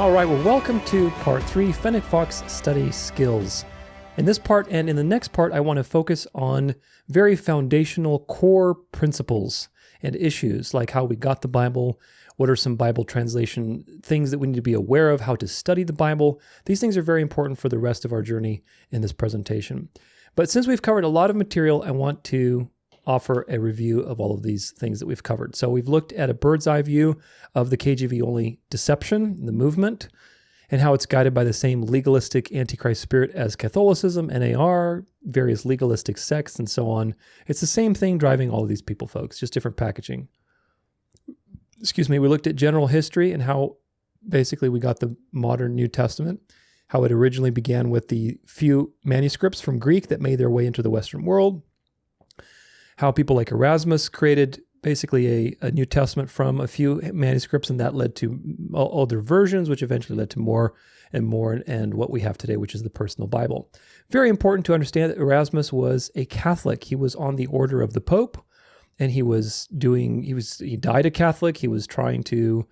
All right, well, welcome to part 3, Fennec Fox Study Skills. In this part and in the next part, I want to focus on very foundational core principles and issues, like how we got the Bible, what are some Bible translation things that we need to be aware of, how to study the Bible. These things are very important for the rest of our journey in this presentation. But since we've covered a lot of material, I want to offer a review of all of these things that we've covered. So we've looked at a bird's eye view of the KJV Only deception, the movement, and how it's guided by the same legalistic antichrist spirit as Catholicism, NAR, various legalistic sects, and so on. It's the same thing driving all of these people, folks, just different packaging. We looked at general history and how basically we got the modern New Testament, how it originally began with the few manuscripts from Greek that made their way into the Western world, how people like Erasmus created basically a New Testament from a few manuscripts, and that led to older versions, which eventually led to more and more, and what we have today, which is the personal Bible. Very important to understand that Erasmus was a Catholic. He was on the order of the Pope, and he died a Catholic. He was trying to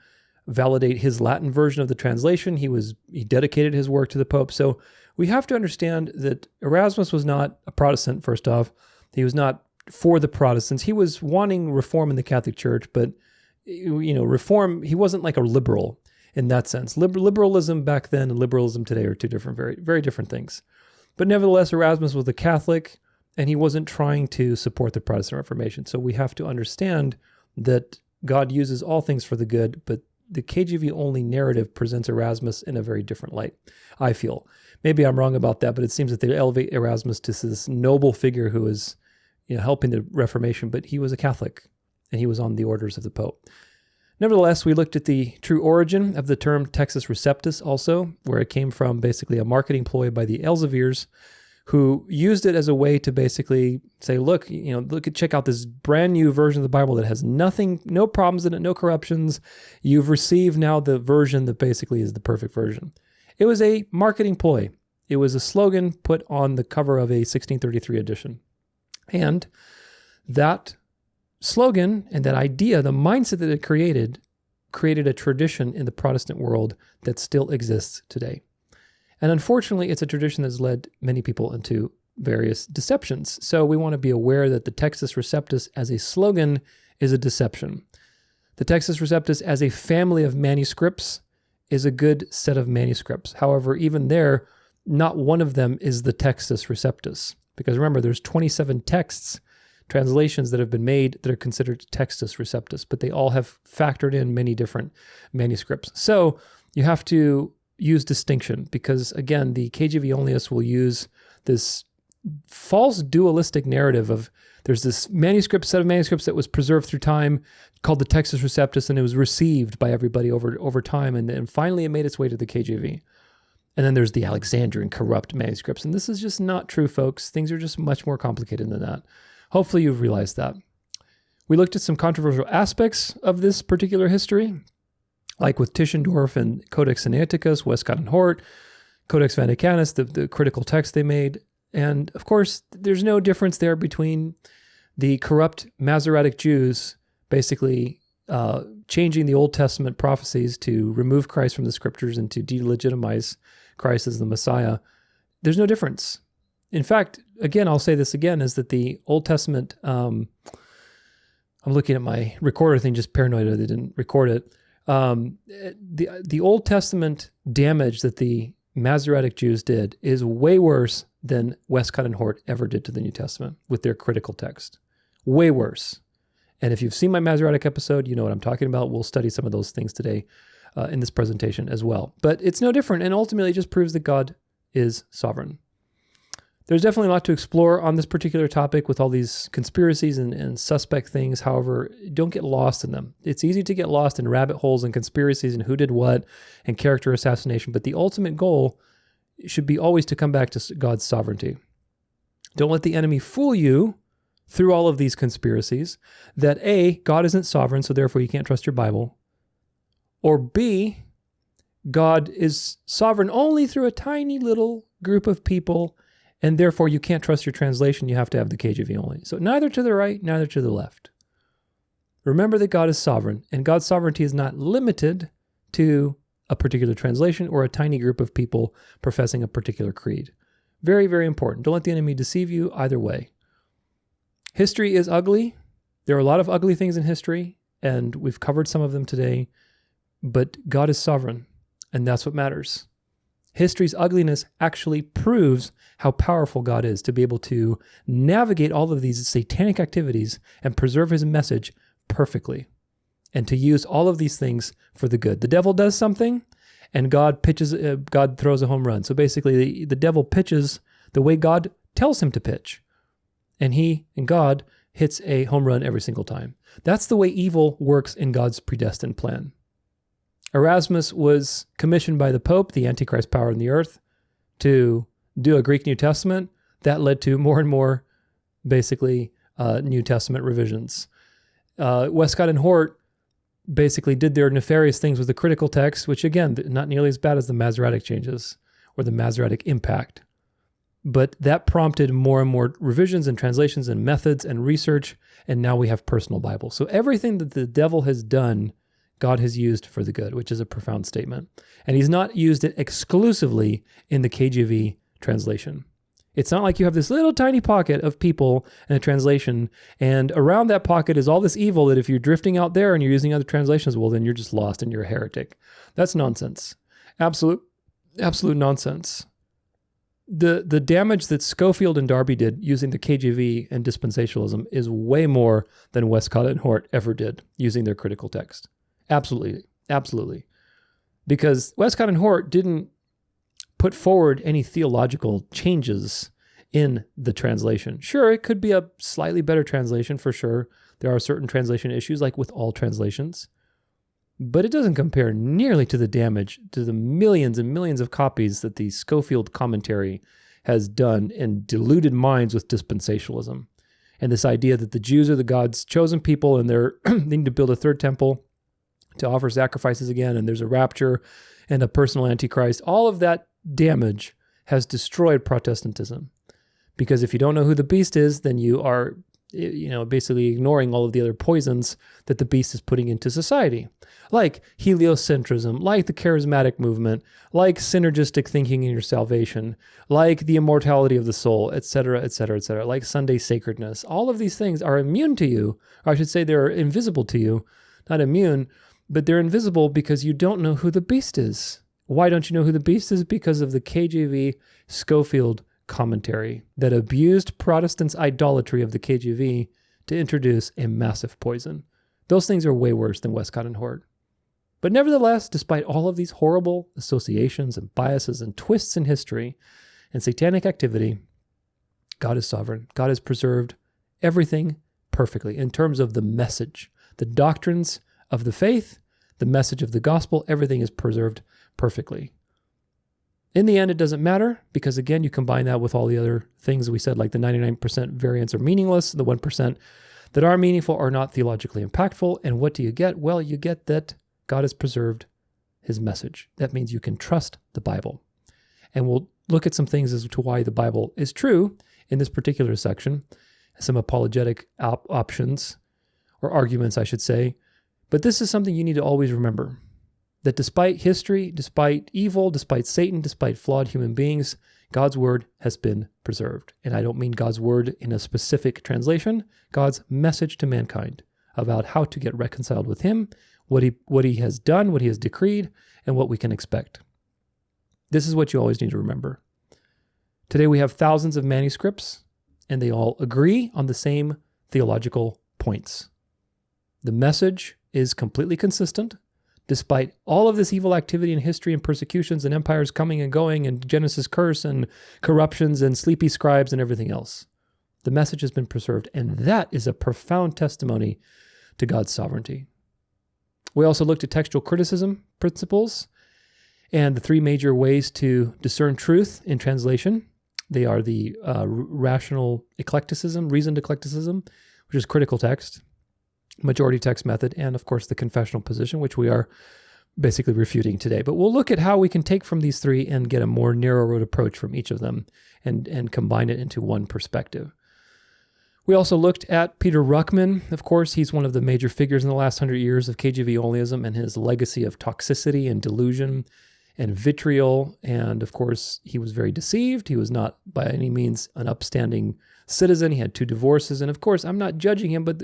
validate his Latin version of the translation. He dedicated his work to the Pope. So we have to understand that Erasmus was not a Protestant, first off. He was not for the Protestants. He was wanting reform in the Catholic Church, but reform, he wasn't like a liberal in that sense. Liberalism back then and liberalism today are two different, very, very different things. But nevertheless, Erasmus was a Catholic, and he wasn't trying to support the Protestant Reformation. So we have to understand that God uses all things for the good, but the KJV Only narrative presents Erasmus in a very different light, I feel. Maybe I'm wrong about that, but it seems that they elevate Erasmus to this noble figure who is helping the Reformation, but he was a Catholic, and he was on the orders of the Pope. Nevertheless, we looked at the true origin of the term Textus Receptus also, where it came from, basically a marketing ploy by the Elseviers, who used it as a way to basically say, check out this brand new version of the Bible that has nothing, no problems in it, no corruptions. You've received now the version that basically is the perfect version. It was a marketing ploy. It was a slogan put on the cover of a 1633 edition. And that slogan and that idea, the mindset that it created a tradition in the Protestant world that still exists today. And unfortunately, it's a tradition that's led many people into various deceptions. So we want to be aware that the Textus Receptus as a slogan is a deception. The Textus Receptus as a family of manuscripts is a good set of manuscripts. However, even there, not one of them is the Textus Receptus. Because remember, there's 27 texts, translations that have been made that are considered Textus Receptus, but they all have factored in many different manuscripts. So you have to use distinction because, again, the KJV Onlyists will use this false dualistic narrative of there's this set of manuscripts that was preserved through time called the Textus Receptus, and it was received by everybody over time, and then finally it made its way to the KJV. And then there's the Alexandrian corrupt manuscripts. And this is just not true, folks. Things are just much more complicated than that. Hopefully you've realized that. We looked at some controversial aspects of this particular history, like with Tischendorf and Codex Sinaiticus, Westcott and Hort, Codex Vaticanus, the critical text they made. And of course, there's no difference there between the corrupt Masoretic Jews basically changing the Old Testament prophecies to remove Christ from the scriptures and to delegitimize Christ as the Messiah. There's no difference. In fact, again, I'll say this again, is that the Old Testament, I'm looking at my recorder thing, just paranoid that they didn't record it. The Old Testament damage that the Masoretic Jews did is way worse than Westcott and Hort ever did to the New Testament with their critical text. Way worse. And if you've seen my Masoretic episode, you know what I'm talking about. We'll study some of those things today in this presentation as well. But it's no different, and ultimately it just proves that God is sovereign. There's definitely a lot to explore on this particular topic with all these conspiracies and suspect things. However, don't get lost in them. It's easy to get lost in rabbit holes and conspiracies and who did what and character assassination, but the ultimate goal should be always to come back to God's sovereignty. Don't let the enemy fool you through all of these conspiracies that A, God isn't sovereign, so therefore you can't trust your Bible, or B, God is sovereign only through a tiny little group of people, and therefore you can't trust your translation, you have to have the KJV only. So neither to the right, neither to the left. Remember that God is sovereign, and God's sovereignty is not limited to a particular translation or a tiny group of people professing a particular creed. Very, very important. Don't let the enemy deceive you either way. History is ugly. There are a lot of ugly things in history, and we've covered some of them today, but God is sovereign, and that's what matters. History's ugliness actually proves how powerful God is to be able to navigate all of these satanic activities and preserve his message perfectly, and to use all of these things for the good. The devil does something, and God throws a home run. So basically, the devil pitches the way God tells him to pitch, and God hits a home run every single time. That's the way evil works in God's predestined plan. Erasmus was commissioned by the Pope, the Antichrist power in the earth, to do a Greek New Testament. That led to more and more, basically, New Testament revisions. Westcott and Hort basically did their nefarious things with the critical text, which again, not nearly as bad as the Masoretic changes or the Masoretic impact. But that prompted more and more revisions and translations and methods and research, and now we have personal Bibles. So everything that the devil has done, God has used for the good, which is a profound statement. And he's not used it exclusively in the KJV translation. It's not like you have this little tiny pocket of people in a translation, and around that pocket is all this evil that if you're drifting out there and you're using other translations, well, then you're just lost and you're a heretic. That's nonsense. Absolute nonsense. The damage that Schofield and Darby did using the KJV and dispensationalism is way more than Westcott and Hort ever did using their critical text. Absolutely. Because Westcott and Hort didn't put forward any theological changes in the translation. Sure, it could be a slightly better translation for sure. There are certain translation issues, like with all translations. But it doesn't compare nearly to the damage, to the millions and millions of copies that the Schofield commentary has done and deluded minds with dispensationalism. And this idea that the Jews are the God's chosen people and they need to build a third temple to offer sacrifices again, and there's a rapture and a personal antichrist. All of that damage has destroyed Protestantism. Because if you don't know who the beast is, then you are, basically ignoring all of the other poisons that the beast is putting into society. Like heliocentrism, like the charismatic movement, like synergistic thinking in your salvation, like the immortality of the soul, etc., like Sunday sacredness. All of these things are immune to you, or I should say they're invisible to you, not immune, but they're invisible because you don't know who the beast is. Why don't you know who the beast is? Because of the KJV Schofield commentary that abused Protestants' idolatry of the KJV to introduce a massive poison. Those things are way worse than Westcott and Hort. But nevertheless, despite all of these horrible associations and biases and twists in history and satanic activity, God is sovereign. God has preserved everything perfectly in terms of the message, the doctrines of the faith, the message of the gospel. Everything is preserved perfectly. In the end, it doesn't matter because, again, you combine that with all the other things we said, like the 99% variants are meaningless, the 1% that are meaningful are not theologically impactful. And what do you get? Well, you get that God has preserved his message. That means you can trust the Bible. And we'll look at some things as to why the Bible is true in this particular section, some apologetic options or arguments, I should say. But this is something you need to always remember, that despite history, despite evil, despite Satan, despite flawed human beings, God's word has been preserved. And I don't mean God's word in a specific translation, God's message to mankind about how to get reconciled with him, what he has done, what he has decreed, and what we can expect. This is what you always need to remember. Today we have thousands of manuscripts, and they all agree on the same theological points. The message is completely consistent, despite all of this evil activity in history and persecutions and empires coming and going and Genesis curse and corruptions and sleepy scribes and everything else. The message has been preserved, and that is a profound testimony to God's sovereignty. We also looked at textual criticism principles and the three major ways to discern truth in translation. They are the rational eclecticism, reasoned eclecticism, which is critical text, majority text method, and of course the confessional position, which we are basically refuting today. But we'll look at how we can take from these three and get a more narrow road approach from each of them and combine it into one perspective. We also looked at Peter Ruckman. Of course, he's one of the major figures in the last 100 years of KJV Onlyism and his legacy of toxicity and delusion and vitriol. And of course, he was very deceived. He was not by any means an upstanding citizen. He had 2 divorces. And of course, I'm not judging him, but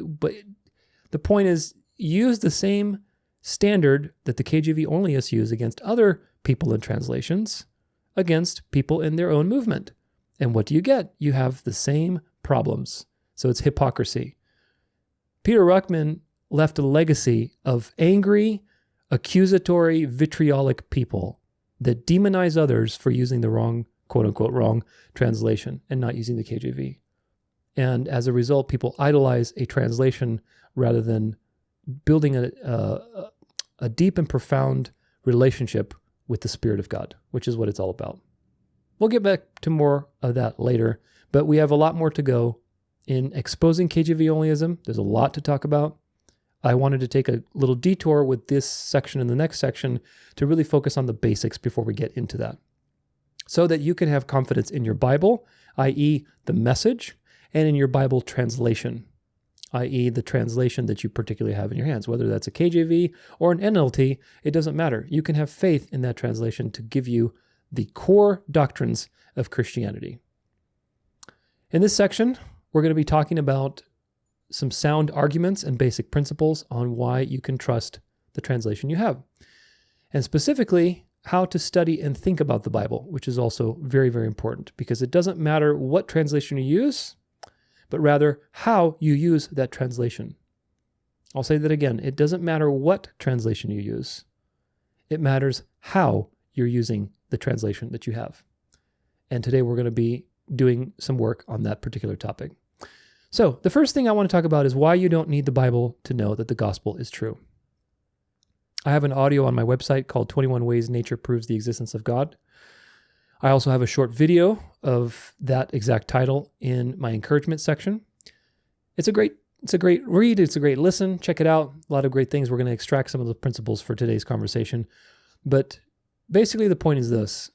the point is, use the same standard that the KJV Onlyists use against other people in translations, against people in their own movement. And what do you get? You have the same problems. So it's hypocrisy. Peter Ruckman left a legacy of angry, accusatory, vitriolic people that demonize others for using the wrong, quote unquote, wrong translation and not using the KJV. And as a result, people idolize a translation rather than building a deep and profound relationship with the Spirit of God, which is what it's all about. We'll get back to more of that later, but we have a lot more to go in exposing KJV Onlyism. There's a lot to talk about. I wanted to take a little detour with this section and the next section to really focus on the basics before we get into that, so that you can have confidence in your Bible, i.e. the message, and in your Bible translation, i.e. the translation that you particularly have in your hands. Whether that's a KJV or an NLT, it doesn't matter. You can have faith in that translation to give you the core doctrines of Christianity. In this section, we're going to be talking about some sound arguments and basic principles on why you can trust the translation you have. And specifically, how to study and think about the Bible, which is also very, very important, because it doesn't matter what translation you use, but rather how you use that translation. I'll say that again. It doesn't matter what translation you use. It matters how you're using the translation that you have. And today we're going to be doing some work on that particular topic. So the first thing I want to talk about is why you don't need the Bible to know that the gospel is true. I have an audio on my website called 21 Ways Nature Proves the Existence of God. I also have a short video of that exact title in my encouragement section. It's a great read. It's a great listen. Check it out. A lot of great things. We're going to extract some of the principles for today's conversation. But basically the point is this.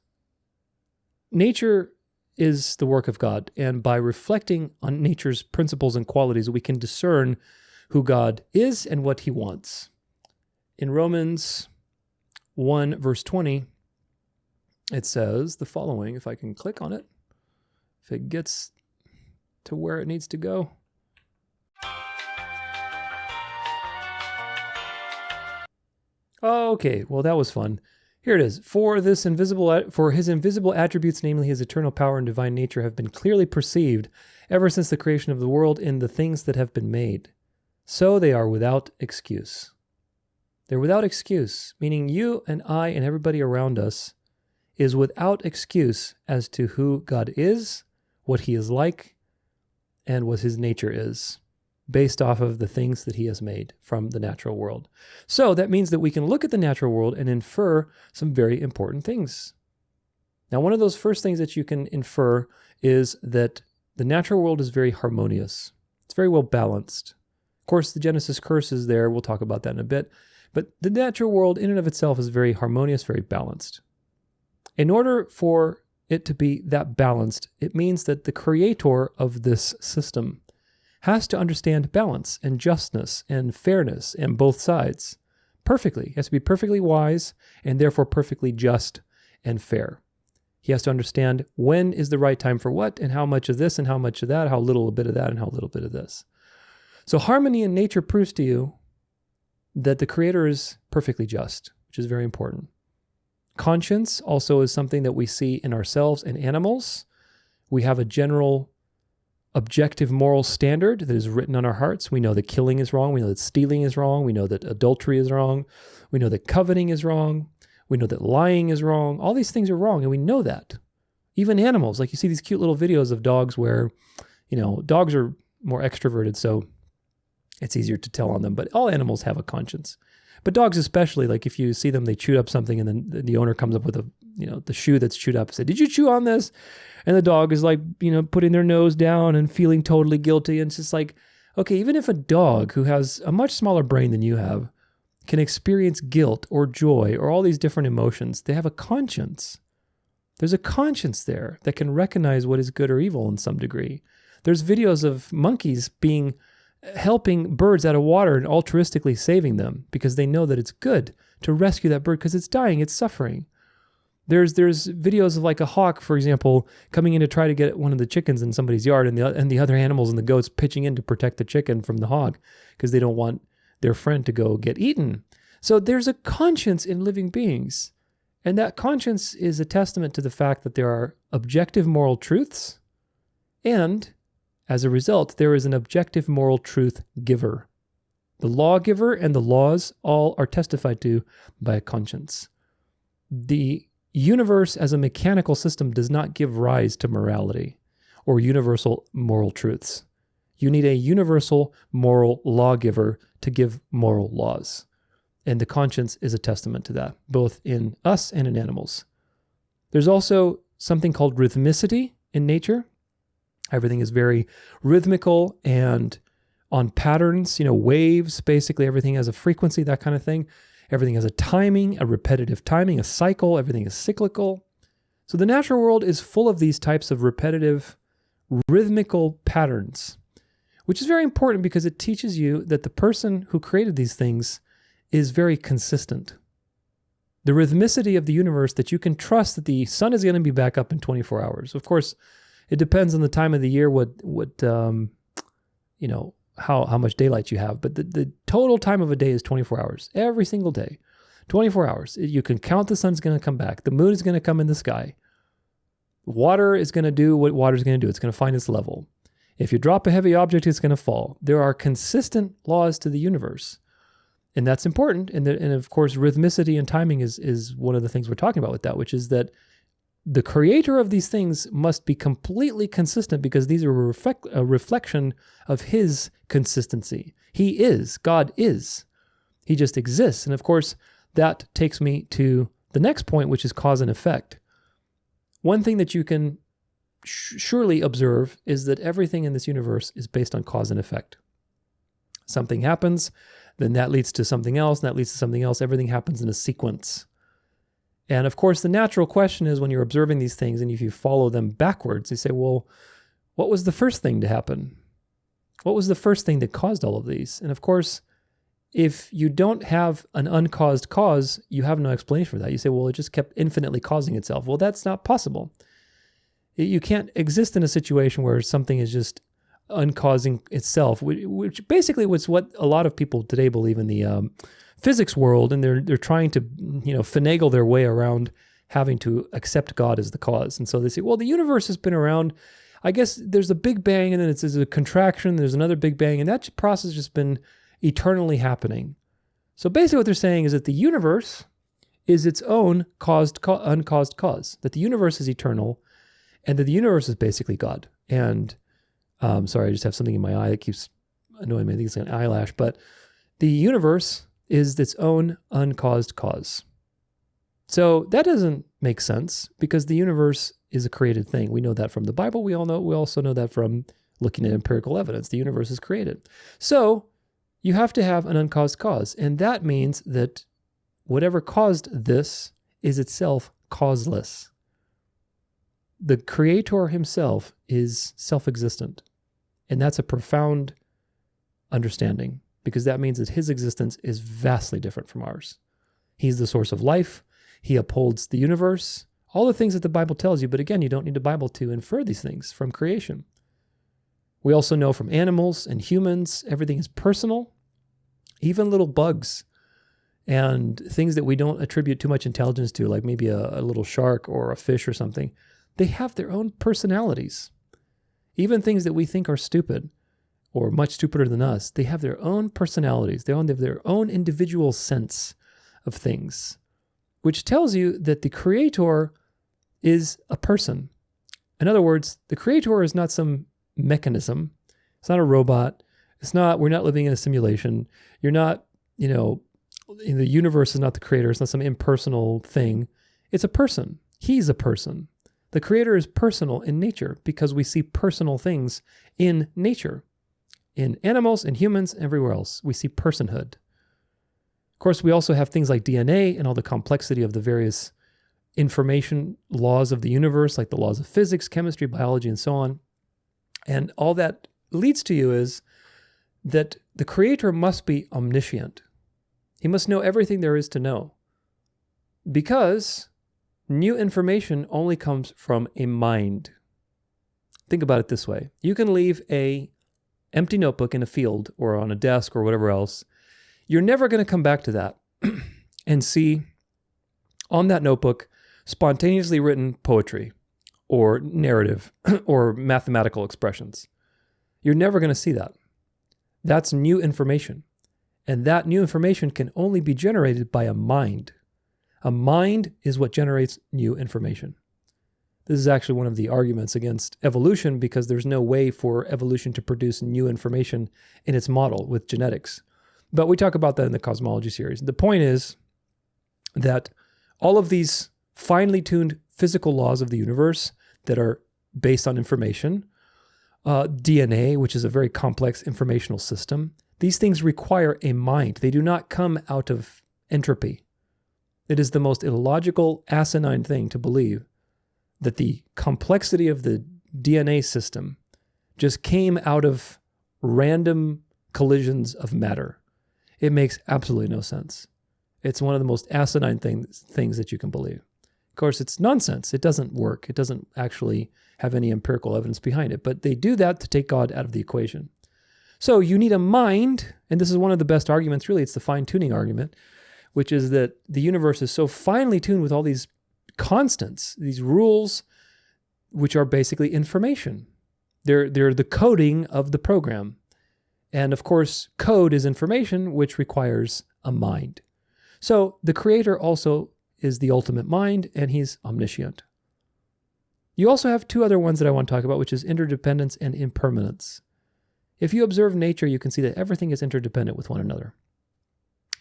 Nature is the work of God, and by reflecting on nature's principles and qualities, we can discern who God is and what he wants. In Romans 1, verse 20, it says the following, if I can click on it, if it gets to where it needs to go. Okay, well, that was fun. Here it is. For his invisible attributes, namely his eternal power and divine nature, have been clearly perceived ever since the creation of the world in the things that have been made. So they are without excuse. They're without excuse, meaning you and I and everybody around us is without excuse as to who God is, what he is like, and what his nature is, based off of the things that he has made from the natural world. So that means that we can look at the natural world and infer some very important things. Now, one of those first things that you can infer is that the natural world is very harmonious. It's very well balanced. Of course, the Genesis curse is there. We'll talk about that in a bit. But the natural world in and of itself is very harmonious, very balanced. In order for it to be that balanced, it means that the creator of this system has to understand balance and justness and fairness and both sides perfectly. He has to be perfectly wise and therefore perfectly just and fair. He has to understand when is the right time for what and how much of this and how much of that, how little a bit of that and how little bit of this. So harmony in nature proves to you that the Creator is perfectly just, which is very important. Conscience also is something that we see in ourselves and animals. We have a general objective moral standard that is written on our hearts. We know that killing is wrong. We know that stealing is wrong. We know that adultery is wrong. We know that coveting is wrong. We know that lying is wrong. All these things are wrong, and we know that. Even animals, like you see these cute little videos of dogs where, dogs are more extroverted, so it's easier to tell on them, but all animals have a conscience. But dogs especially, like if you see them, they chewed up something and then the owner comes up with the shoe that's chewed up and said, "Did you chew on this?" And the dog is like, putting their nose down and feeling totally guilty. And it's just like, okay, even if a dog who has a much smaller brain than you have can experience guilt or joy or all these different emotions, they have a conscience. There's a conscience there that can recognize what is good or evil in some degree. There's videos of monkeys helping birds out of water and altruistically saving them because they know that it's good to rescue that bird because it's dying, it's suffering. There's videos of like a hawk, for example, coming in to try to get one of the chickens in somebody's yard, and the other animals and the goats pitching in to protect the chicken from the hawk because they don't want their friend to go get eaten. So there's a conscience in living beings, and that conscience is a testament to the fact that there are objective moral truths, and as a result, there is an objective moral truth giver. The lawgiver and the laws all are testified to by a conscience. The universe as a mechanical system does not give rise to morality or universal moral truths. You need a universal moral lawgiver to give moral laws. And the conscience is a testament to that, both in us and in animals. There's also something called rhythmicity in nature. Everything is very rhythmical and on patterns, waves, basically everything has a frequency, that kind of thing. Everything has a timing, a repetitive timing, a cycle. Everything is cyclical. So the natural world is full of these types of repetitive, rhythmical patterns, which is very important because it teaches you that the person who created these things is very consistent. The rhythmicity of the universe, that you can trust that the sun is going to be back up in 24 hours. Of course, it depends on the time of the year, how much daylight you have, but the total time of a day is 24 hours, every single day, 24 hours. You can count the sun's going to come back. The moon is going to come in the sky. Water is going to do what water is going to do. It's going to find its level. If you drop a heavy object, it's going to fall. There are consistent laws to the universe, and that's important. And of course, rhythmicity and timing is one of the things we're talking about with that, which is that the creator of these things must be completely consistent because these are a reflection of his consistency. He is. God is. He just exists. And of course, that takes me to the next point, which is cause and effect. One thing that you can surely observe is that everything in this universe is based on cause and effect. Something happens, then that leads to something else, and that leads to something else. Everything happens in a sequence. And of course, the natural question is when you're observing these things and if you follow them backwards, you say, well, what was the first thing to happen? What was the first thing that caused all of these? And of course, if you don't have an uncaused cause, you have no explanation for that. You say, well, it just kept infinitely causing itself. Well, that's not possible. You can't exist in a situation where something is just uncausing itself, which basically was what a lot of people today believe in the physics world, and they're trying to finagle their way around having to accept God as the cause. And so they say, well, the universe has been around. I guess there's a big bang, and then there's a contraction, there's another big bang, and that process has just been eternally happening. So basically what they're saying is that the universe is its own uncaused cause, that the universe is eternal, and that the universe is basically God. And sorry, I just have something in my eye that keeps annoying me. I think it's an eyelash, but the universe is its own uncaused cause. So that doesn't make sense because the universe is a created thing. We know that from the Bible. We also know that from looking at empirical evidence. The universe is created. So you have to have an uncaused cause. And that means that whatever caused this is itself causeless. The creator himself is self-existent. And that's a profound understanding, because that means that his existence is vastly different from ours. He's the source of life. He upholds the universe, all the things that the Bible tells you. But again, you don't need the Bible to infer these things from creation. We also know from animals and humans, everything is personal, even little bugs and things that we don't attribute too much intelligence to, like maybe a little shark or a fish or something. They have their own personalities. Even things that we think are stupid or much stupider than us, they have their own personalities. They have their own individual sense of things, which tells you that the creator is a person. In other words, the creator is not some mechanism. It's not a robot. We're not living in a simulation. You're not, the universe is not the creator. It's not some impersonal thing. It's a person. He's a person. The creator is personal in nature because we see personal things in nature. In animals, in humans, everywhere else, we see personhood. Of course, we also have things like DNA and all the complexity of the various information laws of the universe, like the laws of physics, chemistry, biology, and so on. And all that leads to you is that the Creator must be omniscient. He must know everything there is to know, because new information only comes from a mind. Think about it this way. You can leave an empty notebook in a field or on a desk or whatever else. You're never going to come back to that and see on that notebook spontaneously written poetry or narrative or mathematical expressions. You're never going to see that. That's new information. And that new information can only be generated by a mind. A mind is what generates new information. This is actually one of the arguments against evolution, because there's no way for evolution to produce new information in its model with genetics. But we talk about that in the cosmology series. The point is that all of these finely tuned physical laws of the universe that are based on information, DNA, which is a very complex informational system, these things require a mind. They do not come out of entropy. It is the most illogical, asinine thing to believe that the complexity of the DNA system just came out of random collisions of matter. It makes absolutely no sense. It's one of the most asinine things that you can believe. Of course, it's nonsense. It doesn't work. It doesn't actually have any empirical evidence behind it. But they do that to take God out of the equation. So you need a mind, and this is one of the best arguments, really. It's the fine-tuning argument, which is that the universe is so finely tuned with all these constants, these rules, which are basically information. They're the coding of the program. And of course, code is information, which requires a mind. So the Creator also is the ultimate mind, and he's omniscient. You also have two other ones that I want to talk about, which is interdependence and impermanence. If you observe nature, you can see that everything is interdependent with one another.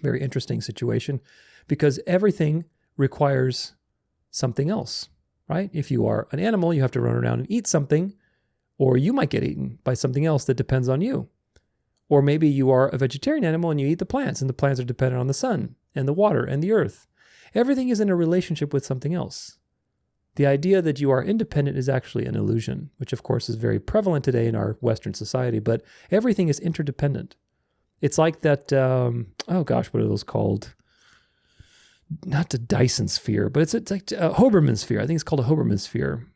Very interesting situation, because everything requires something else, right? If you are an animal, you have to run around and eat something, or you might get eaten by something else that depends on you. Or maybe you are a vegetarian animal and you eat the plants, and the plants are dependent on the sun and the water and the earth. Everything is in a relationship with something else. The idea that you are independent is actually an illusion, which of course is very prevalent today in our Western society, but everything is interdependent. It's like that, what are those called? Not the Dyson sphere, but it's like a Hoberman sphere. I think it's called a Hoberman sphere.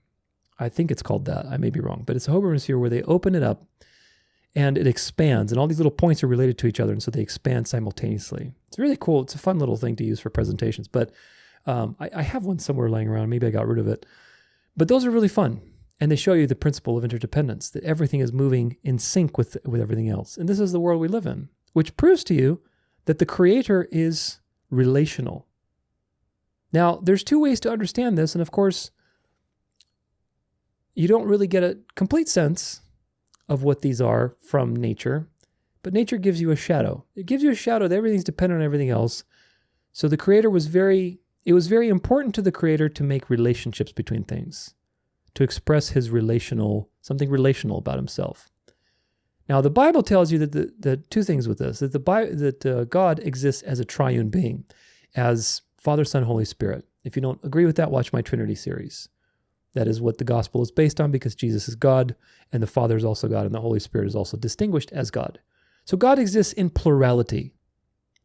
I think it's called that. I may be wrong, but it's a Hoberman sphere where they open it up and it expands, and all these little points are related to each other, and so they expand simultaneously. It's really cool. It's a fun little thing to use for presentations, but I have one somewhere laying around. Maybe I got rid of it. But those are really fun, and they show you the principle of interdependence, that everything is moving in sync with everything else. And this is the world we live in, which proves to you that the Creator is relational. Now, there's two ways to understand this, and of course, you don't really get a complete sense of what these are from nature, but nature gives you a shadow. It gives you a shadow that everything's dependent on everything else. So the Creator was very important to the Creator to make relationships between things, to express his something relational about himself. Now, the Bible tells you that the two things with this, that God exists as a triune being, as Father, Son, Holy Spirit. If you don't agree with that, watch my Trinity series. That is what the gospel is based on, because Jesus is God, and the Father is also God, and the Holy Spirit is also distinguished as God. So God exists in plurality.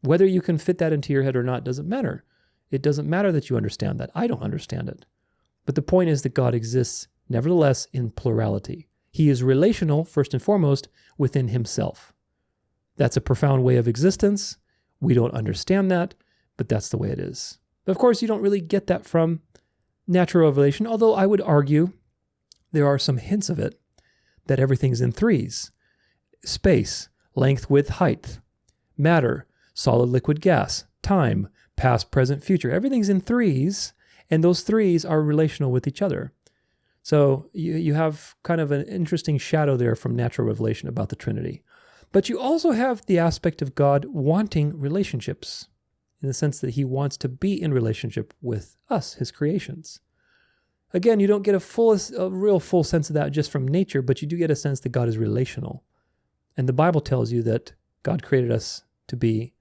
Whether you can fit that into your head or not doesn't matter. It doesn't matter that you understand that. I don't understand it. But the point is that God exists, nevertheless, in plurality. He is relational, first and foremost, within himself. That's a profound way of existence. We don't understand that, but that's the way it is. Of course, you don't really get that from natural revelation, although I would argue there are some hints of it, that everything's in threes. Space, length, width, height, matter, solid, liquid, gas, time, past, present, future. Everything's in threes, and those threes are relational with each other. So you have kind of an interesting shadow there from natural revelation about the Trinity. But you also have the aspect of God wanting relationships, in the sense that he wants to be in relationship with us, his creations. Again, you don't get a real full sense of that just from nature, but you do get a sense that God is relational. And the Bible tells you that God created us to be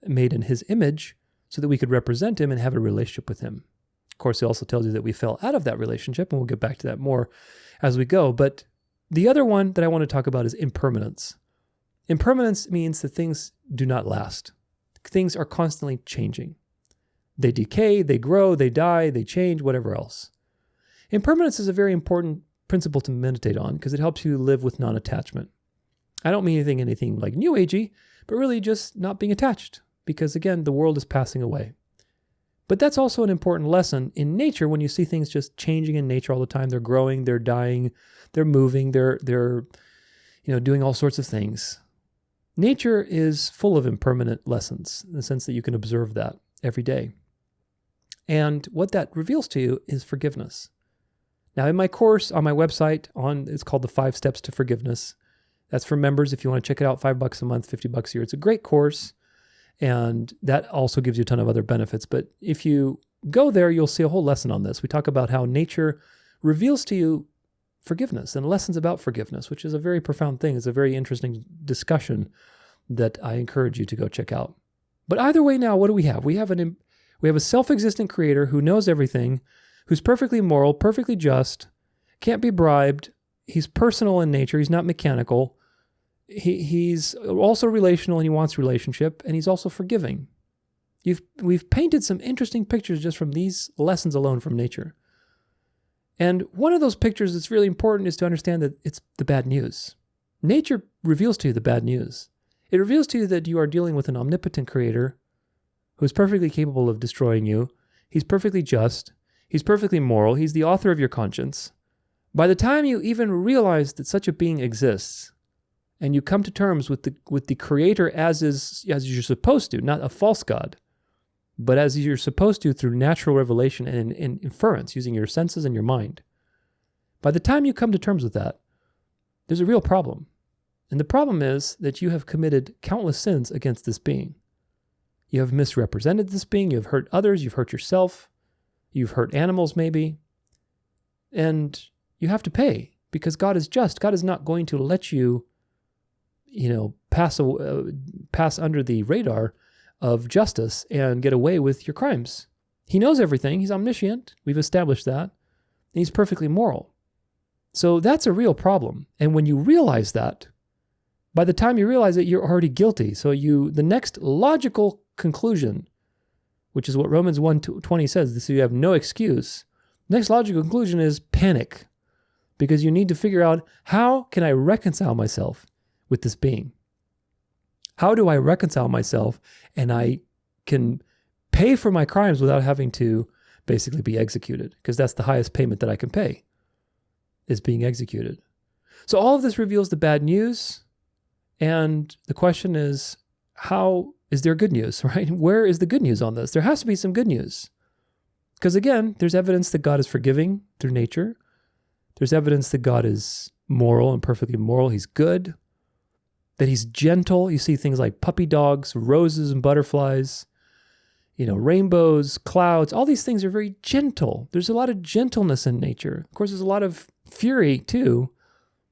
made in his image so that we could represent him and have a relationship with him. Of course, he also tells you that we fell out of that relationship, and we'll get back to that more as we go. But The other one that I want to talk about is impermanence. Impermanence means that things do not last. Things are constantly changing. They decay, they grow, they die, they change, whatever else. Impermanence is a very important principle to meditate on because it helps you live with non-attachment. I don't mean anything like New Agey, but really just not being attached because, again, the world is passing away. But that's also an important lesson in nature when you see things just changing in nature all the time. They're growing, they're dying, they're moving, they're doing all sorts of things. Nature is full of impermanent lessons in the sense that you can observe that every day. And what that reveals to you is forgiveness. Now, in my course on my website, it's called the 5 Steps to Forgiveness. That's for members. If you want to check it out, $5 a month, $50 a year. It's a great course. And that also gives you a ton of other benefits. But if you go there, you'll see a whole lesson on this. We talk about how nature reveals to you forgiveness and lessons about forgiveness, which is a very profound thing. It's a very interesting discussion that I encourage you to go check out. But either way now, what do we have? We have a self-existent creator who knows everything, who's perfectly moral, perfectly just, can't be bribed. He's personal in nature. He's not mechanical. He's also relational and he wants relationship, and he's also forgiving. We've painted some interesting pictures just from these lessons alone from nature. And one of those pictures that's really important is to understand that it's the bad news. Nature reveals to you the bad news. It reveals to you that you are dealing with an omnipotent creator who is perfectly capable of destroying you. He's perfectly just. He's perfectly moral. He's the author of your conscience. By the time you even realize that such a being exists, and you come to terms with the creator as you're supposed to, not a false god, but as you're supposed to through natural revelation and inference, using your senses and your mind. By the time you come to terms with that, there's a real problem. And the problem is that you have committed countless sins against this being. You have misrepresented this being, you have hurt others, you've hurt yourself, you've hurt animals maybe, and you have to pay because God is just. God is not going to let you, pass under the radar of justice and get away with your crimes. He knows everything. He's omniscient. We've established that. And he's perfectly moral. So that's a real problem. And when you realize that, by the time you realize it, you're already guilty. So the next logical conclusion, which is what Romans 1:20 says, so you have no excuse. Next logical conclusion is panic, because you need to figure out, how can I reconcile myself with this being? How do I reconcile myself and I can pay for my crimes without having to basically be executed? Because that's the highest payment that I can pay, is being executed. So all of this reveals the bad news. And the question is, how is there good news, right? Where is the good news on this? There has to be some good news. Because again, there's evidence that God is forgiving through nature. There's evidence that God is moral and perfectly moral. He's good. That he's gentle. You see things like puppy dogs, roses and butterflies, rainbows, clouds. All these things are very gentle. There's a lot of gentleness in nature. Of course, there's a lot of fury too,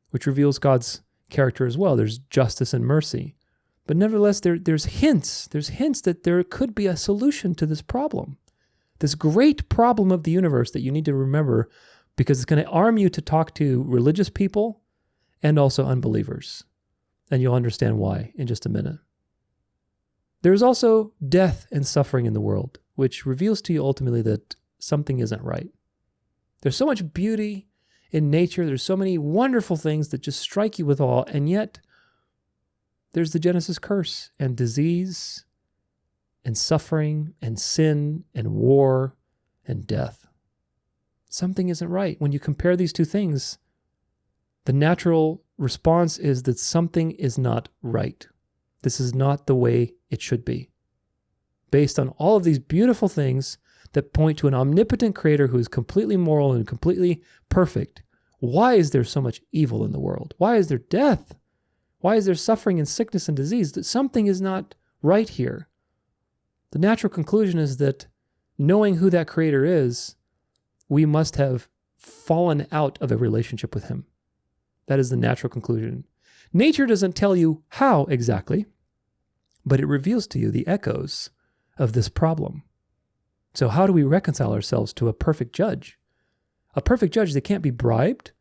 which reveals God's character as well. There's justice and mercy. But nevertheless, there's hints. There's hints that there could be a solution to this problem. This great problem of the universe that you need to remember, because it's going to arm you to talk to religious people and also unbelievers. And you'll understand why in just a minute. There's also death and suffering in the world, which reveals to you ultimately that something isn't right. There's so much beauty in nature. There's so many wonderful things that just strike you with awe. And yet, there's the Genesis curse and disease and suffering and sin and war and death. Something isn't right. When you compare these two things, the natural response is that something is not right. This is not the way it should be. Based on all of these beautiful things that point to an omnipotent creator who is completely moral and completely perfect, why is there so much evil in the world? Why is there death? Why is there suffering and sickness and disease? That something is not right here. The natural conclusion is that knowing who that creator is, we must have fallen out of a relationship with him. That is the natural conclusion. Nature doesn't tell you how exactly, but it reveals to you the echoes of this problem. So how do we reconcile ourselves to a perfect judge? A perfect judge that can't be bribed,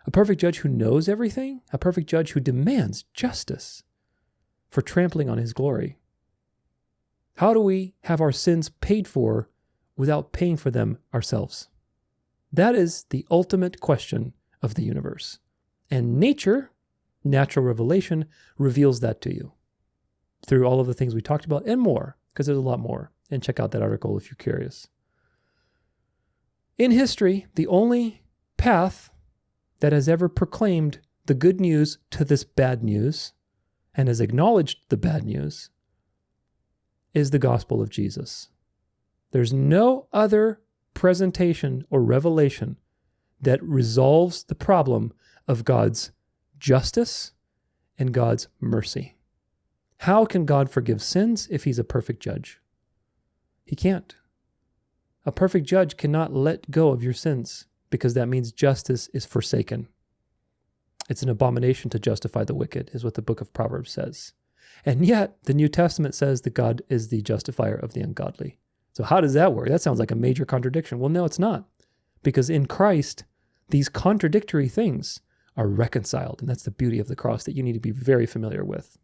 A perfect judge who knows everything, a perfect judge who demands justice for trampling on his glory. How do we have our sins paid for without paying for them ourselves? That is the ultimate question of the universe. And nature, natural revelation, reveals that to you through all of the things we talked about and more, because there's a lot more. And check out that article if you're curious. In history, the only path that has ever proclaimed the good news to this bad news and has acknowledged the bad news is the gospel of Jesus. There's no other presentation or revelation that resolves the problem of God's justice and God's mercy. How can God forgive sins if he's a perfect judge? He can't. A perfect judge cannot let go of your sins because that means justice is forsaken. It's an abomination to justify the wicked, is what the book of Proverbs says. And yet, the New Testament says that God is the justifier of the ungodly. So how does that work? That sounds like a major contradiction. Well, no, it's not. Because in Christ, these contradictory things are reconciled. And that's the beauty of the cross that you need to be very familiar with.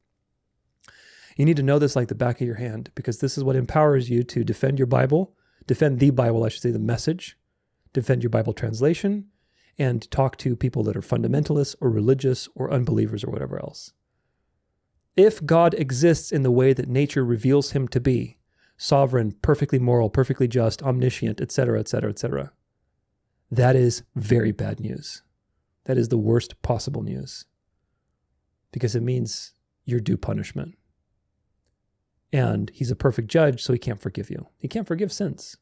You need to know this like the back of your hand, because this is what empowers you to defend your Bible, defend the Bible, I should say, the message, defend your Bible translation, and talk to people that are fundamentalists or religious or unbelievers or whatever else. If God exists in the way that nature reveals him to be, sovereign, perfectly moral, perfectly just, omniscient, etc., etc., etc., that is very bad news. That is the worst possible news, because it means you're due punishment. And he's a perfect judge, so he can't forgive you. He can't forgive sins.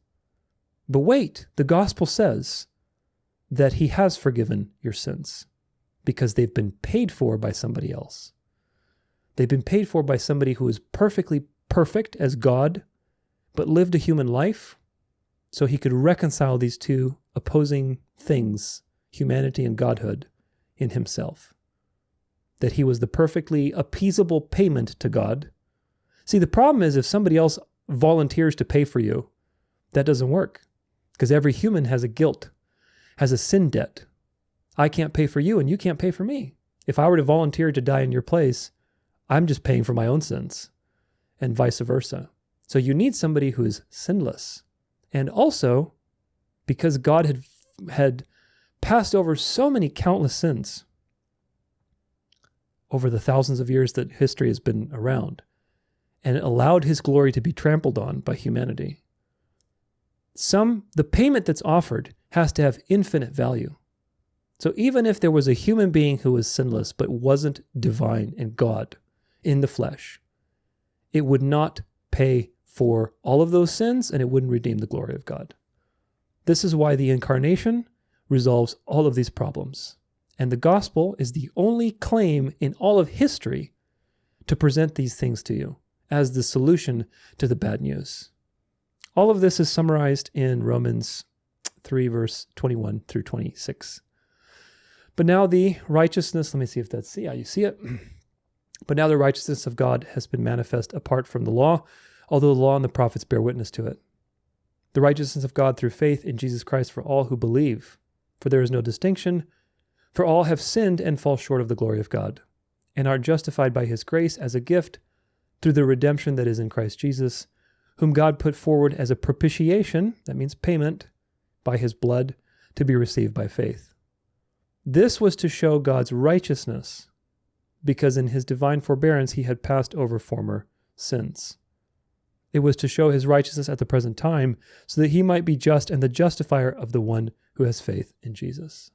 But wait, the gospel says that he has forgiven your sins because they've been paid for by somebody else. They've been paid for by somebody who is perfectly perfect as God, but lived a human life so he could reconcile these two opposing things, humanity and godhood, in himself. That he was the perfectly appeasable payment to God. See, the problem is if somebody else volunteers to pay for you, that doesn't work. Because every human has a guilt, has a sin debt. I can't pay for you and you can't pay for me. If I were to volunteer to die in your place, I'm just paying for my own sins, and vice versa. So you need somebody who is sinless. And also, because God had passed over so many countless sins over the thousands of years that history has been around, and allowed his glory to be trampled on by humanity, the payment that's offered has to have infinite value. So even if there was a human being who was sinless but wasn't divine and God in the flesh, it would not pay for all of those sins and it wouldn't redeem the glory of God. This is why the incarnation resolves all of these problems. And the gospel is the only claim in all of history to present these things to you as the solution to the bad news. All of this is summarized in Romans 3, verse 21 through 26. But now the righteousness, let me see if that's, yeah, you see it. But now the righteousness of God has been manifest apart from the law, although the law and the prophets bear witness to it. The righteousness of God through faith in Jesus Christ for all who believe. For there is no distinction, for all have sinned and fall short of the glory of God, and are justified by his grace as a gift through the redemption that is in Christ Jesus, whom God put forward as a propitiation, that means payment, by his blood, to be received by faith. This was to show God's righteousness, because in his divine forbearance he had passed over former sins. It was to show his righteousness at the present time, so that he might be just and the justifier of the one who has faith in Jesus.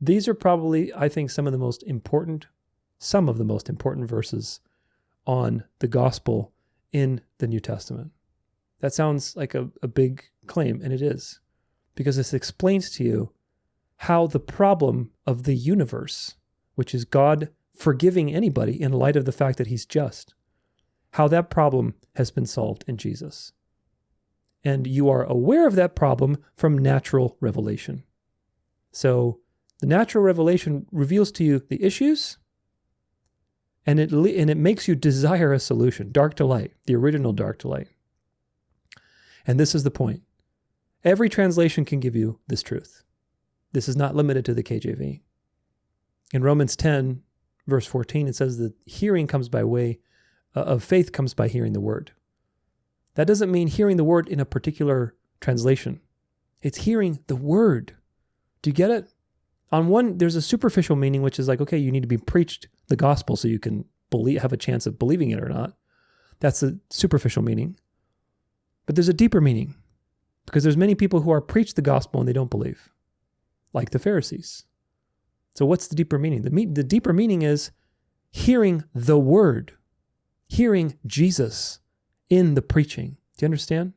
These are probably, I think, some of the most important verses on the gospel in the New Testament. That sounds like a big claim, and it is, because this explains to you how the problem of the universe, which is God forgiving anybody in light of the fact that he's just, how that problem has been solved in Jesus. And you are aware of that problem from natural revelation. So the natural revelation reveals to you the issues, and it makes you desire a solution, dark to light, the original dark to light. And this is the point. Every translation can give you this truth. This is not limited to the KJV. In Romans 10, verse 14, it says that hearing comes by way of faith comes by hearing the word. That doesn't mean hearing the word in a particular translation. It's hearing the word. Do you get it? On one, there's a superficial meaning, which is like, okay, you need to be preached the gospel so you can have a chance of believing it or not. That's the superficial meaning. But there's a deeper meaning, because there's many people who are preached the gospel and they don't believe, like the Pharisees. So what's the deeper meaning? The deeper meaning is hearing the word, hearing Jesus in the preaching. Do you understand?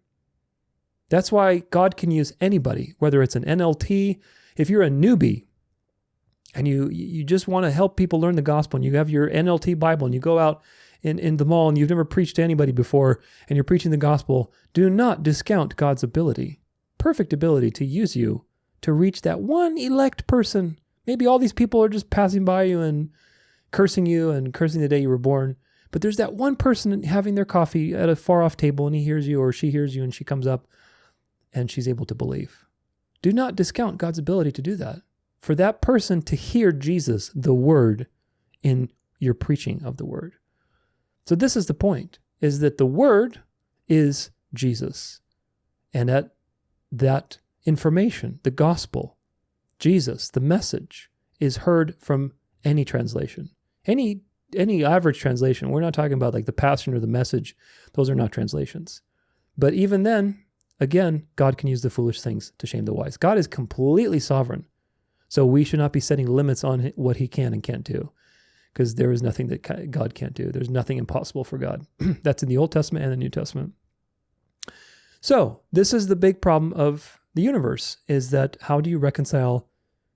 That's why God can use anybody, whether it's an NLT, if you're a newbie and you just want to help people learn the gospel and you have your NLT Bible and you go out in the mall and you've never preached to anybody before and you're preaching the gospel, do not discount God's ability, perfect ability to use you to reach that one elect person. Maybe all these people are just passing by you and cursing the day you were born. But there's that one person having their coffee at a far off table and he hears you or she hears you and she comes up and she's able to believe. Do not discount God's ability to do that. For that person to hear Jesus, the word, in your preaching of the word. So this is the point, is that the word is Jesus. And that information, the gospel, Jesus, the message, is heard from any translation. Any average translation. We're not talking about like the Passion or the Message. Those are not translations. But even then, again, God can use the foolish things to shame the wise. God is completely sovereign. So we should not be setting limits on what he can and can't do, because there is nothing that God can't do. There's nothing impossible for God. That's in the Old Testament and the New Testament. So this is the big problem of the universe, is that how do you reconcile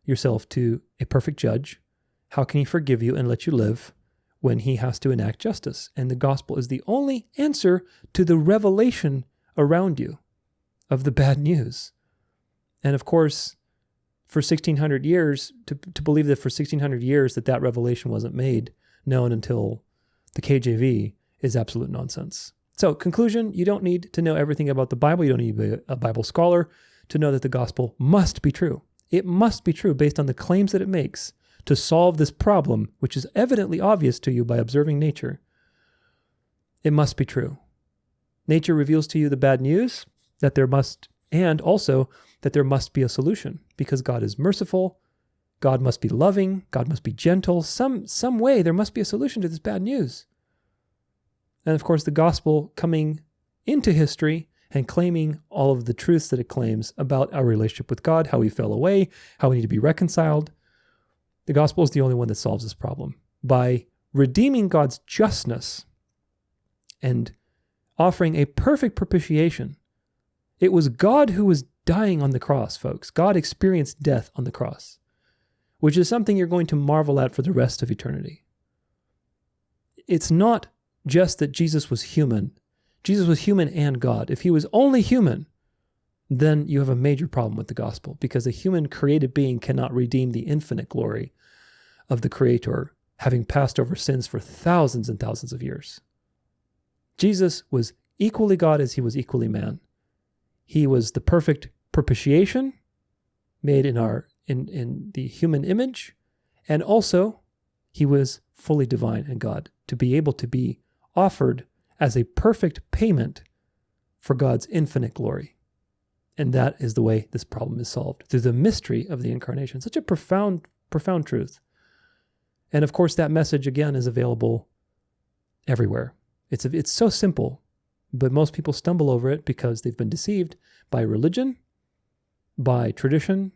yourself to a perfect judge? How can he forgive you and let you live when he has to enact justice? And the gospel is the only answer to the revelation around you of the bad news. And of course, for 1600 years, to believe that for 1600 years that revelation wasn't made known until the KJV is absolute nonsense. So conclusion, you don't need to know everything about the Bible. You don't need to be a Bible scholar to know that the gospel must be true. It must be true based on the claims that it makes to solve this problem, which is evidently obvious to you by observing nature. It must be true. Nature reveals to you the bad news, and also that there must be a solution, because God is merciful, God must be loving, God must be gentle. Some way there must be a solution to this bad news. And of course, the gospel coming into history and claiming all of the truths that it claims about our relationship with God, how we fell away, how we need to be reconciled. The gospel is the only one that solves this problem. By redeeming God's justness and offering a perfect propitiation. It was God who was dying on the cross, folks. God experienced death on the cross, which is something you're going to marvel at for the rest of eternity. It's not just that Jesus was human. Jesus was human and God. If he was only human, then you have a major problem with the gospel, because a human created being cannot redeem the infinite glory of the Creator, having passed over sins for thousands and thousands of years. Jesus was equally God as he was equally man. He was the perfect propitiation made in the human image, and also he was fully divine and God, to be able to be offered as a perfect payment for God's infinite glory. And that is the way this problem is solved, through the mystery of the incarnation. Such a profound, profound truth. And of course, that message, again, is available everywhere. It's so simple, but most people stumble over it because they've been deceived by religion, by tradition,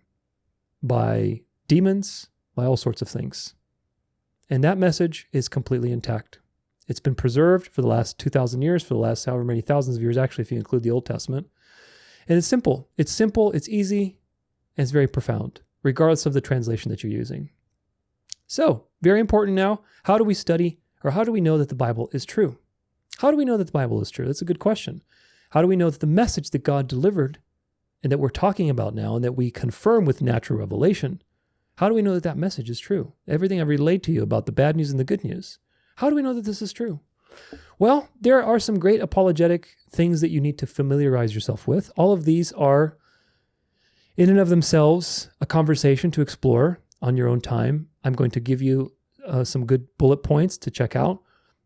by demons, by all sorts of things. And that message is completely intact. It's been preserved for the last 2,000 years, for the last however many thousands of years, actually, if you include the Old Testament. And it's simple, it's easy, and it's very profound, regardless of the translation that you're using. So, very important now, how do we study, or how do we know that the Bible is true? How do we know that the Bible is true? That's a good question. How do we know that the message that God delivered, and that we're talking about now, and that we confirm with natural revelation, how do we know that that message is true? Everything I've relayed to you about the bad news and the good news, how do we know that this is true? Well, there are some great apologetic things that you need to familiarize yourself with. All of these are, in and of themselves, a conversation to explore on your own time. I'm going to give you some good bullet points to check out.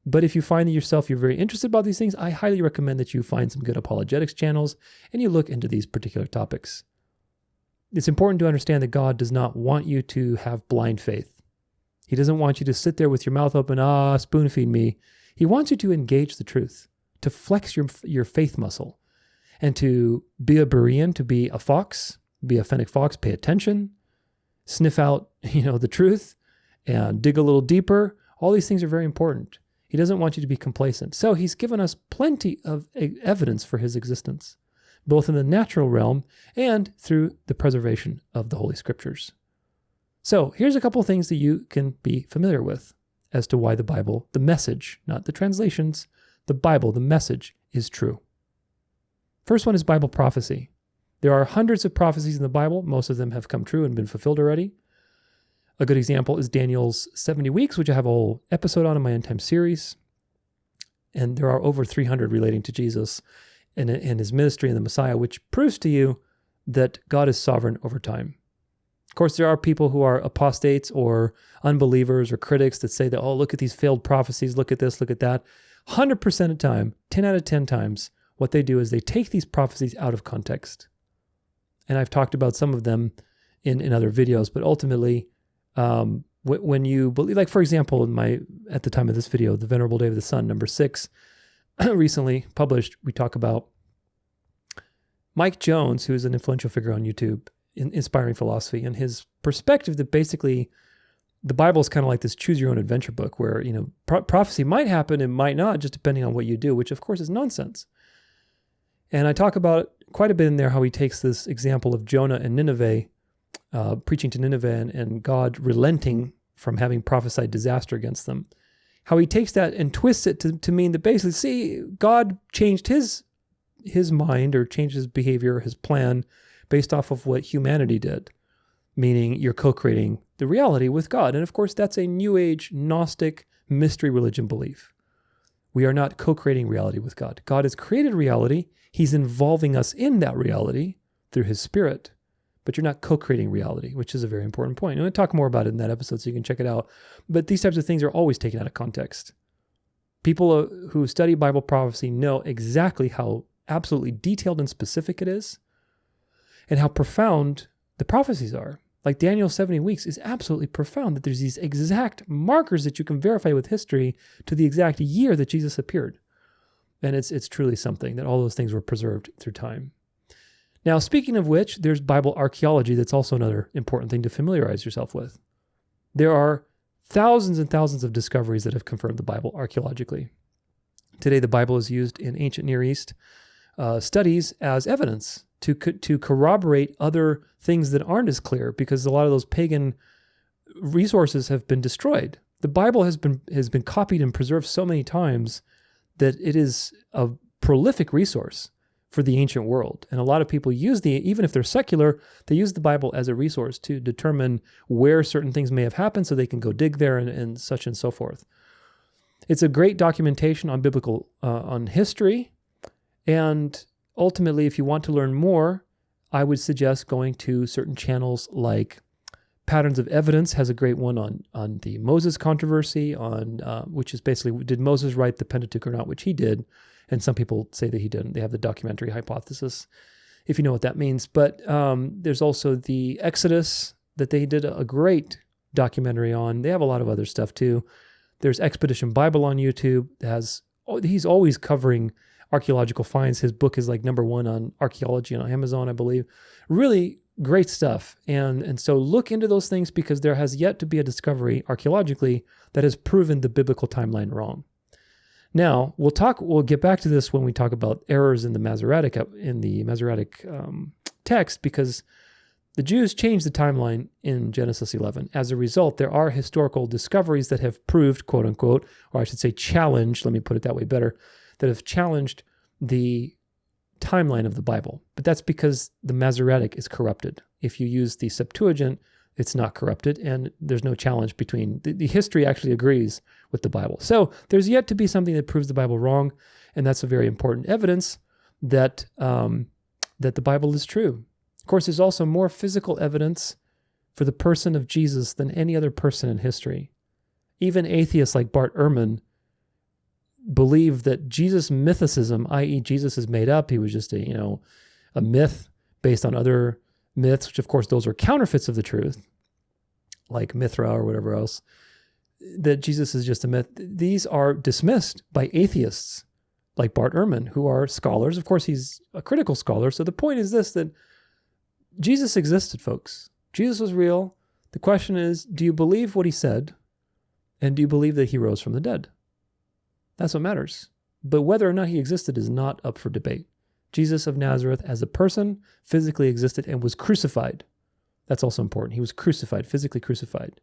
But if you find that yourself, you're very interested about these things, I highly recommend that you find some good apologetics channels and you look into these particular topics. It's important to understand that God does not want you to have blind faith. He doesn't want you to sit there with your mouth open, spoon feed me. He wants you to engage the truth, to flex your faith muscle, and to be a Berean, to be a fox, be a Fennec fox, pay attention, sniff out, the truth, and dig a little deeper. All these things are very important. He doesn't want you to be complacent. So he's given us plenty of evidence for his existence, both in the natural realm and through the preservation of the Holy Scriptures. So here's a couple of things that you can be familiar with as to why the Bible, the message, not the translations, the Bible, the message is true. First one is Bible prophecy. There are hundreds of prophecies in the Bible. Most of them have come true and been fulfilled already. A good example is Daniel's 70 weeks, which I have a whole episode on in my End Time series. And there are over 300 relating to Jesus and his ministry and the Messiah, which proves to you that God is sovereign over time. Of course, there are people who are apostates or unbelievers or critics that say that, look at these failed prophecies, look at this, look at that. 100% of the time, 10 out of 10 times, what they do is they take these prophecies out of context. And I've talked about some of them in other videos, but ultimately, when you believe, like for example, at the time of this video, the Venerable Day of the Sun, number 6, recently published, we talk about Mike Jones, who is an influential figure on YouTube, in Inspiring Philosophy, and his perspective that basically the Bible is kind of like this choose your own adventure book where, prophecy might happen and might not, just depending on what you do, which of course is nonsense. And I talk about quite a bit in there how he takes this example of Jonah and Nineveh, preaching to Nineveh and God relenting from having prophesied disaster against them. How he takes that and twists it to mean that basically, see, God changed his mind or changed his behavior, his plan, based off of what humanity did, meaning you're co-creating the reality with God. And of course, that's a New Age, Gnostic, mystery religion belief. We are not co-creating reality with God. God has created reality. He's involving us in that reality through his Spirit. But you're not co-creating reality, which is a very important point. I'm going to talk more about it in that episode, so you can check it out. But these types of things are always taken out of context. People who study Bible prophecy know exactly how absolutely detailed and specific it is, and how profound the prophecies are. Like Daniel's 70 weeks is absolutely profound, that there's these exact markers that you can verify with history to the exact year that Jesus appeared. And it's truly something that all those things were preserved through time. Now, speaking of which, there's Bible archaeology. That's also another important thing to familiarize yourself with. There are thousands and thousands of discoveries that have confirmed the Bible archaeologically. Today, the Bible is used in ancient Near East studies as evidence to corroborate other things that aren't as clear, because a lot of those pagan resources have been destroyed. The Bible has been copied and preserved so many times that it is a prolific resource for the ancient world. And a lot of people even if they're secular, they use the Bible as a resource to determine where certain things may have happened so they can go dig there and such and so forth. It's a great documentation on biblical, on history. And ultimately, if you want to learn more, I would suggest going to certain channels like Patterns of Evidence has a great one on the Moses controversy, which is basically, did Moses write the Pentateuch or not, which he did. And some people say that he didn't. They have the documentary hypothesis, if you know what that means. But there's also the Exodus that they did a great documentary on. They have a lot of other stuff too. There's Expedition Bible on YouTube. He's always covering archaeological finds. His book is like #1 on archaeology on Amazon, I believe. Really great stuff. And so look into those things, because there has yet to be a discovery archaeologically that has proven the biblical timeline wrong. Now, we'll get back to this when we talk about errors in the Masoretic text, because the Jews changed the timeline in Genesis 11. As a result, there are historical discoveries that have proved, quote unquote, or I should say challenged, let me put it that way better, that have challenged the timeline of the Bible. But that's because the Masoretic is corrupted. If you use the Septuagint, it's not corrupted, and there's no challenge between the history actually agrees with the Bible. So there's yet to be something that proves the Bible wrong, and that's a very important evidence that the Bible is true. Of course, there's also more physical evidence for the person of Jesus than any other person in history. Even atheists like Bart Ehrman believe that Jesus mythicism, i.e. Jesus is made up, he was just a myth based on other myths, which of course those are counterfeits of the truth, like Mithra or whatever else, that Jesus is just a myth. These are dismissed by atheists like Bart Ehrman, who are scholars. Of course, he's a critical scholar. So the point is this, that Jesus existed, folks. Jesus was real. The question is, do you believe what he said? And do you believe that he rose from the dead? That's what matters. But whether or not he existed is not up for debate. Jesus of Nazareth as a person physically existed and was crucified. That's also important. He was crucified, physically crucified.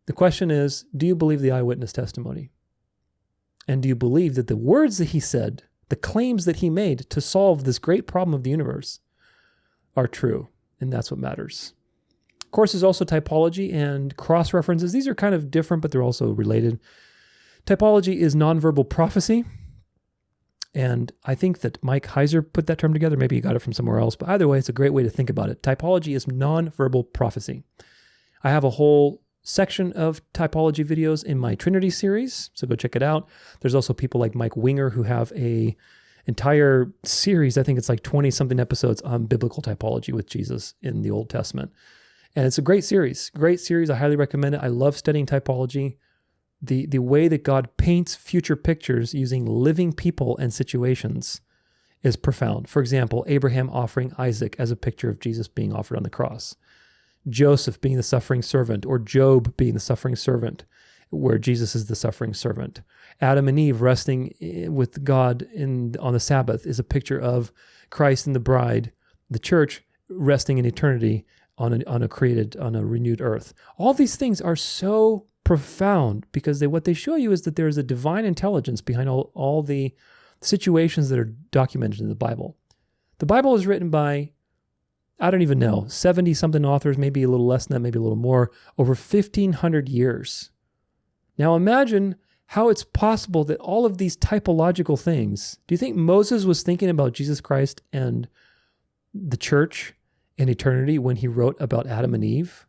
The question is, do you believe the eyewitness testimony? And do you believe that the words that he said, the claims that he made to solve this great problem of the universe are true? And that's what matters. Of course, there's also typology and cross-references. These are kind of different, but they're also related. Typology is nonverbal prophecy. And I think that Mike Heiser put that term together. Maybe he got it from somewhere else. But either way, it's a great way to think about it. Typology is nonverbal prophecy. I have a whole section of typology videos in my Trinity series, so go check it out. There's also people like Mike Winger who have a entire series, I think it's like 20-something episodes on biblical typology with Jesus in the Old Testament. And it's a great series. I highly recommend it. I love studying typology. The way that God paints future pictures using living people and situations is profound. For example, Abraham offering Isaac as a picture of Jesus being offered on the cross. Joseph being the suffering servant, or Job being the suffering servant, where Jesus is the suffering servant. Adam and Eve resting with God on the Sabbath is a picture of Christ and the bride, the church, resting in eternity on a renewed earth. All these things are so profound because what they show you is that there is a divine intelligence behind all the situations that are documented in the Bible. The Bible is written by, I don't even know, 70-something authors, maybe a little less than that, maybe a little more, over 1,500 years. Now imagine how it's possible that all of these typological things, do you think Moses was thinking about Jesus Christ and the church in eternity when he wrote about Adam and Eve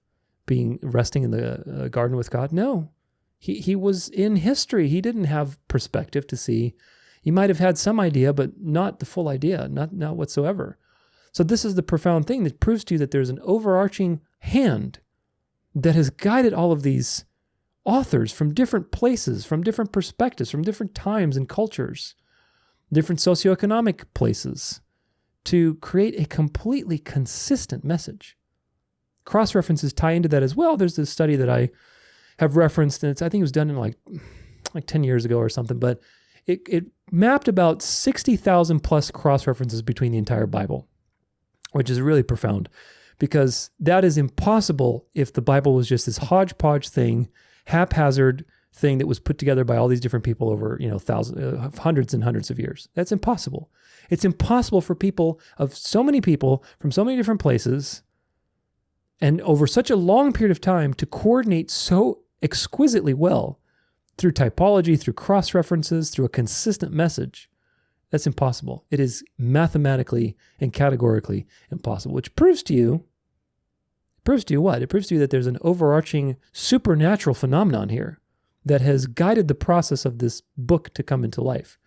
resting in the garden with God? No. He was in history. He didn't have perspective to see. He might have had some idea, but not the full idea, not whatsoever. So this is the profound thing that proves to you that there's an overarching hand that has guided all of these authors from different places, from different perspectives, from different times and cultures, different socioeconomic places, to create a completely consistent message. Cross-references tie into that as well. There's this study that I have referenced, and I think it was done in like 10 years ago or something, but it mapped about 60,000 plus cross-references between the entire Bible, which is really profound because that is impossible if the Bible was just this hodgepodge thing, haphazard thing that was put together by all these different people over, hundreds and hundreds of years. That's impossible. It's impossible for so many people from so many different places and over such a long period of time to coordinate so exquisitely well through typology, through cross-references, through a consistent message. That's impossible. It is mathematically and categorically impossible, which proves to you what? It proves to you that there's an overarching supernatural phenomenon here that has guided the process of this book to come into life,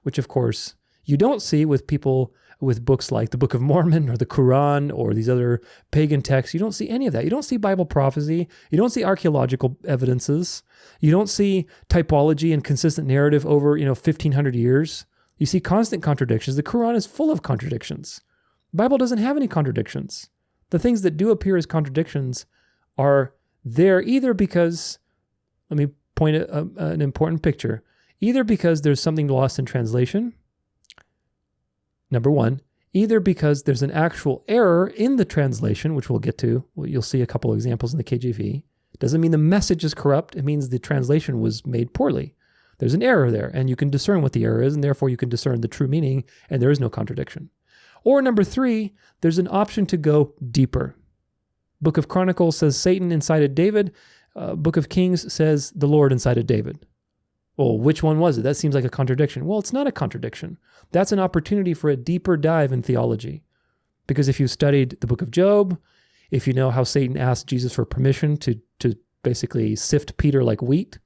which of course you don't see with people with books like the Book of Mormon or the Quran or these other pagan texts. You don't see any of that. You don't see Bible prophecy. You don't see archaeological evidences. You don't see typology and consistent narrative over 1,500 years. You see constant contradictions. The Quran is full of contradictions. The Bible doesn't have any contradictions. The things that do appear as contradictions are there either because, let me point an important picture, either because there's something lost in translation, number one, either because there's an actual error in the translation, which we'll get to. You'll see a couple of examples in the KJV. Doesn't mean the message is corrupt. It means the translation was made poorly. There's an error there, and you can discern what the error is, and therefore you can discern the true meaning, and there is no contradiction. Or number three, there's an option to go deeper. Book of Chronicles says Satan incited David. Book of Kings says the Lord incited David. Well, which one was it? That seems like a contradiction. Well, it's not a contradiction. That's an opportunity for a deeper dive in theology. Because if you studied the book of Job, If you know how Satan asked Jesus for permission to basically sift Peter like wheat,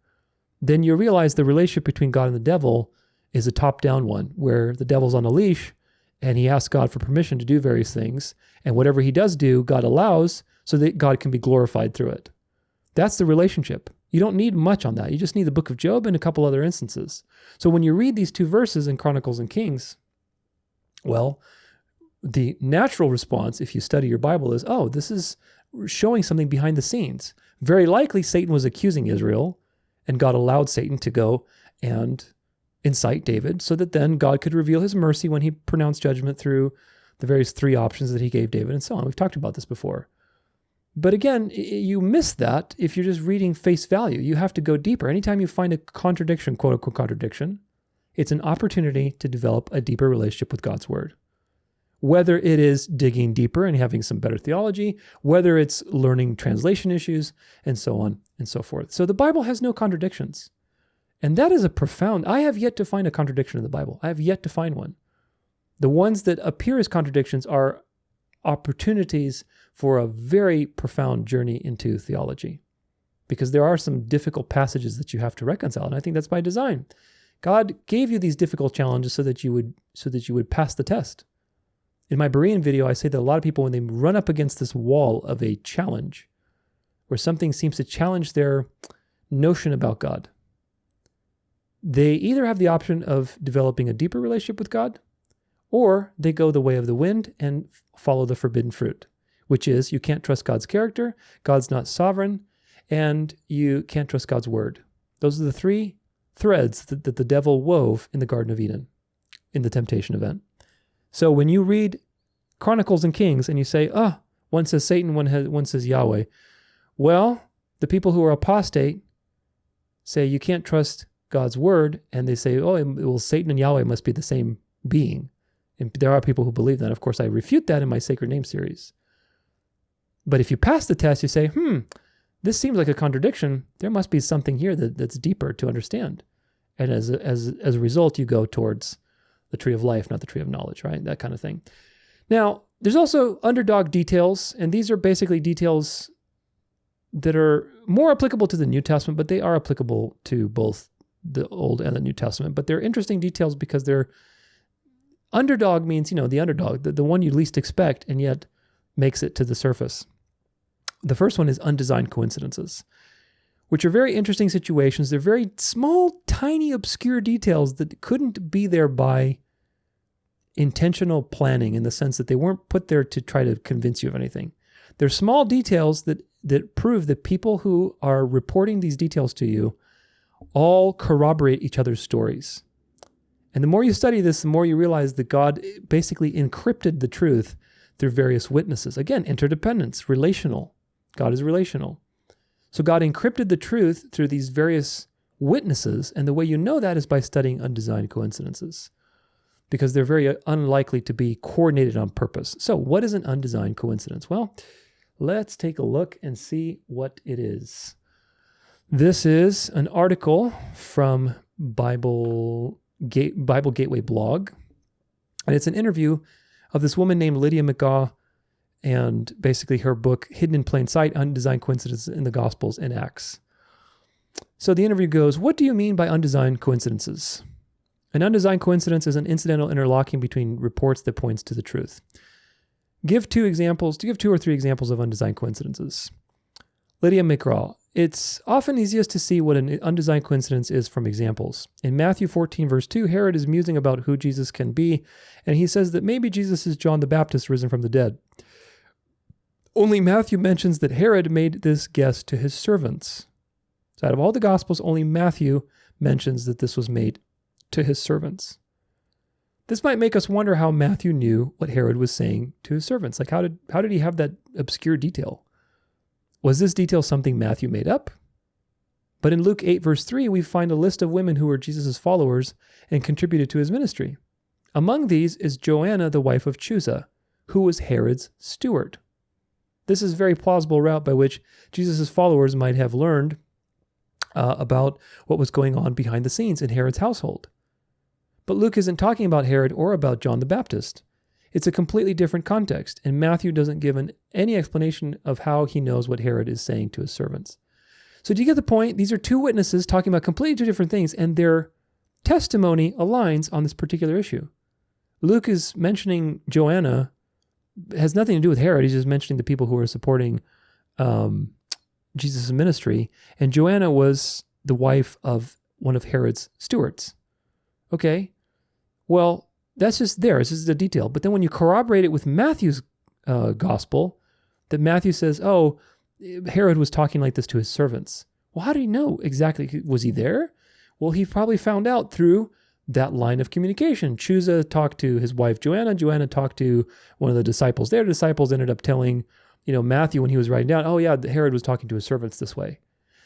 then you realize the relationship between God and the devil is a top-down one, where the devil's on a leash and he asks God for permission to do various things. And whatever he does do, God allows so that God can be glorified through it. That's the relationship. You don't need much on that. You just need the book of Job and a couple other instances. So when you read these two verses in Chronicles and Kings, well, the natural response, if you study your Bible, is, oh, this is showing something behind the scenes. Very likely Satan was accusing Israel, and God allowed Satan to go and incite David so that then God could reveal his mercy when he pronounced judgment through the various three options that he gave David and so on. We've talked about this before. But again, you miss that if you're just reading face value. You have to go deeper. Anytime you find a contradiction, quote unquote contradiction, it's an opportunity to develop a deeper relationship with God's word. Whether it is digging deeper and having some better theology, whether it's learning translation issues, and so on and so forth. So the Bible has no contradictions. And that is a profound, I have yet to find a contradiction in the Bible. I have yet to find one. The ones that appear as contradictions are opportunities for a very profound journey into theology, because there are some difficult passages that you have to reconcile. And I think that's by design. God gave you these difficult challenges so that you would pass the test. In my Berean video, I say that a lot of people, when they run up against this wall of a challenge, where something seems to challenge their notion about God, they either have the option of developing a deeper relationship with God, or they go the way of the wind and follow the forbidden fruit, which is you can't trust God's character, God's not sovereign, and you can't trust God's word. Those are the three threads that the devil wove in the Garden of Eden, in the temptation event. So when you read Chronicles and Kings and you say, one says Satan, one says Yahweh. Well, the people who are apostate say you can't trust God's word, and they say, well, Satan and Yahweh must be the same being. And there are people who believe that. Of course, I refute that in my Sacred Name series. But if you pass the test, you say, this seems like a contradiction. There must be something here that's deeper to understand. And as a result, you go towards the tree of life, not the tree of knowledge, right? That kind of thing. Now, there's also underdog details, and these are basically details that are more applicable to the New Testament, but they are applicable to both the Old and the New Testament. But they're interesting details because they're underdog means, the underdog, the one you least expect, and yet makes it to the surface. The first one is undesigned coincidences, which are very interesting situations. They're very small, tiny, obscure details that couldn't be there by intentional planning, in the sense that they weren't put there to try to convince you of anything. They're small details that prove that people who are reporting these details to you all corroborate each other's stories. And the more you study this, the more you realize that God basically encrypted the truth through various witnesses. Again, interdependence, relational. God is relational. So God encrypted the truth through these various witnesses, and the way you know that is by studying undesigned coincidences, because they're very unlikely to be coordinated on purpose. So what is an undesigned coincidence? Well, let's take a look and see what it is. This is an article from Bible Gateway blog, and it's an interview of this woman named Lydia McGaw, and basically her book, Hidden in Plain Sight, Undesigned Coincidences in the Gospels and Acts. So the interview goes, what do you mean by undesigned coincidences? An undesigned coincidence is an incidental interlocking between reports that points to the truth. Give two or three examples of undesigned coincidences. Lydia McGraw. It's often easiest to see what an undesigned coincidence is from examples. In Matthew 14, verse 2, Herod is musing about who Jesus can be, and he says that maybe Jesus is John the Baptist risen from the dead. Only Matthew mentions that Herod made this guess to his servants. So out of all the Gospels, only Matthew mentions that this was made to his servants. This might make us wonder how Matthew knew what Herod was saying to his servants. Like, how did he have that obscure detail? Was this detail something Matthew made up? But in Luke 8, verse 3, we find a list of women who were Jesus' followers and contributed to his ministry. Among these is Joanna, the wife of Chusa, who was Herod's steward. This is a very plausible route by which Jesus' followers might have learned about what was going on behind the scenes in Herod's household. But Luke isn't talking about Herod or about John the Baptist. It's a completely different context, and Matthew doesn't give any explanation of how he knows what Herod is saying to his servants. So do you get the point? These are two witnesses talking about completely two different things, and their testimony aligns on this particular issue. Luke is mentioning Joanna, has nothing to do with Herod. He's just mentioning the people who are supporting Jesus' ministry, and Joanna was the wife of one of Herod's stewards. Okay, well, that's just there. It's just a detail. But then when you corroborate it with Matthew's gospel, that Matthew says, oh, Herod was talking like this to his servants. Well, how do you know exactly? Was he there? Well, he probably found out through that line of communication. Chusa talked to his wife Joanna. Joanna talked to one of the disciples. Their disciples ended up telling, Matthew when he was writing down, oh yeah, Herod was talking to his servants this way.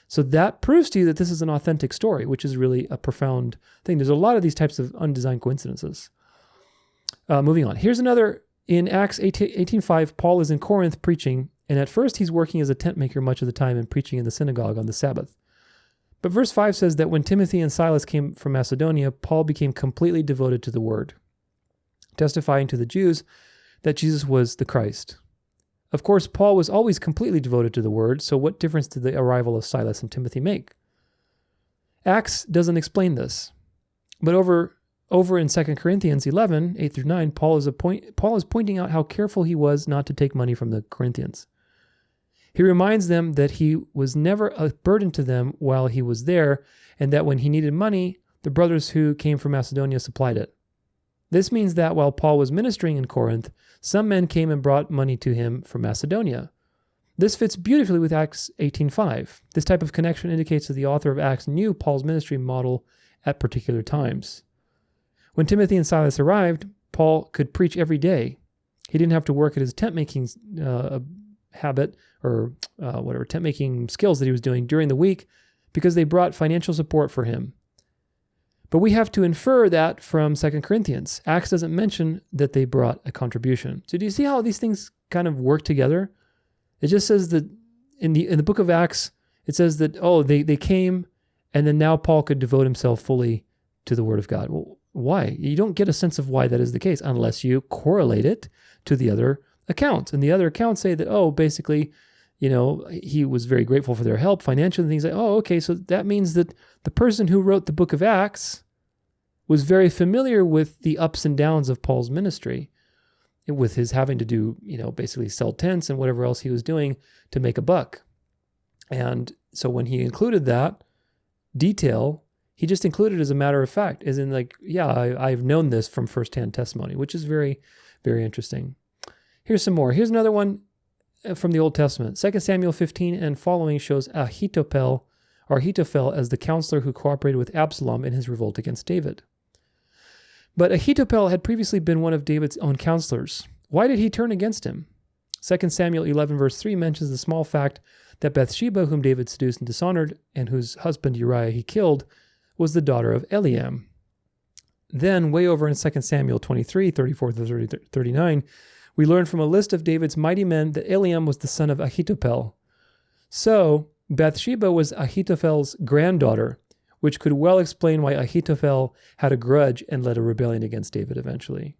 So that proves to you that this is an authentic story, which is really a profound thing. There's a lot of these types of undesigned coincidences. Moving on. Here's another. In Acts 18:5, Paul is in Corinth preaching, and at first he's working as a tent maker much of the time and preaching in the synagogue on the Sabbath. But verse 5 says that when Timothy and Silas came from Macedonia, Paul became completely devoted to the word, testifying to the Jews that Jesus was the Christ. Of course, Paul was always completely devoted to the word, so what difference did the arrival of Silas and Timothy make? Acts doesn't explain this. But over in 2 Corinthians 11, 8 through 9, Paul is pointing out how careful he was not to take money from the Corinthians. He reminds them that he was never a burden to them while he was there, and that when he needed money, the brothers who came from Macedonia supplied it. This means that while Paul was ministering in Corinth, some men came and brought money to him from Macedonia. This fits beautifully with Acts 18:5. This type of connection indicates that the author of Acts knew Paul's ministry model at particular times. When Timothy and Silas arrived, Paul could preach every day. He didn't have to work at his tent-making habit or tent-making skills that he was doing during the week because they brought financial support for him. But we have to infer that from 2 Corinthians. Acts doesn't mention that they brought a contribution. So do you see how these things kind of work together? It just says that in the book of Acts, it says that, they came, and then now Paul could devote himself fully to the word of God. Well, why? You don't get a sense of why that is the case unless you correlate it to the other accounts. And the other accounts say that, basically, he was very grateful for their help financially and things like, okay, so that means that the person who wrote the book of Acts was very familiar with the ups and downs of Paul's ministry, with his having to do, basically sell tents and whatever else he was doing to make a buck. And so when he included that detail, he just included it as a matter of fact, as in I've known this from firsthand testimony, which is very, very interesting. Here's some more. Here's another one from the Old Testament. 2 Samuel 15 and following shows Ahithophel as the counselor who cooperated with Absalom in his revolt against David. But Ahithophel had previously been one of David's own counselors. Why did he turn against him? 2 Samuel 11 verse 3 mentions the small fact that Bathsheba, whom David seduced and dishonored, and whose husband Uriah he killed, was the daughter of Eliam. Then, way over in 2 Samuel 23, 34 to 39, we learn from a list of David's mighty men that Eliam was the son of Ahithophel. So, Bathsheba was Ahithophel's granddaughter, which could well explain why Ahithophel had a grudge and led a rebellion against David eventually.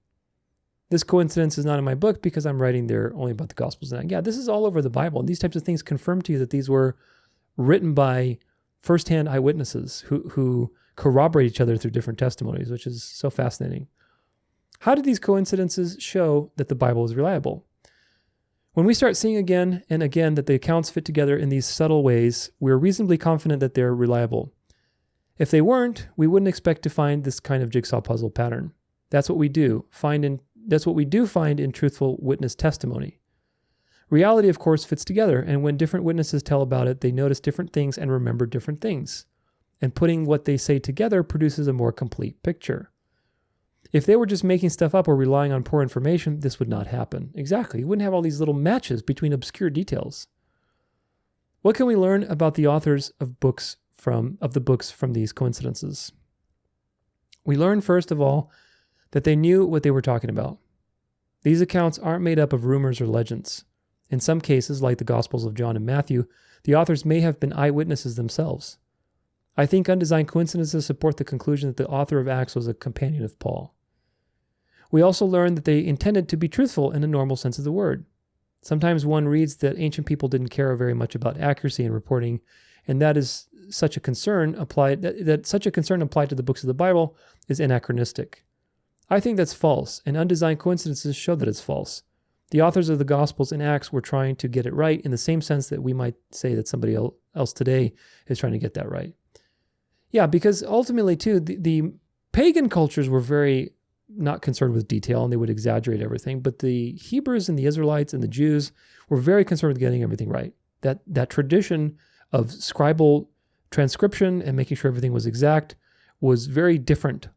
This coincidence is not in my book because I'm writing there only about the Gospels. And this is all over the Bible. And these types of things confirm to you that these were written by firsthand eyewitnesses who corroborate each other through different testimonies, which is so fascinating. How do these coincidences show that the Bible is reliable? When we start seeing again and again that the accounts fit together in these subtle ways, we're reasonably confident that they're reliable. If they weren't, we wouldn't expect to find this kind of jigsaw puzzle pattern. That's what we do find in truthful witness testimony. Reality, of course, fits together, and when different witnesses tell about it, they notice different things and remember different things. And putting what they say together produces a more complete picture. If they were just making stuff up or relying on poor information, this would not happen. Exactly. You wouldn't have all these little matches between obscure details. What can we learn about the authors of the books from these coincidences? We learn, first of all, that they knew what they were talking about. These accounts aren't made up of rumors or legends. In some cases, like the Gospels of John and Matthew, the authors may have been eyewitnesses themselves. I think undesigned coincidences support the conclusion that the author of Acts was a companion of Paul. We also learn that they intended to be truthful in a normal sense of the word. Sometimes one reads that ancient people didn't care very much about accuracy in reporting, and that is such a concern applied that such a concern applied to the books of the Bible is anachronistic. I think that's false, and undesigned coincidences show that it's false. The authors of the Gospels and Acts were trying to get it right in the same sense that we might say that somebody else today is trying to get that right. Yeah, because ultimately, too, the pagan cultures were very not concerned with detail, and they would exaggerate everything. But the Hebrews and the Israelites and the Jews were very concerned with getting everything right. That tradition of scribal transcription and making sure everything was exact was very different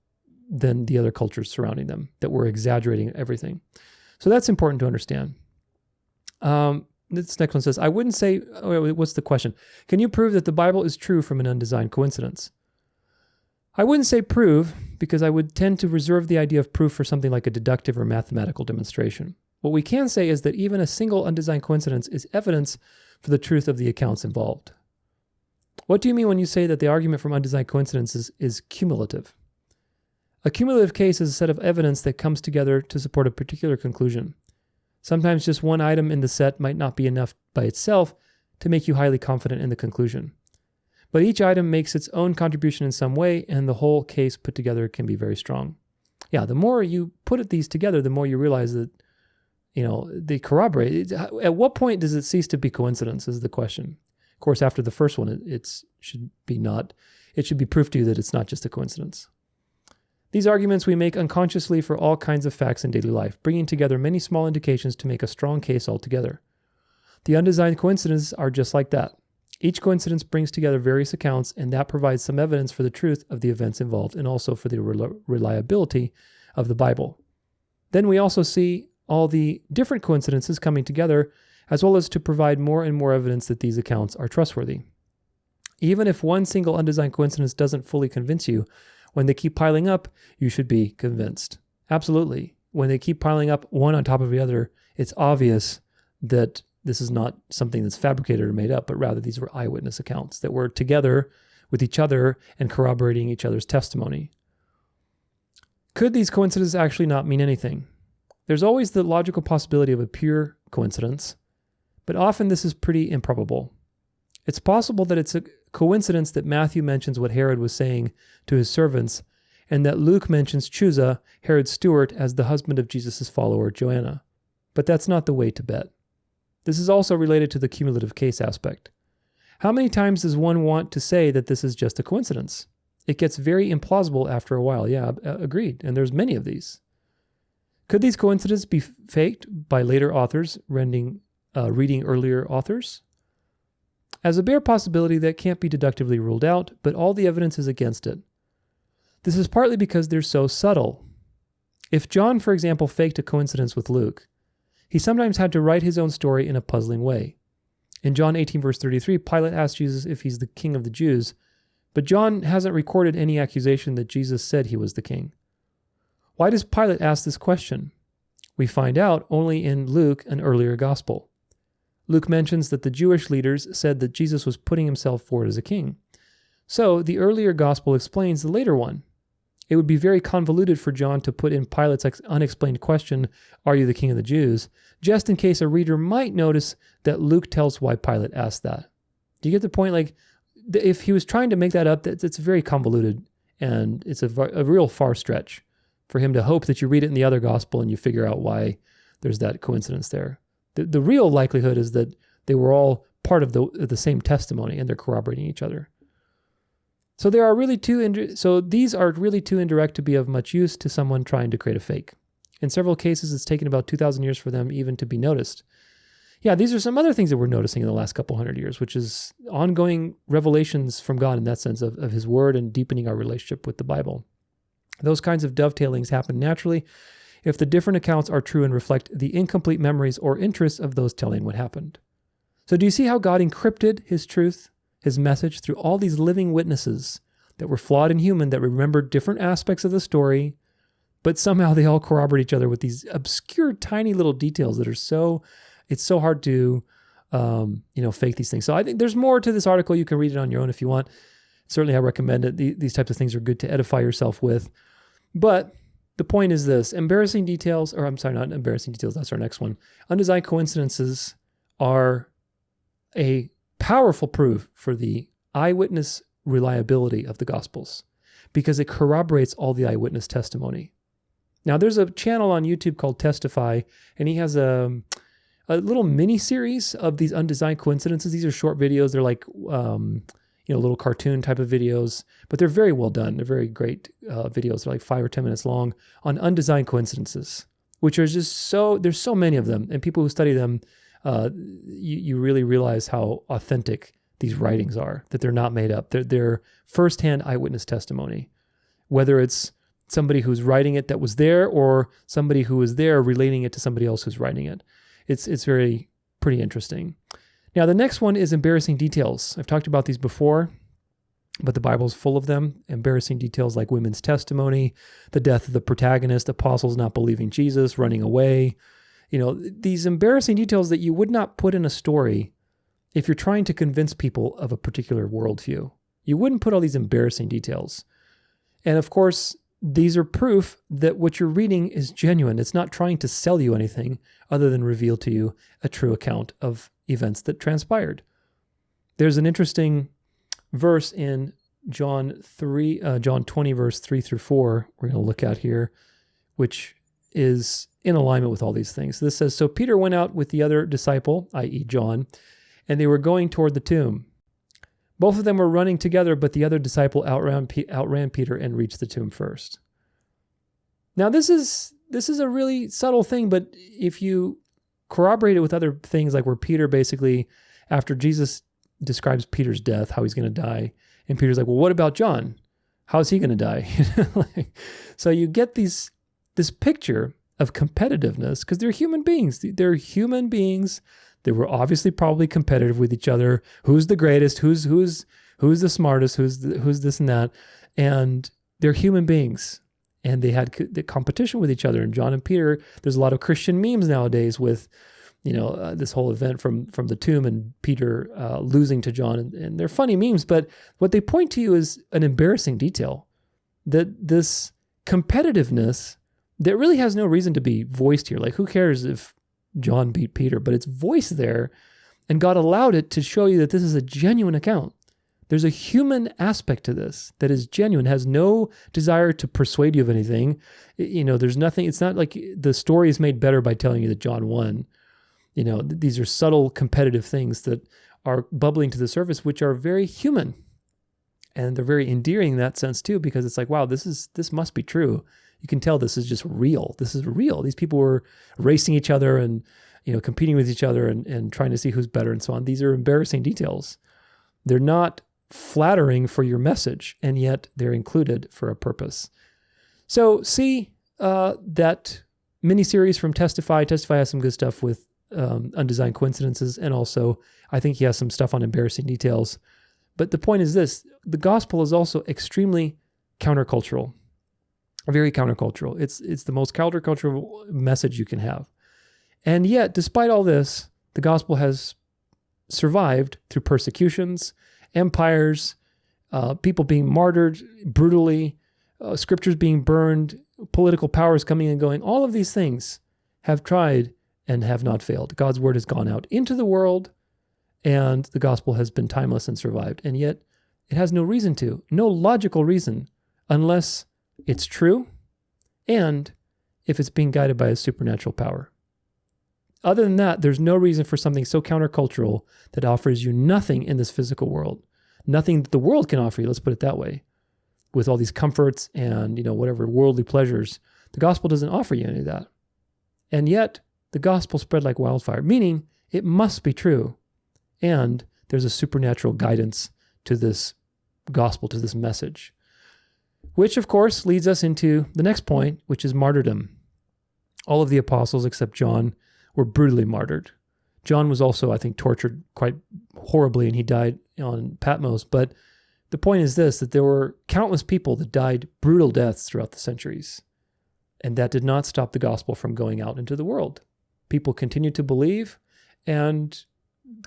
than the other cultures surrounding them that were exaggerating everything. So that's important to understand. This next one says, I wouldn't say, what's the question? Can you prove that the Bible is true from an undesigned coincidence? I wouldn't say prove, because I would tend to reserve the idea of proof for something like a deductive or mathematical demonstration. What we can say is that even a single undesigned coincidence is evidence for the truth of the accounts involved. What do you mean when you say that the argument from undesigned coincidences is cumulative? A cumulative case is a set of evidence that comes together to support a particular conclusion. Sometimes just one item in the set might not be enough by itself to make you highly confident in the conclusion. But each item makes its own contribution in some way, and the whole case put together can be very strong. Yeah, the more you put these together, the more you realize that, they corroborate. At what point does it cease to be coincidence is the question. Of course, after the first one, it should be proof to you that it's not just a coincidence. These arguments we make unconsciously for all kinds of facts in daily life, bringing together many small indications to make a strong case altogether. The undesigned coincidences are just like that. Each coincidence brings together various accounts, and that provides some evidence for the truth of the events involved and also for the reliability of the Bible. Then we also see all the different coincidences coming together, as well as to provide more and more evidence that these accounts are trustworthy. Even if one single undesigned coincidence doesn't fully convince you, when they keep piling up, you should be convinced. Absolutely. When they keep piling up one on top of the other, it's obvious that this is not something that's fabricated or made up, but rather these were eyewitness accounts that were together with each other and corroborating each other's testimony. Could these coincidences actually not mean anything? There's always the logical possibility of a pure coincidence, but often this is pretty improbable. It's possible that it's a coincidence that Matthew mentions what Herod was saying to his servants, and that Luke mentions Chusa, Herod's steward, as the husband of Jesus' follower, Joanna. But that's not the way to bet. This is also related to the cumulative case aspect. How many times does one want to say that this is just a coincidence? It gets very implausible after a while. Yeah, agreed. And there's many of these. Could these coincidences be faked by later authors reading earlier authors? As a bare possibility that can't be deductively ruled out, but all the evidence is against it. This is partly because they're so subtle. If John, for example, faked a coincidence with Luke, he sometimes had to write his own story in a puzzling way. In John 18, verse 33, Pilate asked Jesus if he's the king of the Jews, but John hasn't recorded any accusation that Jesus said he was the king. Why does Pilate ask this question? We find out only in Luke, an earlier gospel. Luke mentions that the Jewish leaders said that Jesus was putting himself forward as a king. So the earlier gospel explains the later one. It would be very convoluted for John to put in Pilate's unexplained question, "Are you the king of the Jews?" just in case a reader might notice that Luke tells why Pilate asked that. Do you get the point? Like, if he was trying to make that up, it's very convoluted, and it's a real far stretch for him to hope that you read it in the other gospel and you figure out why there's that coincidence there. The real likelihood is that they were all part of the same testimony and they're corroborating each other. So these are really too indirect to be of much use to someone trying to create a fake. In several cases, it's taken about 2,000 years for them even to be noticed. Yeah, these are some other things that we're noticing in the last couple hundred years, which is ongoing revelations from God in that sense of his word and deepening our relationship with the Bible. Those kinds of dovetailings happen naturally if the different accounts are true and reflect the incomplete memories or interests of those telling what happened. So do you see how God encrypted his truth, his message, through all these living witnesses that were flawed and human, that remembered different aspects of the story, but somehow they all corroborate each other with these obscure, tiny little details that are it's so hard to, fake these things. So I think there's more to this article. You can read it on your own if you want. Certainly I recommend it. These types of things are good to edify yourself with. But the point is this: embarrassing details, or I'm sorry, not embarrassing details, that's our next one. Undesigned coincidences are a powerful proof for the eyewitness reliability of the Gospels because it corroborates all the eyewitness testimony. Now, there's a channel on YouTube called Testify, and he has a little mini-series of these undesigned coincidences. These are short videos. They're like, little cartoon type of videos, but they're very well done. They're very great videos. They're like 5 or 10 minutes long on undesigned coincidences, which are just there's so many of them. And people who study them, you really realize how authentic these writings are, that they're not made up. They're firsthand eyewitness testimony, whether it's somebody who's writing it that was there or somebody who was there relating it to somebody else who's writing it. It's very pretty interesting. Now, the next one is embarrassing details. I've talked about these before, but the Bible's full of them. Embarrassing details like women's testimony, the death of the protagonist, apostles not believing Jesus, running away. These embarrassing details that you would not put in a story if you're trying to convince people of a particular worldview. You wouldn't put all these embarrassing details. And of course, these are proof that what you're reading is genuine. It's not trying to sell you anything other than reveal to you a true account of events that transpired. There's an interesting verse in John 20, verse 3 through 4, we're going to look at here, which is in alignment with all these things. This says, "So Peter went out with the other disciple, i.e. John, and they were going toward the tomb. Both of them were running together, but the other disciple outran Peter and reached the tomb first." Now, this is a really subtle thing, but if you corroborate it with other things, like where Peter basically, after Jesus describes Peter's death, how he's going to die, and Peter's like, "Well, what about John? How's he going to die?" So you get this picture of competitiveness because they're human beings. They're human beings. They were obviously probably competitive with each other. Who's the greatest? Who's the smartest? Who's this and that? And they're human beings, and they had the competition with each other. And John and Peter, there's a lot of Christian memes nowadays with, this whole event from the tomb and Peter losing to John, and they're funny memes. But what they point to you is an embarrassing detail, that this competitiveness that really has no reason to be voiced here. Like, who cares if John beat Peter? But it's voiced there, and God allowed it to show you that this is a genuine account. There's a human aspect to this that is genuine, has no desire to persuade you of anything. There's nothing, it's not like the story is made better by telling you that John won. These are subtle competitive things that are bubbling to the surface, which are very human. And they're very endearing in that sense too, because it's like, wow, this must be true. You can tell this is just real. This is real. These people were racing each other and, competing with each other and trying to see who's better and so on. These are embarrassing details. They're not flattering for your message, and yet they're included for a purpose. So see that mini-series from Testify. Testify has some good stuff with undesigned coincidences, and also I think he has some stuff on embarrassing details. But the point is this: the gospel is also extremely countercultural. Very countercultural. It's the most countercultural message you can have. And yet, despite all this, the gospel has survived through persecutions, empires, people being martyred brutally, scriptures being burned, political powers coming and going. All of these things have tried and have not failed. God's word has gone out into the world, and the gospel has been timeless and survived. And yet, it has no reason to, no logical reason, unless it's true, and if it's being guided by a supernatural power. Other than that, there's no reason for something so countercultural that offers you nothing in this physical world. Nothing that the world can offer you, let's put it that way. With all these comforts and, whatever worldly pleasures, the gospel doesn't offer you any of that. And yet, the gospel spread like wildfire, meaning it must be true. And there's a supernatural guidance to this gospel, to this message. Which, of course, leads us into the next point, which is martyrdom. All of the apostles, except John, were brutally martyred. John was also, I think, tortured quite horribly, and he died on Patmos. But the point is this, that there were countless people that died brutal deaths throughout the centuries. And that did not stop the gospel from going out into the world. People continued to believe, and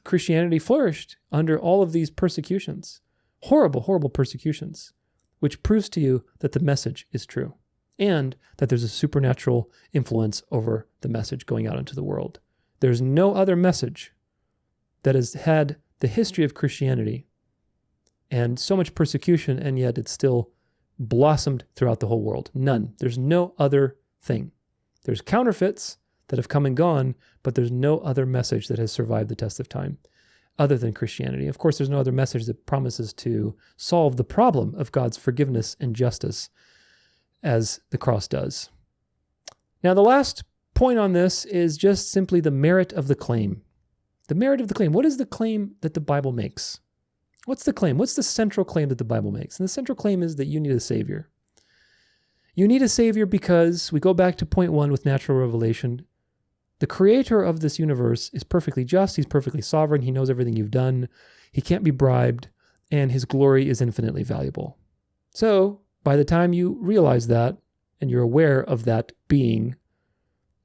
Christianity flourished under all of these persecutions. Horrible, horrible persecutions. Which proves to you that the message is true. and that there's a supernatural influence over the message going out into the world. There's no other message that has had the history of Christianity and so much persecution, and yet it's still blossomed throughout the whole world. None. There's no other thing. There's counterfeits that have come and gone, but there's no other message that has survived the test of time other than Christianity. Of course, there's no other message that promises to solve the problem of God's forgiveness and justice as the cross does. Now, the last point on this is just simply the merit of the claim. The merit of the claim. What is the claim that the Bible makes? What's the claim? What's the central claim that the Bible makes? And the central claim is that you need a Savior. You need a Savior because we go back to point 1 with natural revelation. The creator of this universe is perfectly just. He's perfectly sovereign. He knows everything you've done. He can't be bribed, and his glory is infinitely valuable. So by the time you realize that and you're aware of that being,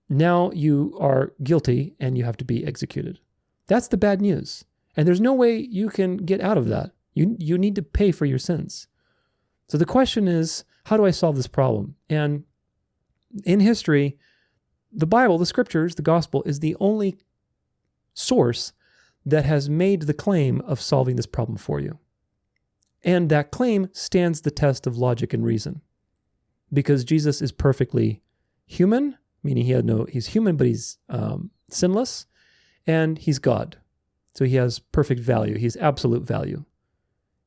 now you are guilty and you have to be executed. That's the bad news. And there's no way you can get out of that. You need to pay for your sins. So the question is, how do I solve this problem? And in history, the Bible, the scriptures, the gospel is the only source that has made the claim of solving this problem for you. And that claim stands the test of logic and reason. Because Jesus is perfectly human, meaning he's human, but he's sinless, and he's God. So he has perfect value. He has absolute value.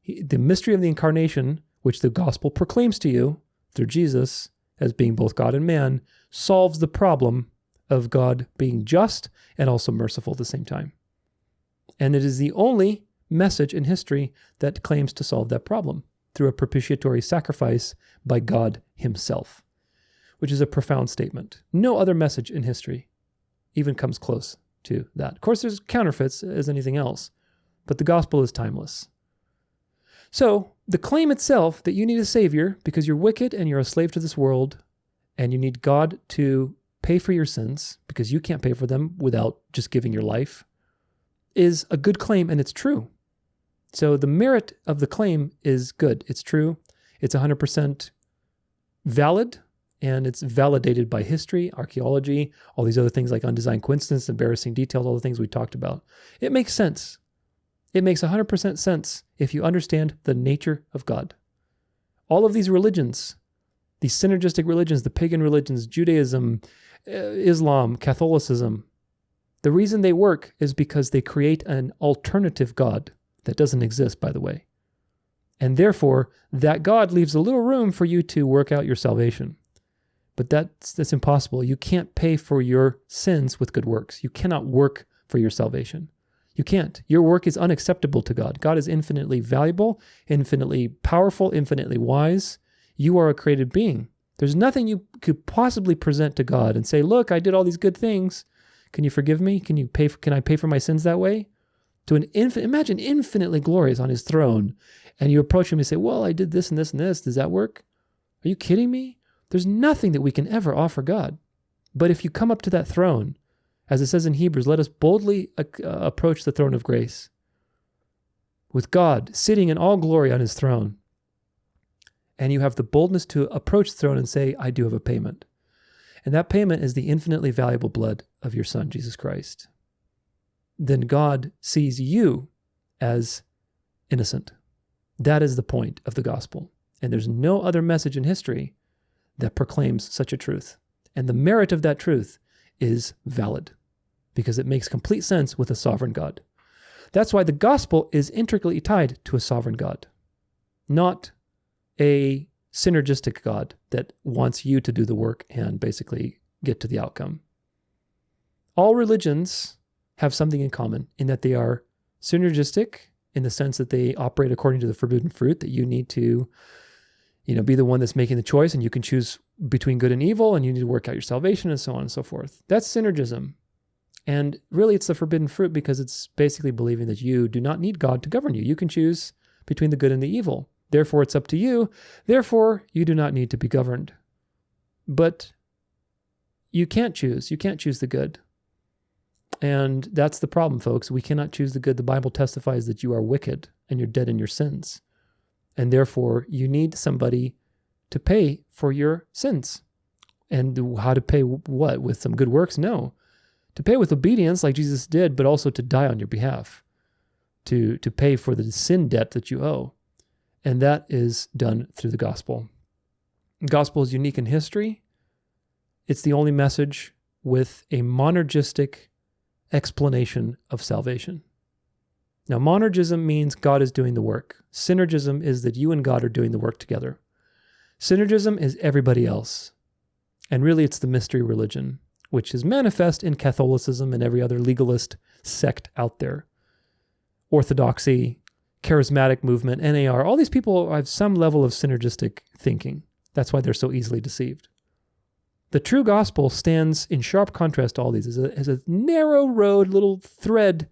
The mystery of the incarnation, which the gospel proclaims to you through Jesus as being both God and man, solves the problem of God being just and also merciful at the same time. And it is the only message in history that claims to solve that problem through a propitiatory sacrifice by God himself, which is a profound statement. No other message in history even comes close to that. Of course, there's counterfeits as anything else, but the gospel is timeless. So the claim itself that you need a Savior because you're wicked and you're a slave to this world and you need God to pay for your sins because you can't pay for them without just giving your life is a good claim, and it's true. So the merit of the claim is good. It's true. It's 100% valid, and it's validated by history, archaeology, all these other things like undesigned coincidence, embarrassing details, all the things we talked about. It makes sense. It makes 100% sense if you understand the nature of God. All of these religions, these synergistic religions, the pagan religions, Judaism, Islam, Catholicism, the reason they work is because they create an alternative God that doesn't exist, by the way. And therefore, that God leaves a little room for you to work out your salvation. But that's impossible. You can't pay for your sins with good works. You cannot work for your salvation. You can't. Your work is unacceptable to God. God is infinitely valuable, infinitely powerful, infinitely wise. You are a created being. There's nothing you could possibly present to God and say, look, I did all these good things. Can you forgive me? Can I pay for my sins that way? Imagine infinitely glorious on his throne, and you approach him and say, well, I did this and this and this. Does that work? Are you kidding me? There's nothing that we can ever offer God. But if you come up to that throne, as it says in Hebrews, let us boldly approach the throne of grace with God sitting in all glory on his throne. And you have the boldness to approach the throne and say, I do have a payment. And that payment is the infinitely valuable blood of your Son, Jesus Christ. Then God sees you as innocent. That is the point of the gospel. And there's no other message in history that proclaims such a truth. And the merit of that truth is valid because it makes complete sense with a sovereign God. That's why the gospel is intricately tied to a sovereign God, not a synergistic God that wants you to do the work and basically get to the outcome. All religions have something in common in that they are synergistic in the sense that they operate according to the forbidden fruit, that you need to, be the one that's making the choice and you can choose between good and evil and you need to work out your salvation and so on and so forth. That's synergism. And really it's the forbidden fruit because it's basically believing that you do not need God to govern you. You can choose between the good and the evil. Therefore, it's up to you. Therefore, you do not need to be governed. But you can't choose. You can't choose the good. And that's the problem, folks. We cannot choose the good. The Bible testifies that you are wicked and you're dead in your sins. And therefore, you need somebody to pay for your sins. And how to pay what? With some good works? No. To pay with obedience like Jesus did, but also to die on your behalf, to pay for the sin debt that you owe. And that is done through the gospel. The gospel is unique in history. It's the only message with a monergistic explanation of salvation. Now, monergism means God is doing the work. Synergism is that you and God are doing the work together. Synergism is everybody else. And really, it's the mystery religion, which is manifest in Catholicism and every other legalist sect out there. Orthodoxy, charismatic movement, NAR, all these people have some level of synergistic thinking. That's why they're so easily deceived. The true gospel stands in sharp contrast to all these as a narrow road, little thread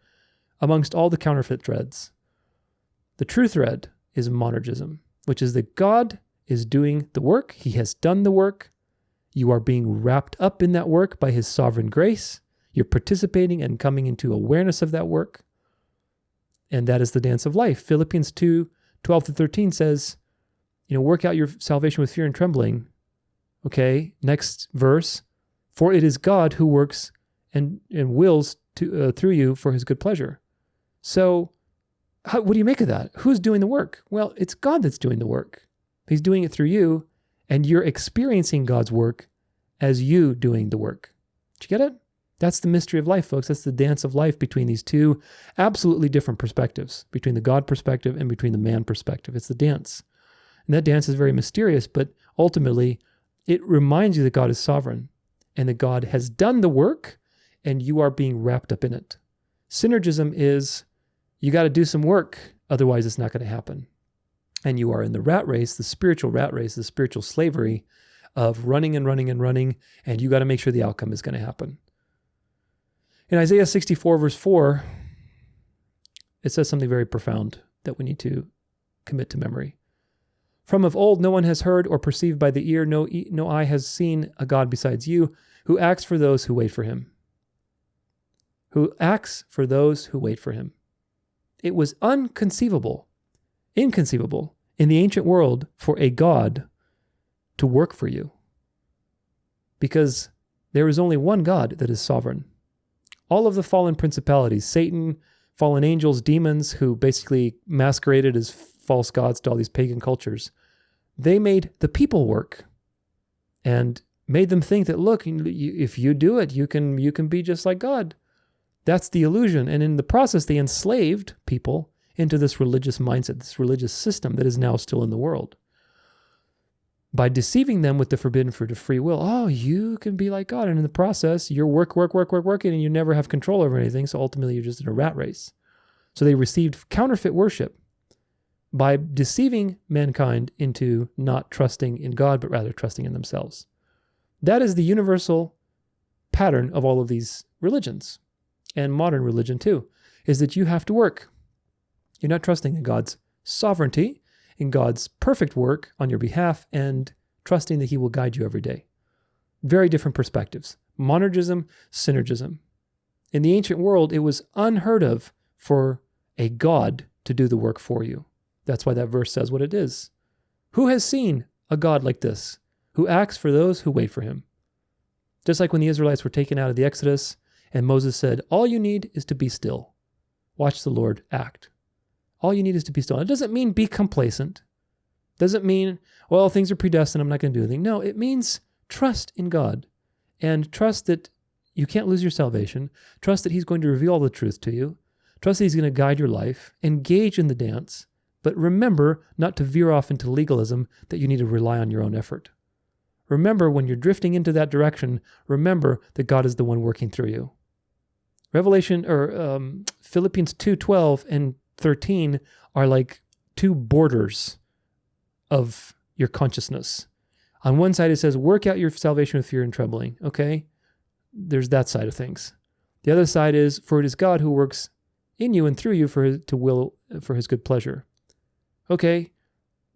amongst all the counterfeit threads. The true thread is monergism, which is that God is doing the work. He has done the work. You are being wrapped up in that work by his sovereign grace. You're participating and coming into awareness of that work. And that is the dance of life. Philippians 2:12-13 says, work out your salvation with fear and trembling. Okay, next verse. For it is God who works and wills through you for his good pleasure. So what do you make of that? Who's doing the work? Well, it's God that's doing the work. He's doing it through you, and you're experiencing God's work as you doing the work. Did you get it? That's the mystery of life, folks. That's the dance of life between these two absolutely different perspectives, between the God perspective and between the man perspective. It's the dance. And that dance is very mysterious, but ultimately it reminds you that God is sovereign and that God has done the work and you are being wrapped up in it. Synergism is you got to do some work, otherwise it's not going to happen. And you are in the rat race, the spiritual rat race, the spiritual slavery of running and running and running, and you got to make sure the outcome is going to happen. In Isaiah 64, verse 4, it says something very profound that we need to commit to memory. From of old, no one has heard or perceived by the ear, no eye has seen a God besides you, who acts for those who wait for him. Who acts for those who wait for him. It was inconceivable in the ancient world for a God to work for you. Because there is only one God that is sovereign. All of the fallen principalities, Satan, fallen angels, demons, who basically masqueraded as false gods to all these pagan cultures, they made the people work and made them think that, look, if you do it, you can be just like God. That's the illusion. And in the process, they enslaved people into this religious mindset, this religious system that is now still in the world. By deceiving them with the forbidden fruit of free will. Oh, you can be like God. And in the process, you're working, and you never have control over anything. So ultimately, you're just in a rat race. So they received counterfeit worship by deceiving mankind into not trusting in God, but rather trusting in themselves. That is the universal pattern of all of these religions, and modern religion too, is that you have to work. You're not trusting in God's sovereignty, in God's perfect work on your behalf, and trusting that he will guide you every day. Very different perspectives. Monergism, synergism. In the ancient world, it was unheard of for a God to do the work for you. That's why that verse says what it is. Who has seen a God like this, who acts for those who wait for him? Just like when the Israelites were taken out of the Exodus, and Moses said, all you need is to be still. Watch the Lord act. All you need is to be still. It doesn't mean be complacent. It doesn't mean, well, things are predestined, I'm not going to do anything. No, it means trust in God and trust that you can't lose your salvation. Trust that he's going to reveal all the truth to you. Trust that he's going to guide your life. Engage in the dance. But remember not to veer off into legalism that you need to rely on your own effort. Remember, when you're drifting into that direction, remember that God is the one working through you. Philippians 2:12 and 13 are like two borders of your consciousness. On one side, it says, work out your salvation with fear and trembling. Okay, there's that side of things. The other side is, for it is God who works in you and through you for his good pleasure. Okay,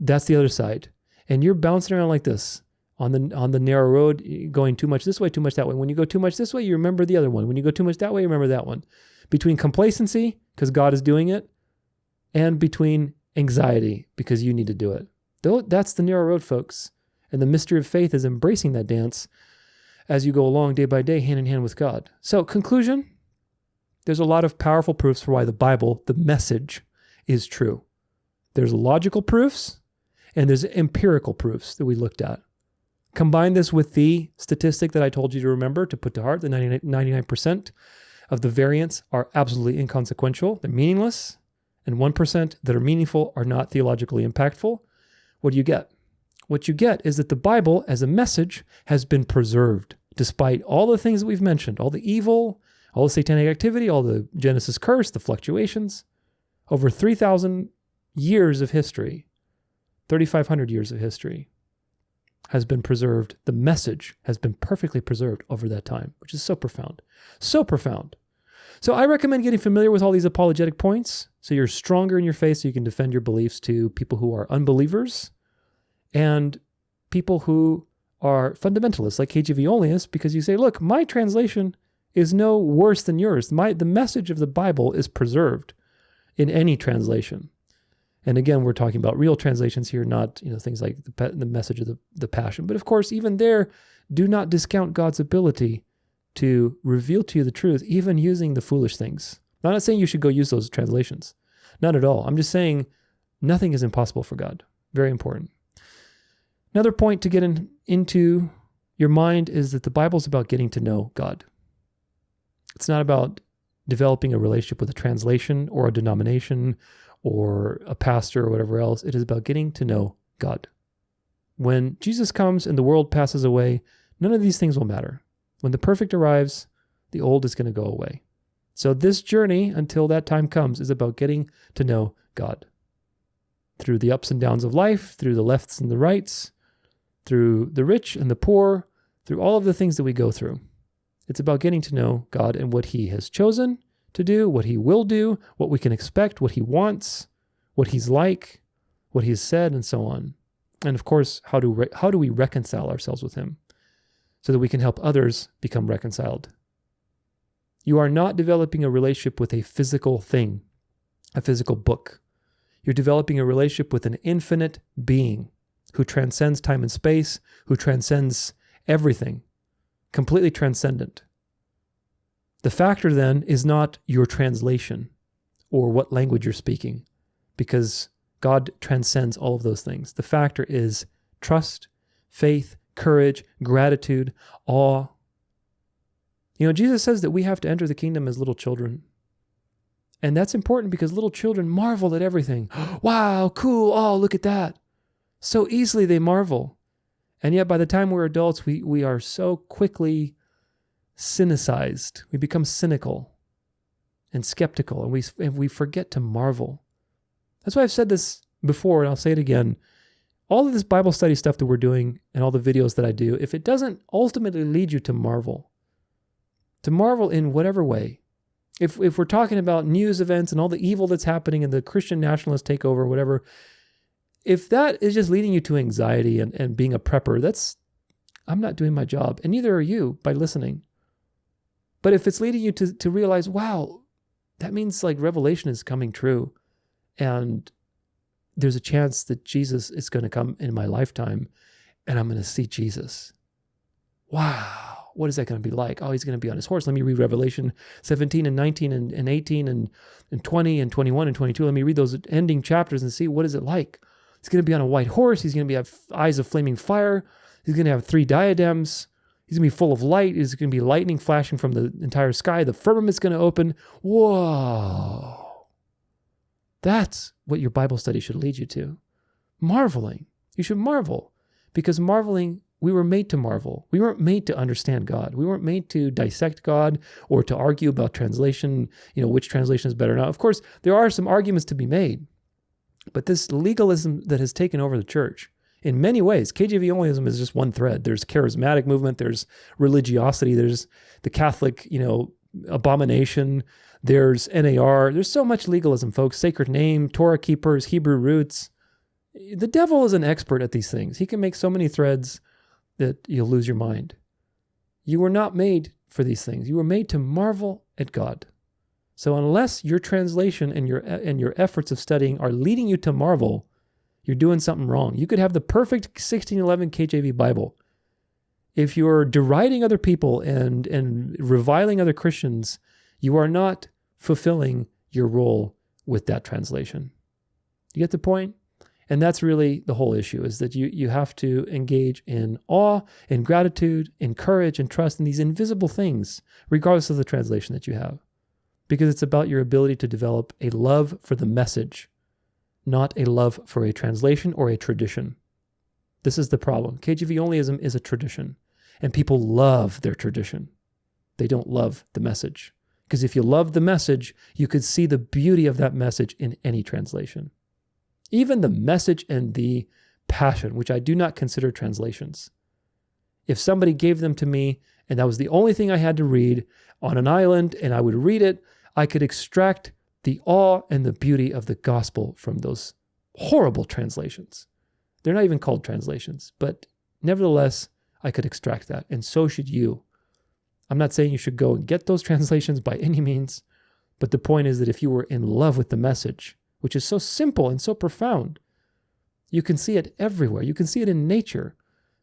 that's the other side. And you're bouncing around like this on the narrow road, going too much this way, too much that way. When you go too much this way, you remember the other one. When you go too much that way, you remember that one. Between complacency, because God is doing it, and between anxiety, because you need to do it. That's the narrow road, folks. And the mystery of faith is embracing that dance as you go along day by day, hand in hand with God. So, conclusion, there's a lot of powerful proofs for why the Bible, the message, is true. There's logical proofs, and there's empirical proofs that we looked at. Combine this with the statistic that I told you to remember, to put to heart, the 99% of the variants are absolutely inconsequential. They're meaningless. And 1% that are meaningful are not theologically impactful. What do you get? What you get is that the Bible as a message has been preserved, despite all the things that we've mentioned, all the evil, all the satanic activity, all the Genesis curse, the fluctuations. Over 3,000 years of history, 3,500 years of history has been preserved. The message has been perfectly preserved over that time, which is so profound. So profound. So I recommend getting familiar with all these apologetic points so you're stronger in your faith, so you can defend your beliefs to people who are unbelievers and people who are fundamentalists like KJV Only is, because you say, look, my translation is no worse than yours. The message of the Bible is preserved in any translation. And again, we're talking about real translations here, not things like the message of the Passion. But of course, even there, do not discount God's ability to reveal to you the truth, even using the foolish things. I'm not saying you should go use those translations. Not at all. I'm just saying nothing is impossible for God. Very important. Another point to get into your mind is that the Bible is about getting to know God. It's not about developing a relationship with a translation or a denomination or a pastor or whatever else. It is about getting to know God. When Jesus comes and the world passes away, none of these things will matter. When the perfect arrives, the old is going to go away. So this journey until that time comes is about getting to know God. Through the ups and downs of life, through the lefts and the rights, through the rich and the poor, through all of the things that we go through. It's about getting to know God and what He has chosen to do, what He will do, what we can expect, what He wants, what He's like, what He's said, and so on. And of course, how do we reconcile ourselves with Him so that we can help others become reconciled? You are not developing a relationship with a physical thing, a physical book. You're developing a relationship with an infinite being who transcends time and space, who transcends everything, completely transcendent. The factor then is not your translation or what language you're speaking, because God transcends all of those things. The factor is trust, faith, courage, gratitude, awe. Jesus says that we have to enter the kingdom as little children. And that's important because little children marvel at everything. Wow, cool. Oh, look at that. So easily they marvel. And yet by the time we're adults, we are so quickly cynicized. We become cynical and skeptical, and we forget to marvel. That's why I've said this before, and I'll say it again. All of this Bible study stuff that we're doing and all the videos that I do, if it doesn't ultimately lead you to marvel in whatever way, if we're talking about news events and all the evil that's happening and the Christian nationalist takeover, whatever, if that is just leading you to anxiety and being a prepper, I'm not doing my job, and neither are you by listening. But if it's leading you to realize, wow, that means like revelation is coming true, and there's a chance that Jesus is going to come in my lifetime, and I'm going to see Jesus. Wow, what is that going to be like? Oh, he's going to be on his horse. Let me read Revelation 17 and 19 and 18 and 20 and 21 and 22. Let me read those ending chapters and see what is it like. He's going to be on a white horse. He's going to have eyes of flaming fire. He's going to have 3 diadems. He's going to be full of light. There's going to be lightning flashing from the entire sky. The firmament's going to open. Whoa. That's what your Bible study should lead you to. Marveling. You should marvel. Because marveling, we were made to marvel. We weren't made to understand God. We weren't made to dissect God or to argue about translation, which translation is better. Now, of course, there are some arguments to be made. But this legalism that has taken over the church, in many ways, KJV Onlyism is just one thread. There's charismatic movement, there's religiosity, there's the Catholic, abomination, there's NAR. There's so much legalism, folks. Sacred name, Torah keepers, Hebrew roots. The devil is an expert at these things. He can make so many threads that you'll lose your mind. You were not made for these things. You were made to marvel at God. So unless your translation and your efforts of studying are leading you to marvel, you're doing something wrong. You could have the perfect 1611 KJV Bible. If you're deriding other people and reviling other Christians, you are not fulfilling your role with that translation. You get the point? And that's really the whole issue, is that you have to engage in awe, in gratitude, in courage, and trust in these invisible things, regardless of the translation that you have. Because it's about your ability to develop a love for the message, not a love for a translation or a tradition. This is the problem. KJV Onlyism is a tradition, and people love their tradition. They don't love the message. Because if you love the message, you could see the beauty of that message in any translation. Even the message and the passion, which I do not consider translations. If somebody gave them to me and that was the only thing I had to read on an island and I would read it, I could extract the awe and the beauty of the gospel from those horrible translations. They're not even called translations, but nevertheless, I could extract that, and so should you. I'm not saying you should go and get those translations by any means, but the point is that if you were in love with the message, which is so simple and so profound, you can see it everywhere. You can see it in nature,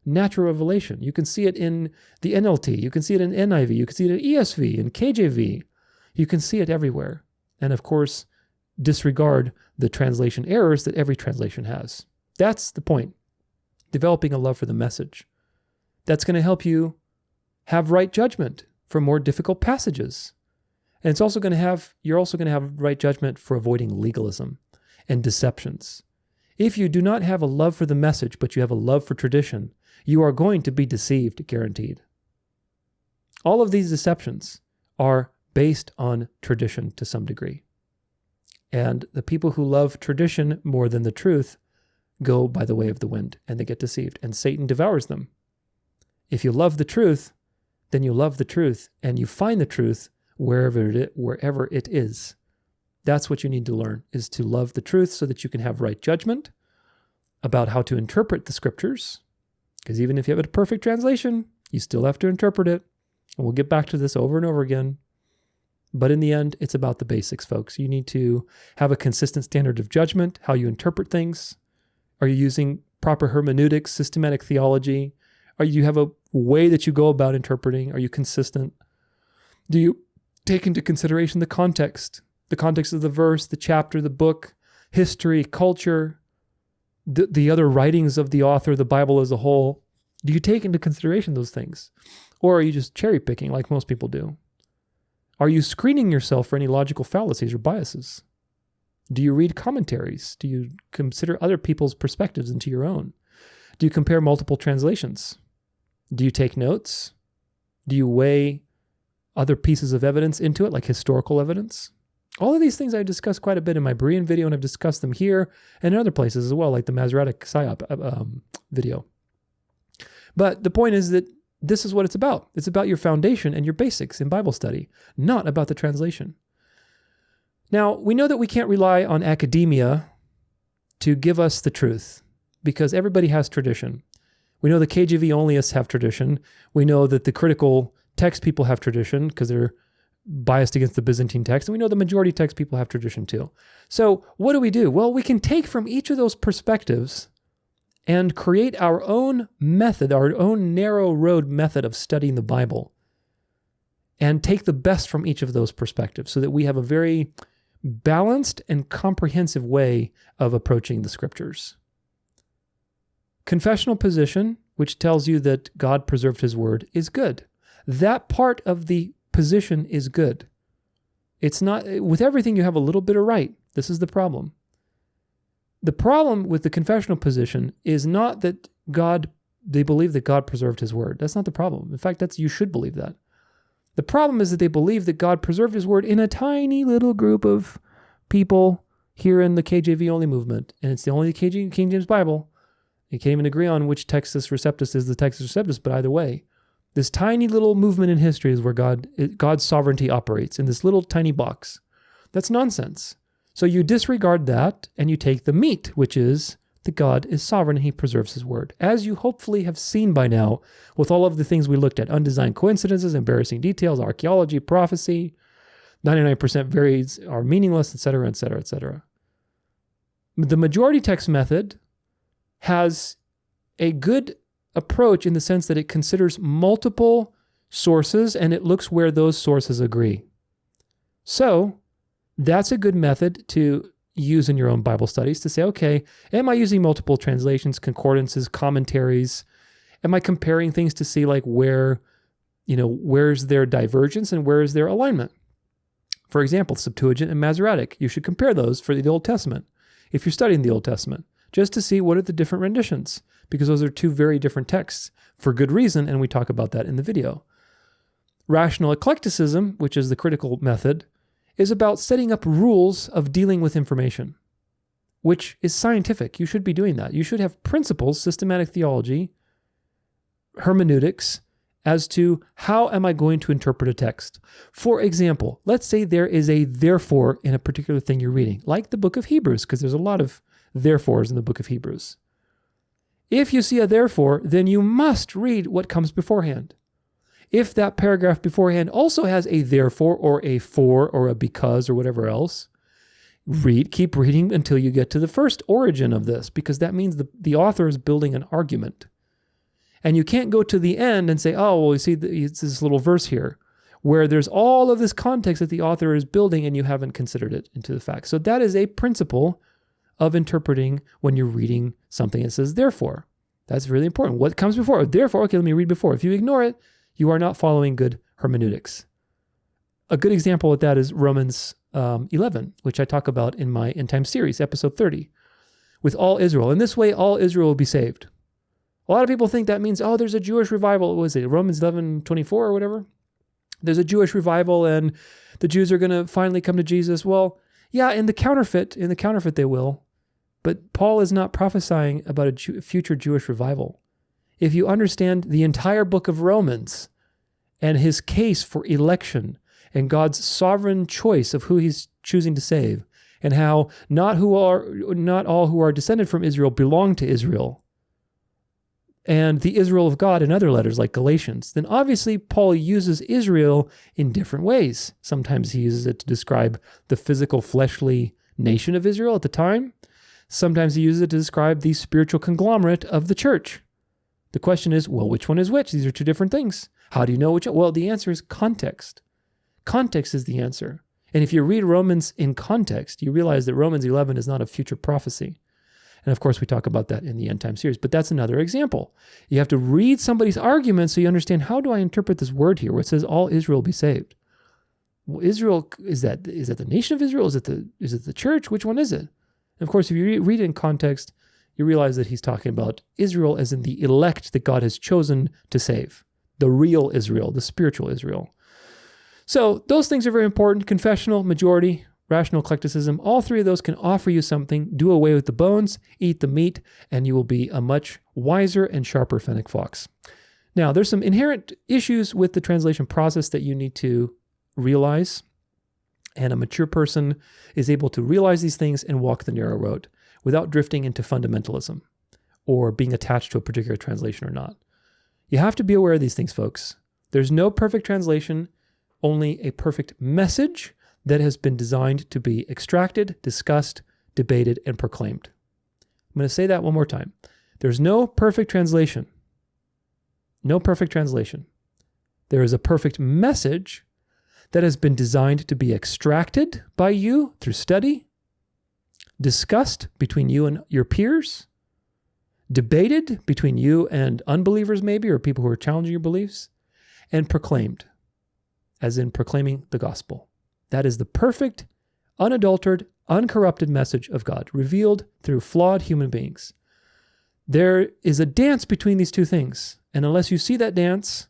natural revelation. You can see it in the NLT. You can see it in NIV. You can see it in ESV and KJV. You can see it everywhere. And of course, disregard the translation errors that every translation has. That's the point. Developing a love for the message. That's going to help you have right judgment for more difficult passages. And it's also going to have, you're also going to have right judgment for avoiding legalism and deceptions. If you do not have a love for the message, but you have a love for tradition, you are going to be deceived, guaranteed. All of these deceptions are based on tradition to some degree. And the people who love tradition more than the truth go by the way of the wind, and they get deceived, and Satan devours them. If you love the truth, then you love the truth, and you find the truth wherever it is. That's what you need to learn, is to love the truth so that you can have right judgment about how to interpret the scriptures. Because even if you have a perfect translation, you still have to interpret it. And we'll get back to this over and over again. But in the end, it's about the basics, folks. You need to have a consistent standard of judgment, how you interpret things. Are you using proper hermeneutics, systematic theology? Do you have a way that you go about interpreting? Are you consistent? Do you take into consideration the context of the verse, the chapter, the book, history, culture, the other writings of the author, the Bible as a whole? Do you take into consideration those things? Or are you just cherry picking like most people do? Are you screening yourself for any logical fallacies or biases? Do you read commentaries? Do you consider other people's perspectives into your own? Do you compare multiple translations? Do you take notes? Do you weigh other pieces of evidence into it, like historical evidence? All of these things I discussed quite a bit in my Berean video, and I've discussed them here and in other places as well, like the Masoretic Psyop video. But the point is that this is what it's about. It's about your foundation and your basics in Bible study, not about the translation. Now, we know that we can't rely on academia to give us the truth, because everybody has tradition. We know the KJV Onlyists have tradition. We know that the critical text people have tradition because they're biased against the Byzantine text. And we know the majority text people have tradition too. So what do? Well, we can take from each of those perspectives and create our own method, our own narrow road method of studying the Bible, and take the best from each of those perspectives so that we have a very balanced and comprehensive way of approaching the scriptures. Confessional position, which tells you that God preserved his word, is good. That part of the position is good. It's not, with everything you have a little bit of right. This is the problem. The problem with the confessional position is not that they believe that God preserved his word. That's not the problem. In fact, you should believe that. The problem is that they believe that God preserved his word in a tiny little group of people here in the KJV Only movement. And it's the only King James Bible. They can't even agree on which Textus Receptus is the Textus Receptus, but either way, this tiny little movement in history is where God's sovereignty operates, in this little tiny box. That's nonsense. So you disregard that and you take the meat, which is that God is sovereign and he preserves his word. As you hopefully have seen by now with all of the things we looked at, undesigned coincidences, embarrassing details, archaeology, prophecy, 99% variants are meaningless, etc., etc., etc. The majority text method has a good approach in the sense that it considers multiple sources and it looks where those sources agree. So that's a good method to use in your own Bible studies to say, okay, am I using multiple translations, concordances, commentaries? Am I comparing things to see like where's their divergence and where is their alignment? For example, Septuagint and Masoretic, you should compare those for the Old Testament if you're studying the Old Testament, just to see what are the different renditions, because those are two very different texts for good reason, and we talk about that in the video. Rational eclecticism, which is the critical method, is about setting up rules of dealing with information, which is scientific. You should be doing that. You should have principles, systematic theology, hermeneutics, as to how am I going to interpret a text. For example, let's say there is a therefore in a particular thing you're reading, like the book of Hebrews, because there's a lot of therefores in the book of Hebrews. If you see a therefore, then you must read what comes beforehand. If that paragraph beforehand also has a therefore or a for or a because or whatever else, keep reading until you get to the first origin of this, because that means the author is building an argument. And you can't go to the end and say, oh, well, you see, it's this little verse here where there's all of this context that the author is building and you haven't considered it into the fact. So that is a principle of interpreting when you're reading something that says therefore. That's really important. What comes before? Therefore, okay, let me read before. If you ignore it, you are not following good hermeneutics. A good example of that is Romans 11, which I talk about in my End Time series, episode 30, with all Israel. In this way, all Israel will be saved. A lot of people think that means, oh, there's a Jewish revival. What was it, Romans 11:24 or whatever? There's a Jewish revival and the Jews are going to finally come to Jesus. Well, yeah, in the counterfeit they will. But Paul is not prophesying about a future Jewish revival. If you understand the entire book of Romans and his case for election and God's sovereign choice of who he's choosing to save, and how not all who are descended from Israel belong to Israel, and the Israel of God in other letters like Galatians, then obviously Paul uses Israel in different ways. Sometimes he uses it to describe the physical, fleshly nation of Israel at the time. Sometimes he uses it to describe the spiritual conglomerate of the church. The question is, well, which one is which? These are two different things. How do you know which? Well, the answer is context. Context is the answer. And if you read Romans in context, you realize that Romans 11 is not a future prophecy. And of course, we talk about that in the End Time series, but that's another example. You have to read somebody's argument so you understand, how do I interpret this word here where it says all Israel will be saved? Well, Israel, is that the nation of Israel? Is it the church? Which one is it? And of course, if you read it in context, you realize that he's talking about Israel as in the elect that God has chosen to save. The real Israel, the spiritual Israel. So those things are very important. Confessional, majority, rational eclecticism, all three of those can offer you something. Do away with the bones, eat the meat, and you will be a much wiser and sharper Fennec fox. Now, there's some inherent issues with the translation process that you need to realize, and a mature person is able to realize these things and walk the narrow road without drifting into fundamentalism or being attached to a particular translation or not. You have to be aware of these things, folks. There's no perfect translation, only a perfect message that has been designed to be extracted, discussed, debated, and proclaimed. I'm going to say that one more time. There's no perfect translation. No perfect translation. There is a perfect message that has been designed to be extracted by you through study, discussed between you and your peers, debated between you and unbelievers maybe, or people who are challenging your beliefs, and proclaimed, as in proclaiming the gospel. That is the perfect, unadulterated, uncorrupted message of God, revealed through flawed human beings. There is a dance between these two things, and unless you see that dance,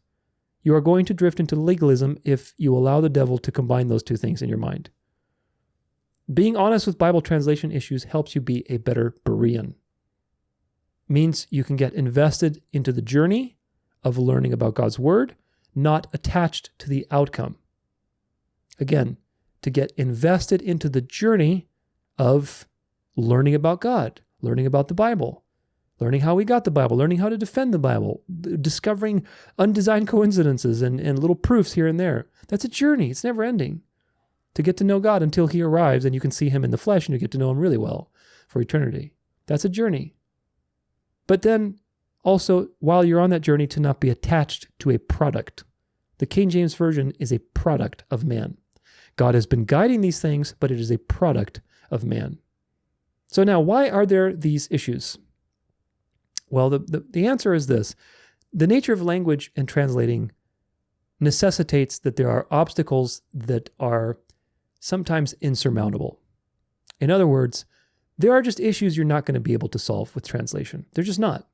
you are going to drift into legalism if you allow the devil to combine those two things in your mind. Being honest with Bible translation issues helps you be a better Berean. Means you can get invested into the journey of learning about God's word, not attached to the outcome. Again, to get invested into the journey of learning about God, learning about the Bible, learning how we got the Bible, learning how to defend the Bible, discovering undesigned coincidences and little proofs here and there. That's a journey. It's never ending. To get to know God until he arrives and you can see him in the flesh and you get to know him really well for eternity. That's a journey. But then also, while you're on that journey, to not be attached to a product. The King James Version is a product of man. God has been guiding these things, but it is a product of man. So now, why are there these issues? Well, the answer is this. The nature of language and translating necessitates that there are obstacles that are sometimes insurmountable. In other words, there are just issues you're not going to be able to solve with translation. They're just not.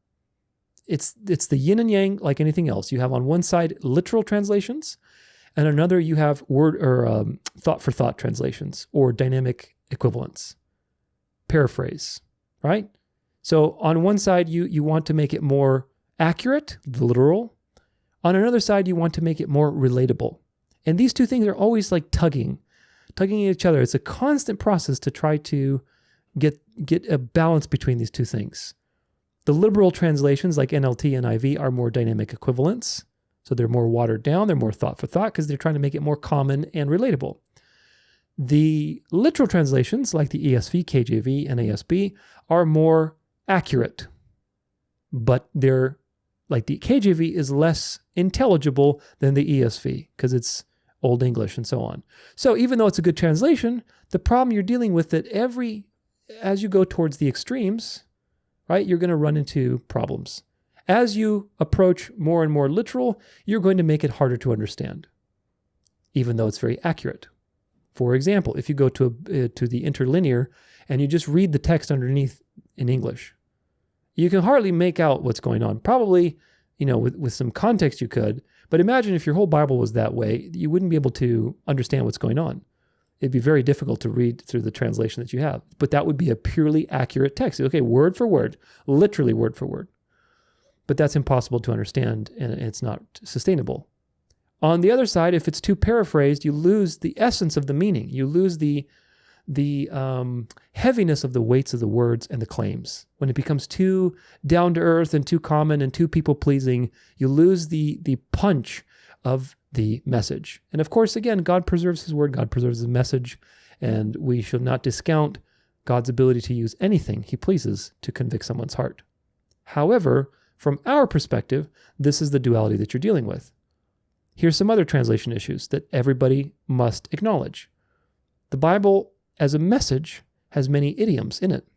It's the yin and yang like anything else. You have on one side literal translations, and another you have word or thought for thought translations or dynamic equivalents. Paraphrase, right? So on one side, you want to make it more accurate, the literal. On another side, you want to make it more relatable. And these two things are always like tugging at each other. It's a constant process to try to get a balance between these two things. The liberal translations like NLT and IV are more dynamic equivalents. So they're more watered down, they're more thought for thought because they're trying to make it more common and relatable. The literal translations like the ESV, KJV, and ASB are more accurate, but they're like the KJV is less intelligible than the ESV because it's Old English and so on. So even though it's a good translation, the problem you're dealing with that as you go towards the extremes, right, you're going to run into problems. As you approach more and more literal, you're going to make it harder to understand, even though it's very accurate. For example, if you go to the interlinear and you just read the text underneath in English, you can hardly make out what's going on. Probably, with some context you could, but imagine if your whole Bible was that way, you wouldn't be able to understand what's going on. It'd be very difficult to read through the translation that you have, but that would be a purely accurate text. Okay, word for word, literally word for word. But that's impossible to understand and it's not sustainable. On the other side, if it's too paraphrased, you lose the essence of the meaning. You lose the heaviness of the weights of the words and the claims. When it becomes too down to earth and too common and too people pleasing, you lose the punch of the message. And of course, again, God preserves his word, God preserves his message, and we should not discount God's ability to use anything he pleases to convict someone's heart. However, from our perspective, this is the duality that you're dealing with. Here's some other translation issues that everybody must acknowledge. The Bible, as a message, has many idioms in it.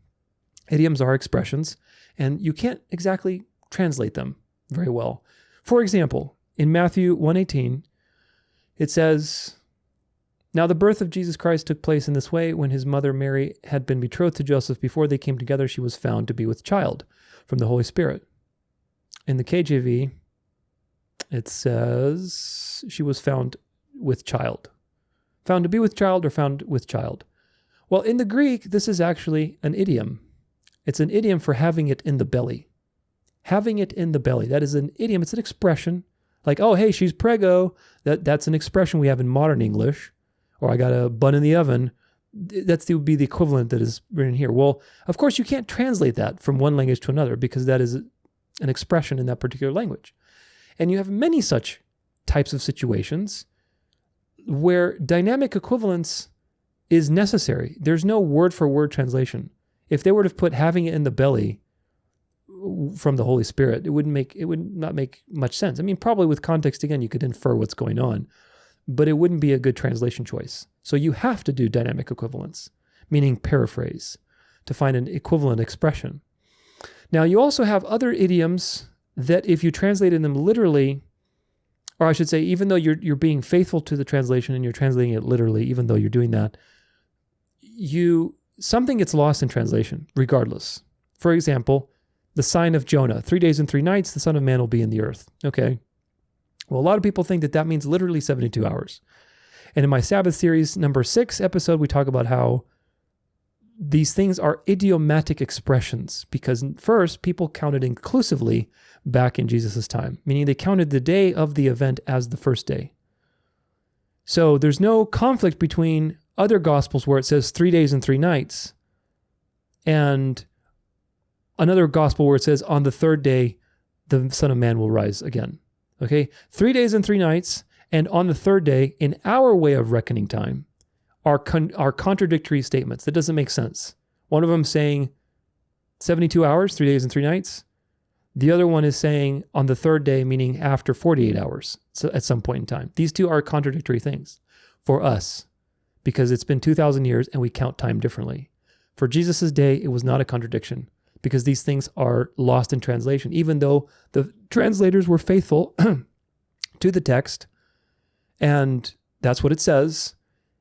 Idioms are expressions, and you can't exactly translate them very well. For example, in Matthew 1:18, it says, "Now the birth of Jesus Christ took place in this way. When his mother Mary had been betrothed to Joseph, before they came together, she was found to be with child from the Holy Spirit." In the KJV, it says she was found with child. Found to be with child or found with child. Well, in the Greek, this is actually an idiom. It's an idiom for having it in the belly. Having it in the belly. That is an idiom. It's an expression. Like, oh, hey, she's preggo. That's an expression we have in modern English. Or I got a bun in the oven. Would be the equivalent that is written here. Well, of course, you can't translate that from one language to another because that is an expression in that particular language. And you have many such types of situations where dynamic equivalence is necessary. There's no word-for-word translation. If they were to put having it in the belly from the Holy Spirit, it would not make much sense. I mean, probably with context, again, you could infer what's going on, but it wouldn't be a good translation choice. So you have to do dynamic equivalence, meaning paraphrase, to find an equivalent expression. Now, you also have other idioms that if you translated them literally, or I should say, even though you're being faithful to the translation and you're translating it literally, even though you're doing that, something gets lost in translation, regardless. For example, the sign of Jonah, 3 days and 3 nights, the Son of Man will be in the earth. Okay. Well, a lot of people think that means literally 72 hours. And in my Sabbath series number 6 episode, we talk about how these things are idiomatic expressions because first, people counted inclusively back in Jesus' time, meaning they counted the day of the event as the first day. So there's no conflict between other gospels where it says 3 days and 3 nights and another gospel where it says on the third day, the Son of Man will rise again. Okay, 3 days and 3 nights and on the third day in our way of reckoning time are contradictory statements. That doesn't make sense. One of them saying 72 hours, 3 days and 3 nights. The other one is saying on the third day, meaning after 48 hours, so at some point in time. These two are contradictory things for us because it's been 2,000 years and we count time differently. For Jesus' day, it was not a contradiction because these things are lost in translation. Even though the translators were faithful to the text, and that's what it says,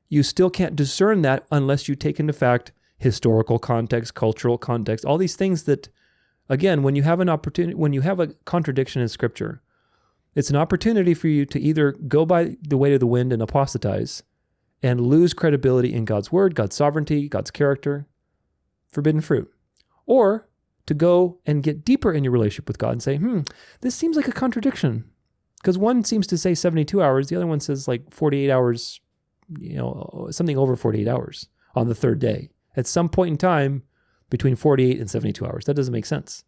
you still can't discern that unless you take into fact historical context, cultural context, all these things that, again, when you have an opportunity, when you have a contradiction in Scripture, it's an opportunity for you to either go by the weight of the wind and apostatize and lose credibility in God's word, God's sovereignty, God's character, forbidden fruit, or to go and get deeper in your relationship with God and say, this seems like a contradiction. Because one seems to say 72 hours, the other one says like 48 hours, something over 48 hours on the third day. At some point in time, between 48 and 72 hours. That doesn't make sense.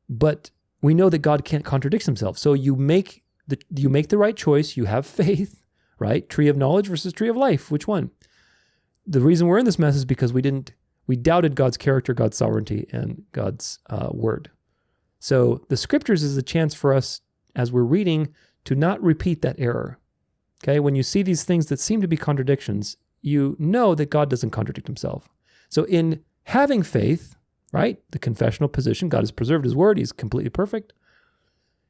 But we know that God can't contradict himself. So you make the right choice. You have faith, right? Tree of knowledge versus tree of life. Which one? The reason we're in this mess is because we doubted God's character, God's sovereignty, and God's word. So the scriptures is a chance for us as we're reading to not repeat that error. Okay? When you see these things that seem to be contradictions, you know that God doesn't contradict himself. So in having faith, right? The confessional position, God has preserved his word. He's completely perfect.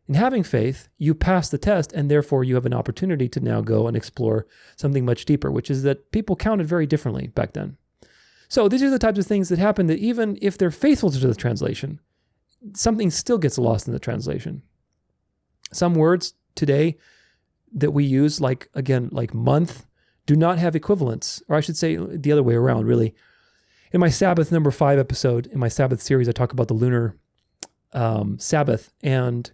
In having faith, you pass the test, and therefore you have an opportunity to now go and explore something much deeper, which is that people counted very differently back then. So these are the types of things that happen that even if they're faithful to the translation, something still gets lost in the translation. Some words today that we use, like month, do not have equivalents, or I should say the other way around, really. In my Sabbath number 5 episode, in my Sabbath series, I talk about the lunar Sabbath and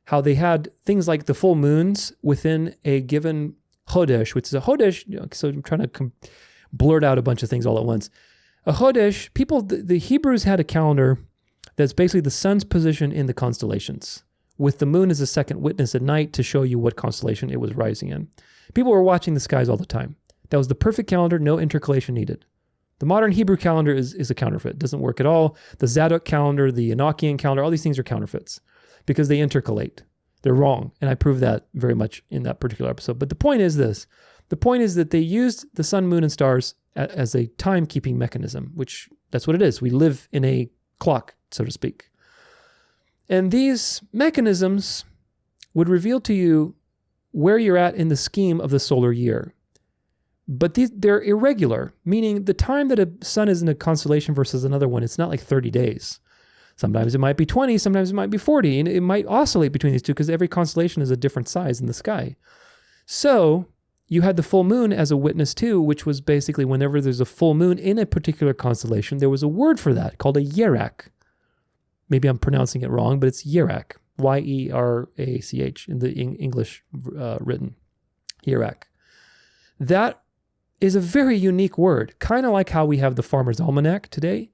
how they had things like the full moons within a given Chodesh, which is a Chodesh. So I'm trying to blurt out a bunch of things all at once. A Chodesh, the Hebrews had a calendar that's basically the sun's position in the constellations, with the moon as a second witness at night to show you what constellation it was rising in. People were watching the skies all the time. That was the perfect calendar, no intercalation needed. The modern Hebrew calendar is a counterfeit. It doesn't work at all. The Zadok calendar, the Enochian calendar, all these things are counterfeits because they intercalate. They're wrong. And I proved that very much in that particular episode. But the point is this. The point is that they used the sun, moon, and stars as a timekeeping mechanism, which that's what it is. We live in a clock, so to speak. And these mechanisms would reveal to you where you're at in the scheme of the solar year. But they're irregular, meaning the time that a sun is in a constellation versus another one, it's not like 30 days. Sometimes it might be 20, sometimes it might be 40, and it might oscillate between these two because every constellation is a different size in the sky. So you had the full moon as a witness too, which was basically whenever there's a full moon in a particular constellation, there was a word for that called a yerach. Maybe I'm pronouncing it wrong, but it's yerach, Y-E-R-A-C-H in the English written, yerach. That is a very unique word, kind of like how we have the Farmer's Almanac today,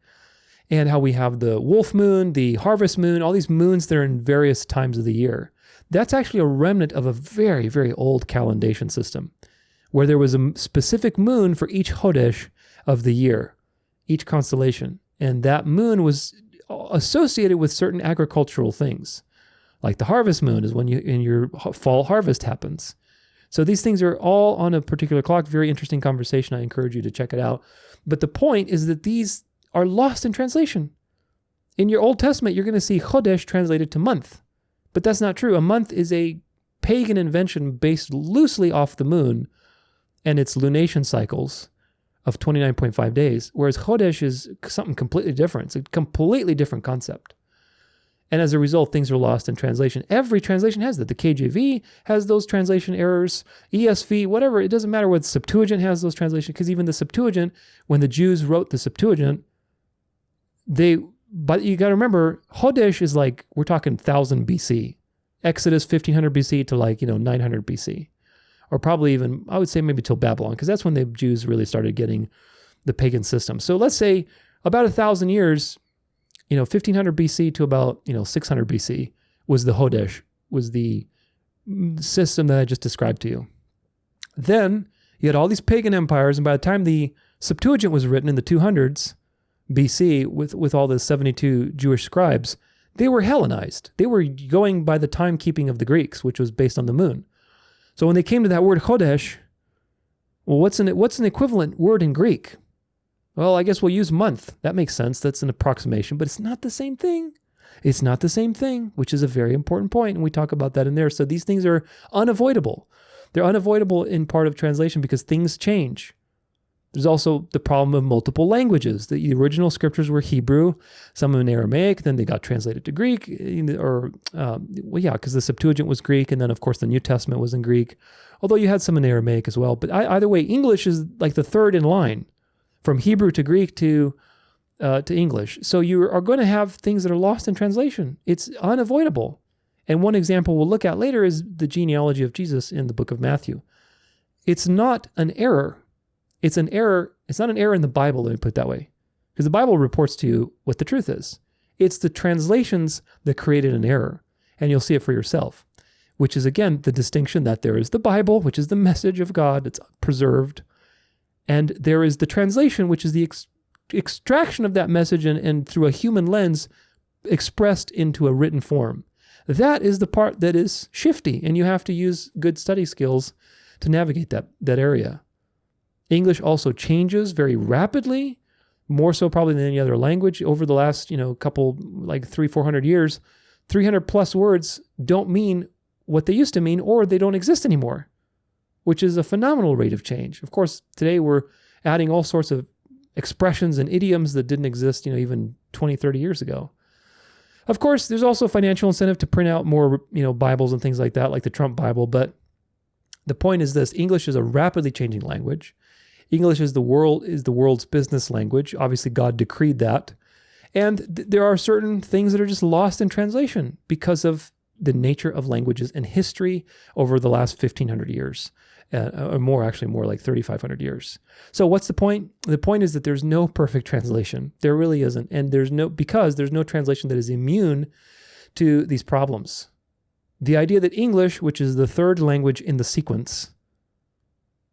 and how we have the wolf moon, the harvest moon, all these moons that are in various times of the year. That's actually a remnant of a very, very old calendation system, where there was a specific moon for each Chodesh of the year, each constellation. And that moon was associated with certain agricultural things. Like the harvest moon is when your fall harvest happens. So these things are all on a particular clock. Very interesting conversation. I encourage you to check it out. But the point is that these are lost in translation. In your Old Testament, you're going to see Chodesh translated to month. But that's not true. A month is a pagan invention based loosely off the moon and its lunation cycles of 29.5 days, whereas Chodesh is something completely different. It's a completely different concept. And as a result, things are lost in translation. Every translation has that. The KJV has those translation errors, ESV, whatever. It doesn't matter what Septuagint has those translations, because even the Septuagint, when the Jews wrote the Septuagint, but you got to remember, Chodesh is like, we're talking 1000 BC. Exodus 1500 BC to 900 BC. Or probably even, I would say maybe till Babylon, because that's when the Jews really started getting the pagan system. So let's say about 1,000 years, 1500 BC to about 600 BC was the Chodesh, was the system that I just described to you. Then you had all these pagan empires, and by the time the Septuagint was written in the 200s BC with all the 72 Jewish scribes, they were Hellenized. They were going by the timekeeping of the Greeks, which was based on the moon. So when they came to that word Chodesh, well, what's an equivalent word in Greek? Well, I guess we'll use month. That makes sense. That's an approximation, but it's not the same thing. It's not the same thing, which is a very important point, and we talk about that in there. So these things are unavoidable. They're unavoidable in part of translation because things change. There's also the problem of multiple languages. The original scriptures were Hebrew, some in Aramaic, then they got translated to Greek, because the Septuagint was Greek, and then of course the New Testament was in Greek, although you had some in Aramaic as well. But either way, English is like the third in line, from Hebrew to Greek to English. So you are going to have things that are lost in translation. It's unavoidable. And one example we'll look at later is the genealogy of Jesus in the book of Matthew. It's not an error. It's an error. It's not an error in the Bible, let me put it that way. Because the Bible reports to you what the truth is. It's the translations that created an error. And you'll see it for yourself, which is, again, the distinction that there is the Bible, which is the message of God. It's preserved. And there is the translation, which is the extraction of that message and through a human lens expressed into a written form. That is the part that is shifty, and you have to use good study skills to navigate that area. English also changes very rapidly, more so probably than any other language. Over the last, couple, like 300-400 years, 300 plus words don't mean what they used to mean, or they don't exist anymore, which is a phenomenal rate of change. Of course, today we're adding all sorts of expressions and idioms that didn't exist, even 20, 30 years ago. Of course, there's also financial incentive to print out more, Bibles and things like that, like the Trump Bible. But the point is this: English is a rapidly changing language. English is the world's business language. Obviously, God decreed that. And there are certain things that are just lost in translation because of the nature of languages and history over the last 1,500 years. Or more like 3,500 years. So what's the point? The point is that there's no perfect translation. There really isn't. And because there's no translation that is immune to these problems. The idea that English, which is the third language in the sequence,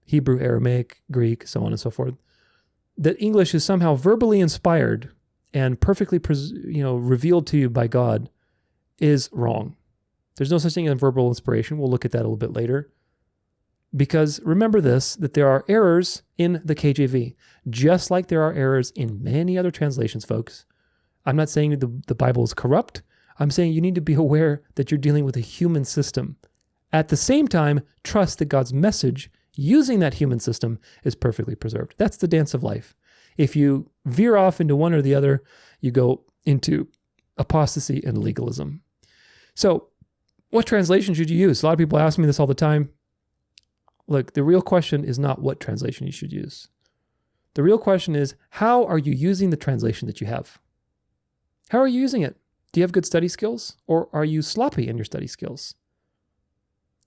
Hebrew, Aramaic, Greek, so on and so forth, that English is somehow verbally inspired and perfectly revealed to you by God is wrong. There's no such thing as verbal inspiration. We'll look at that a little bit later. Because remember this, that there are errors in the KJV, just like there are errors in many other translations, folks. I'm not saying the Bible is corrupt. I'm saying you need to be aware that you're dealing with a human system. At the same time, trust that God's message using that human system is perfectly preserved. That's the dance of life. If you veer off into one or the other, you go into apostasy and legalism. So what translation should you use? A lot of people ask me this all the time. Look, the real question is not what translation you should use. The real question is, how are you using the translation that you have? How are you using it? Do you have good study skills, or are you sloppy in your study skills?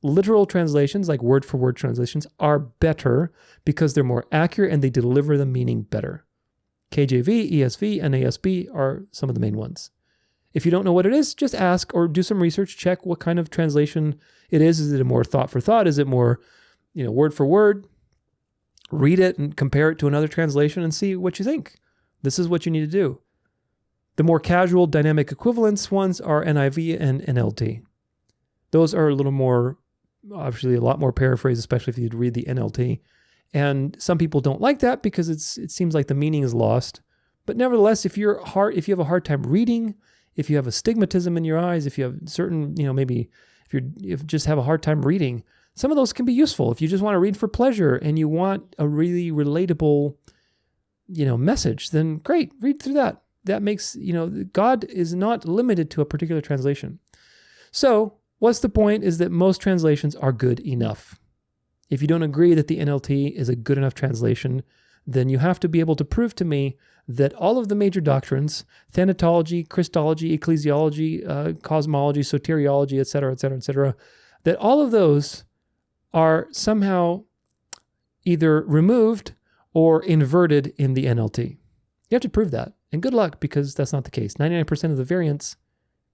Literal translations, like word-for-word translations, are better because they're more accurate and they deliver the meaning better. KJV, ESV, and ASB are some of the main ones. If you don't know what it is, just ask or do some research, check what kind of translation it is. Is it a more thought for thought? Is it more word for word? Read it and compare it to another translation and see what you think. This is what you need to do. The more casual dynamic equivalence ones are NIV and NLT. Those are a little more, obviously a lot more paraphrase, especially if you read the NLT. And some people don't like that because it seems like the meaning is lost. But nevertheless, if you have a hard time reading, if you have astigmatism in your eyes, if you have certain, maybe if you just have a hard time reading, some of those can be useful. If you just want to read for pleasure and you want a really relatable, message, then great, read through that. That makes, God is not limited to a particular translation. So what's the point is that most translations are good enough. If you don't agree that the NLT is a good enough translation, then you have to be able to prove to me that all of the major doctrines, thanatology, Christology, ecclesiology, cosmology, soteriology, etc., that all of those are somehow either removed or inverted in the NLT. You have to prove that. And good luck, because that's not the case. 99% of the variants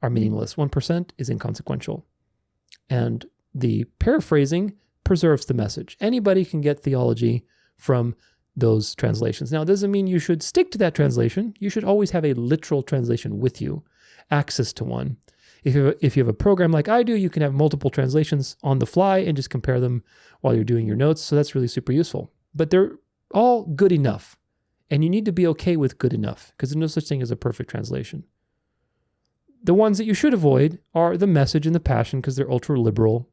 are meaningless. 1% is inconsequential. And the paraphrasing preserves the message. Anybody can get theology from those translations. Now, it doesn't mean you should stick to that translation. You should always have a literal translation with you. access to one. If you have a program like I do, you can have multiple translations on the fly and just compare them while you're doing your notes. So that's really super useful. But they're all good enough. And you need to be okay with good enough, because there's no such thing as a perfect translation. The ones that you should avoid are the Message and the Passion, because they're ultra liberal.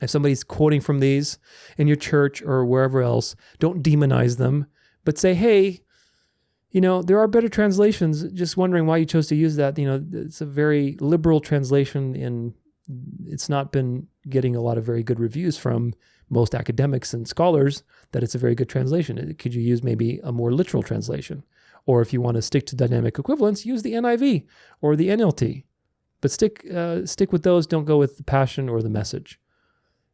If somebody's quoting from these in your church or wherever else, don't demonize them, but say, hey, there are better translations. Just wondering why you chose to use that. It's a very liberal translation, and it's not been getting a lot of very good reviews from most academics and scholars that it's a very good translation. Could you use maybe a more literal translation? Or if you want to stick to dynamic equivalence, use the NIV or the NLT. But stick with those. Don't go with the Passion or the Message.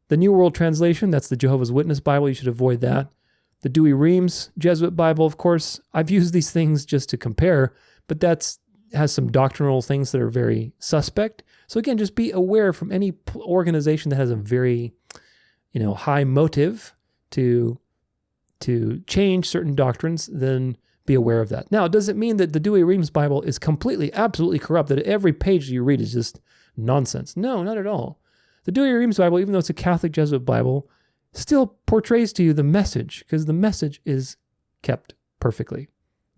The New World Translation, that's the Jehovah's Witness Bible. You should avoid that. The Dewey-Reams Jesuit Bible, of course. I've used these things just to compare, but has some doctrinal things that are very suspect. So again, just be aware from any organization that has a very, high motive to change certain doctrines, then be aware of that. Now, does it mean that the Dewey-Reams Bible is completely, absolutely corrupt, that every page you read is just nonsense? No, not at all. The Dewey-Reams Bible, even though it's a Catholic Jesuit Bible, still portrays to you the message, because the message is kept perfectly.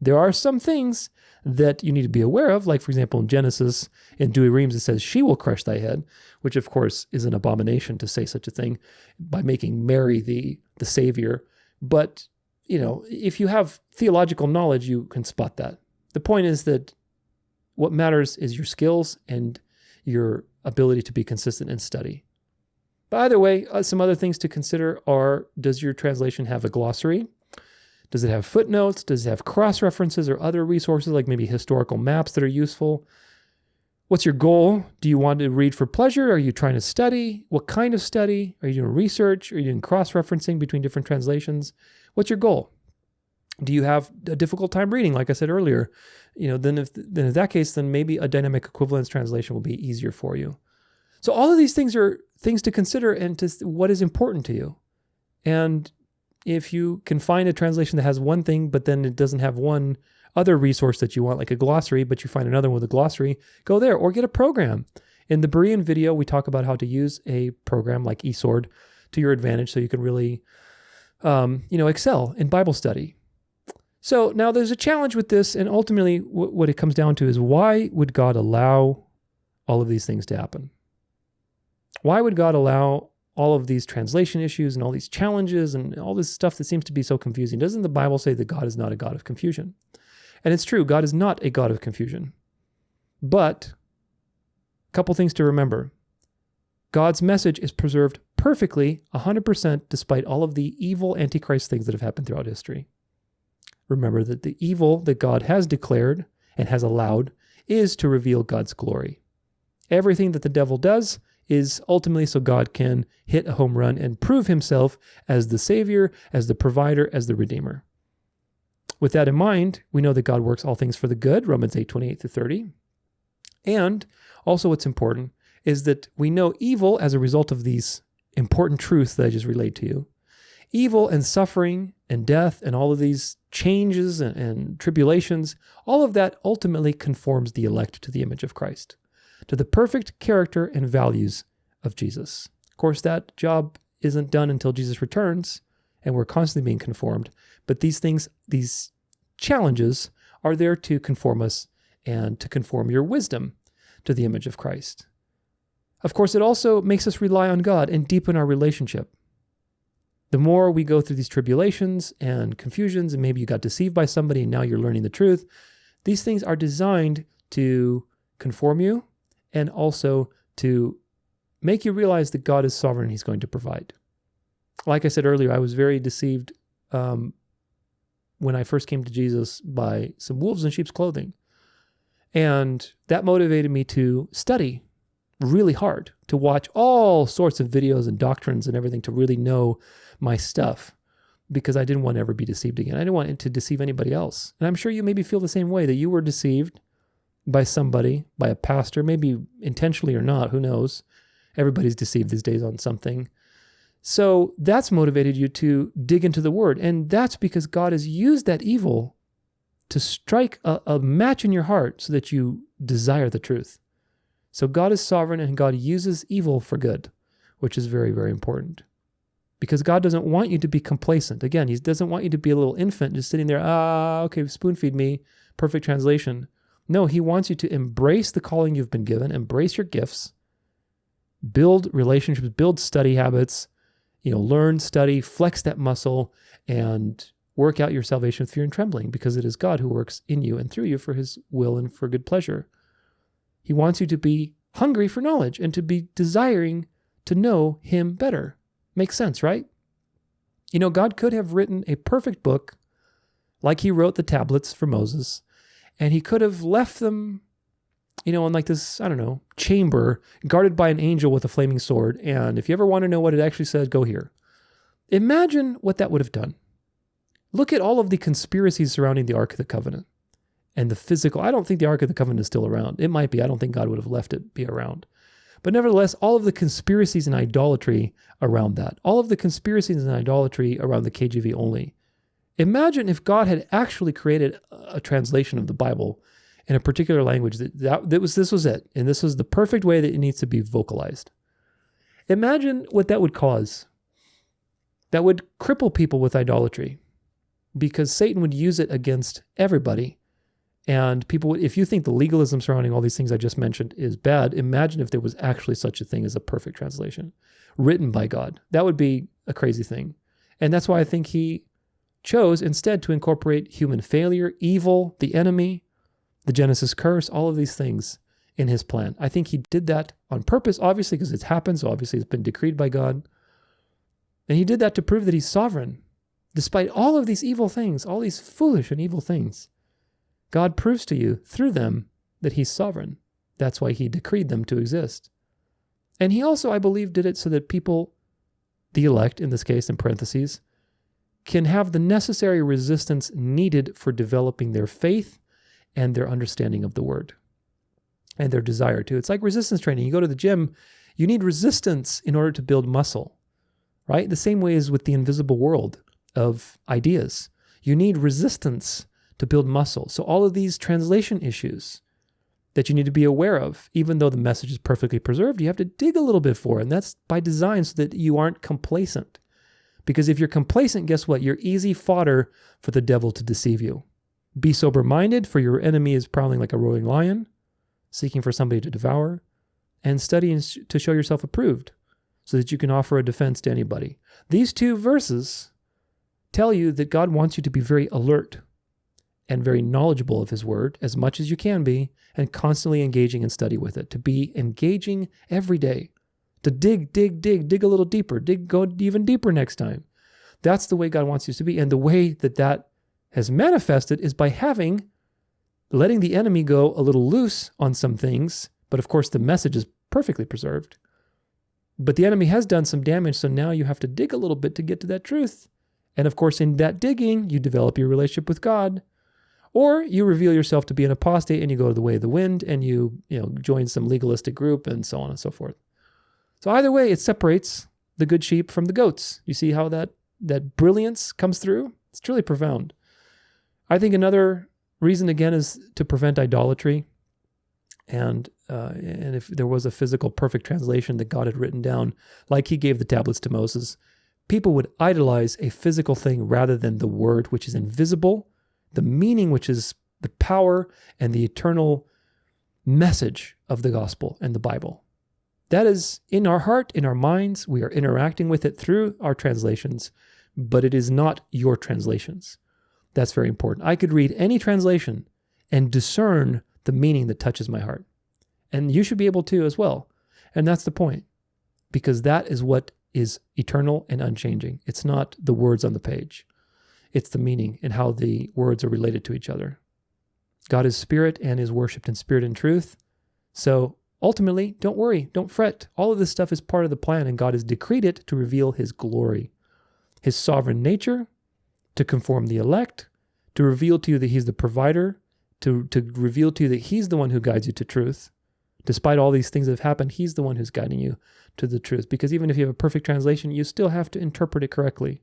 There are some things that you need to be aware of, like, for example, in Genesis, in Dewey-Reams, it says, she will crush thy head, which, of course, is an abomination to say such a thing by making Mary the Savior. But, if you have theological knowledge, you can spot that. The point is that what matters is your skills and your ability to be consistent and study. But either way, some other things to consider are, does your translation have a glossary? Does it have footnotes? Does it have cross-references or other resources, like maybe historical maps that are useful? What's your goal? Do you want to read for pleasure? Are you trying to study? What kind of study? Are you doing research? Are you doing cross-referencing between different translations? What's your goal? Do you have a difficult time reading, like I said earlier? Then in that case, then maybe a dynamic equivalence translation will be easier for you. So all of these things are things to consider and to what is important to you. And if you can find a translation that has one thing, but then it doesn't have one other resource that you want, like a glossary, but you find another one with a glossary, go there or get a program. In the Berean video, we talk about how to use a program like eSword to your advantage so you can really, excel in Bible study. So now there's a challenge with this, and ultimately what it comes down to is, why would God allow all of these things to happen? Why would God allow all of these translation issues and all these challenges and all this stuff that seems to be so confusing? Doesn't the Bible say that God is not a God of confusion? And it's true, God is not a God of confusion. But a couple things to remember. God's message is preserved perfectly, 100%, despite all of the evil Antichrist things that have happened throughout history. Remember that the evil that God has declared and has allowed is to reveal God's glory. Everything that the devil does is ultimately so God can hit a home run and prove himself as the Savior, as the provider, as the Redeemer. With that in mind, we know that God works all things for the good, Romans 8:28-30. And also what's important is that we know evil as a result of these important truths that I just relayed to you. Evil and suffering and death and all of these changes and tribulations, all of that ultimately conforms the elect to the image of Christ, to the perfect character and values of Jesus. Of course, that job isn't done until Jesus returns, and we're constantly being conformed. But these things, these challenges, are there to conform us and to conform your wisdom to the image of Christ. Of course, it also makes us rely on God and deepen our relationship. The more we go through these tribulations and confusions, and maybe you got deceived by somebody and now you're learning the truth, these things are designed to conform you and also to make you realize that God is sovereign and He's going to provide. Like I said earlier, I was very deceived when I first came to Jesus by some wolves in sheep's clothing. And that motivated me to study really hard, to watch all sorts of videos and doctrines and everything to really know my stuff, because I didn't want to ever be deceived again. I didn't want to deceive anybody else. And I'm sure you maybe feel the same way, that you were deceived by somebody, by a pastor, maybe intentionally or not, who knows? Everybody's deceived these days on something. So that's motivated you to dig into the Word. And that's because God has used that evil to strike a match in your heart so that you desire the truth. So God is sovereign and God uses evil for good, which is very, very important. Because God doesn't want you to be complacent. Again, he doesn't want you to be a little infant just sitting there, okay, spoon feed me, perfect translation. No, he wants you to embrace the calling you've been given, embrace your gifts, build relationships, build study habits, learn, study, flex that muscle, and work out your salvation with fear and trembling, because it is God who works in you and through you for his will and for good pleasure. He wants you to be hungry for knowledge and to be desiring to know him better. Makes sense, right? God could have written a perfect book like he wrote the tablets for Moses, and he could have left them, in like this, chamber guarded by an angel with a flaming sword. And if you ever want to know what it actually says, go here. Imagine what that would have done. Look at all of the conspiracies surrounding the Ark of the Covenant and the physical. I don't think the Ark of the Covenant is still around. It might be. I don't think God would have left it be around. But nevertheless, all of the conspiracies and idolatry around that, all of the conspiracies and idolatry around the KJV Only. Imagine if God had actually created a translation of the Bible in a particular language this was it, and this was the perfect way that it needs to be vocalized. Imagine what that would cause. That would cripple people with idolatry, because Satan would use it against everybody. And people, if you think the legalism surrounding all these things I just mentioned is bad, imagine if there was actually such a thing as a perfect translation written by God. That would be a crazy thing. And that's why I think he chose instead to incorporate human failure, evil, the enemy, the Genesis curse, all of these things in his plan. I think he did that on purpose, obviously, because it's happened. So obviously it's been decreed by God. And he did that to prove that he's sovereign. Despite all of these evil things, all these foolish and evil things, God proves to you through them that he's sovereign. That's why he decreed them to exist. And he also, I believe, did it so that people, the elect in this case, in parentheses, can have the necessary resistance needed for developing their faith and their understanding of the word and their desire to. It's like resistance training. You go to the gym, you need resistance in order to build muscle, right? The same way as with the invisible world of ideas. You need resistance to build muscle. So all of these translation issues that you need to be aware of, even though the message is perfectly preserved, you have to dig a little bit for it. And that's by design so that you aren't complacent. Because if you're complacent, guess what? You're easy fodder for the devil to deceive you. Be sober-minded, for your enemy is prowling like a roaring lion, seeking for somebody to devour, and study to show yourself approved so that you can offer a defense to anybody. These two verses tell you that God wants you to be very alert and very knowledgeable of his word as much as you can be, and constantly engaging in study with it, to be engaging every day, to dig a little deeper, go even deeper next time. That's the way God wants you to be. And the way that has manifested is by letting the enemy go a little loose on some things. But of course, the message is perfectly preserved. But the enemy has done some damage, so now you have to dig a little bit to get to that truth. And of course, in that digging, you develop your relationship with God. Or you reveal yourself to be an apostate and you go the way of the wind and you join some legalistic group and so on and so forth. So either way, it separates the good sheep from the goats. You see how that brilliance comes through? It's truly profound. I think another reason, again, is to prevent idolatry. And if there was a physical perfect translation that God had written down, like he gave the tablets to Moses, people would idolize a physical thing rather than the word, which is invisible, the meaning, which is the power and the eternal message of the gospel and the Bible. That is in our heart, in our minds. We are interacting with it through our translations, but it is not your translations. That's very important. I could read any translation and discern the meaning that touches my heart. And you should be able to as well. And that's the point, because that is what is eternal and unchanging. It's not the words on the page. It's the meaning and how the words are related to each other. God is spirit and is worshipped in spirit and truth. So ultimately, don't worry, don't fret. All of this stuff is part of the plan, and God has decreed it to reveal his glory, his sovereign nature, to conform the elect, to reveal to you that he's the provider, to reveal to you that he's the one who guides you to truth. Despite all these things that have happened, he's the one who's guiding you to the truth. Because even if you have a perfect translation, you still have to interpret it correctly.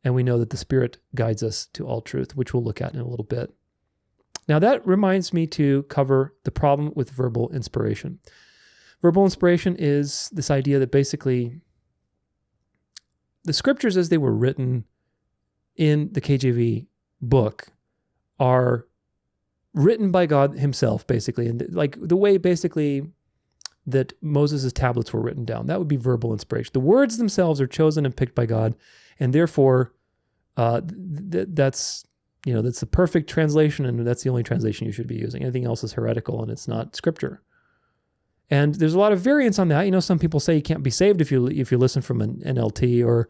And we know that the Spirit guides us to all truth, which we'll look at in a little bit. Now that reminds me to cover the problem with verbal inspiration. Verbal inspiration is this idea that basically the scriptures as they were written in the KJV book are written by God himself, basically. And like the way basically that Moses' tablets were written down, that would be verbal inspiration. The words themselves are chosen and picked by God, and therefore that's the perfect translation, and that's the only translation you should be using. Anything else is heretical and it's not scripture. And there's a lot of variance on that. Some people say you can't be saved if you listen from an NLT, or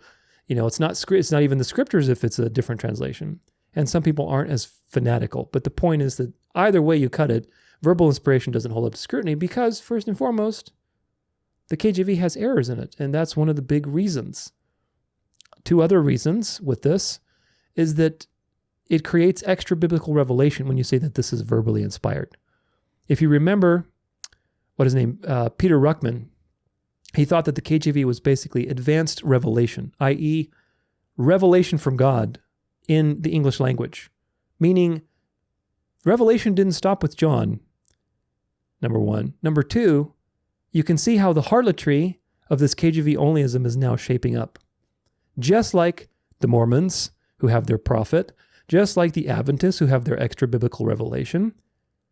it's not even the scriptures if it's a different translation. And some people aren't as fanatical. But the point is that either way you cut it, verbal inspiration doesn't hold up to scrutiny because, first and foremost, the KJV has errors in it, and that's one of the big reasons. Two other reasons with this is that it creates extra biblical revelation when you say that this is verbally inspired. If you remember, Peter Ruckman, he thought that the KJV was basically advanced revelation, i.e., revelation from God in the English language, meaning revelation didn't stop with John, number one. Number two, you can see how the harlotry of this KJV onlyism is now shaping up. Just like the Mormons, who have their prophet, just like the Adventists, who have their extra biblical revelation,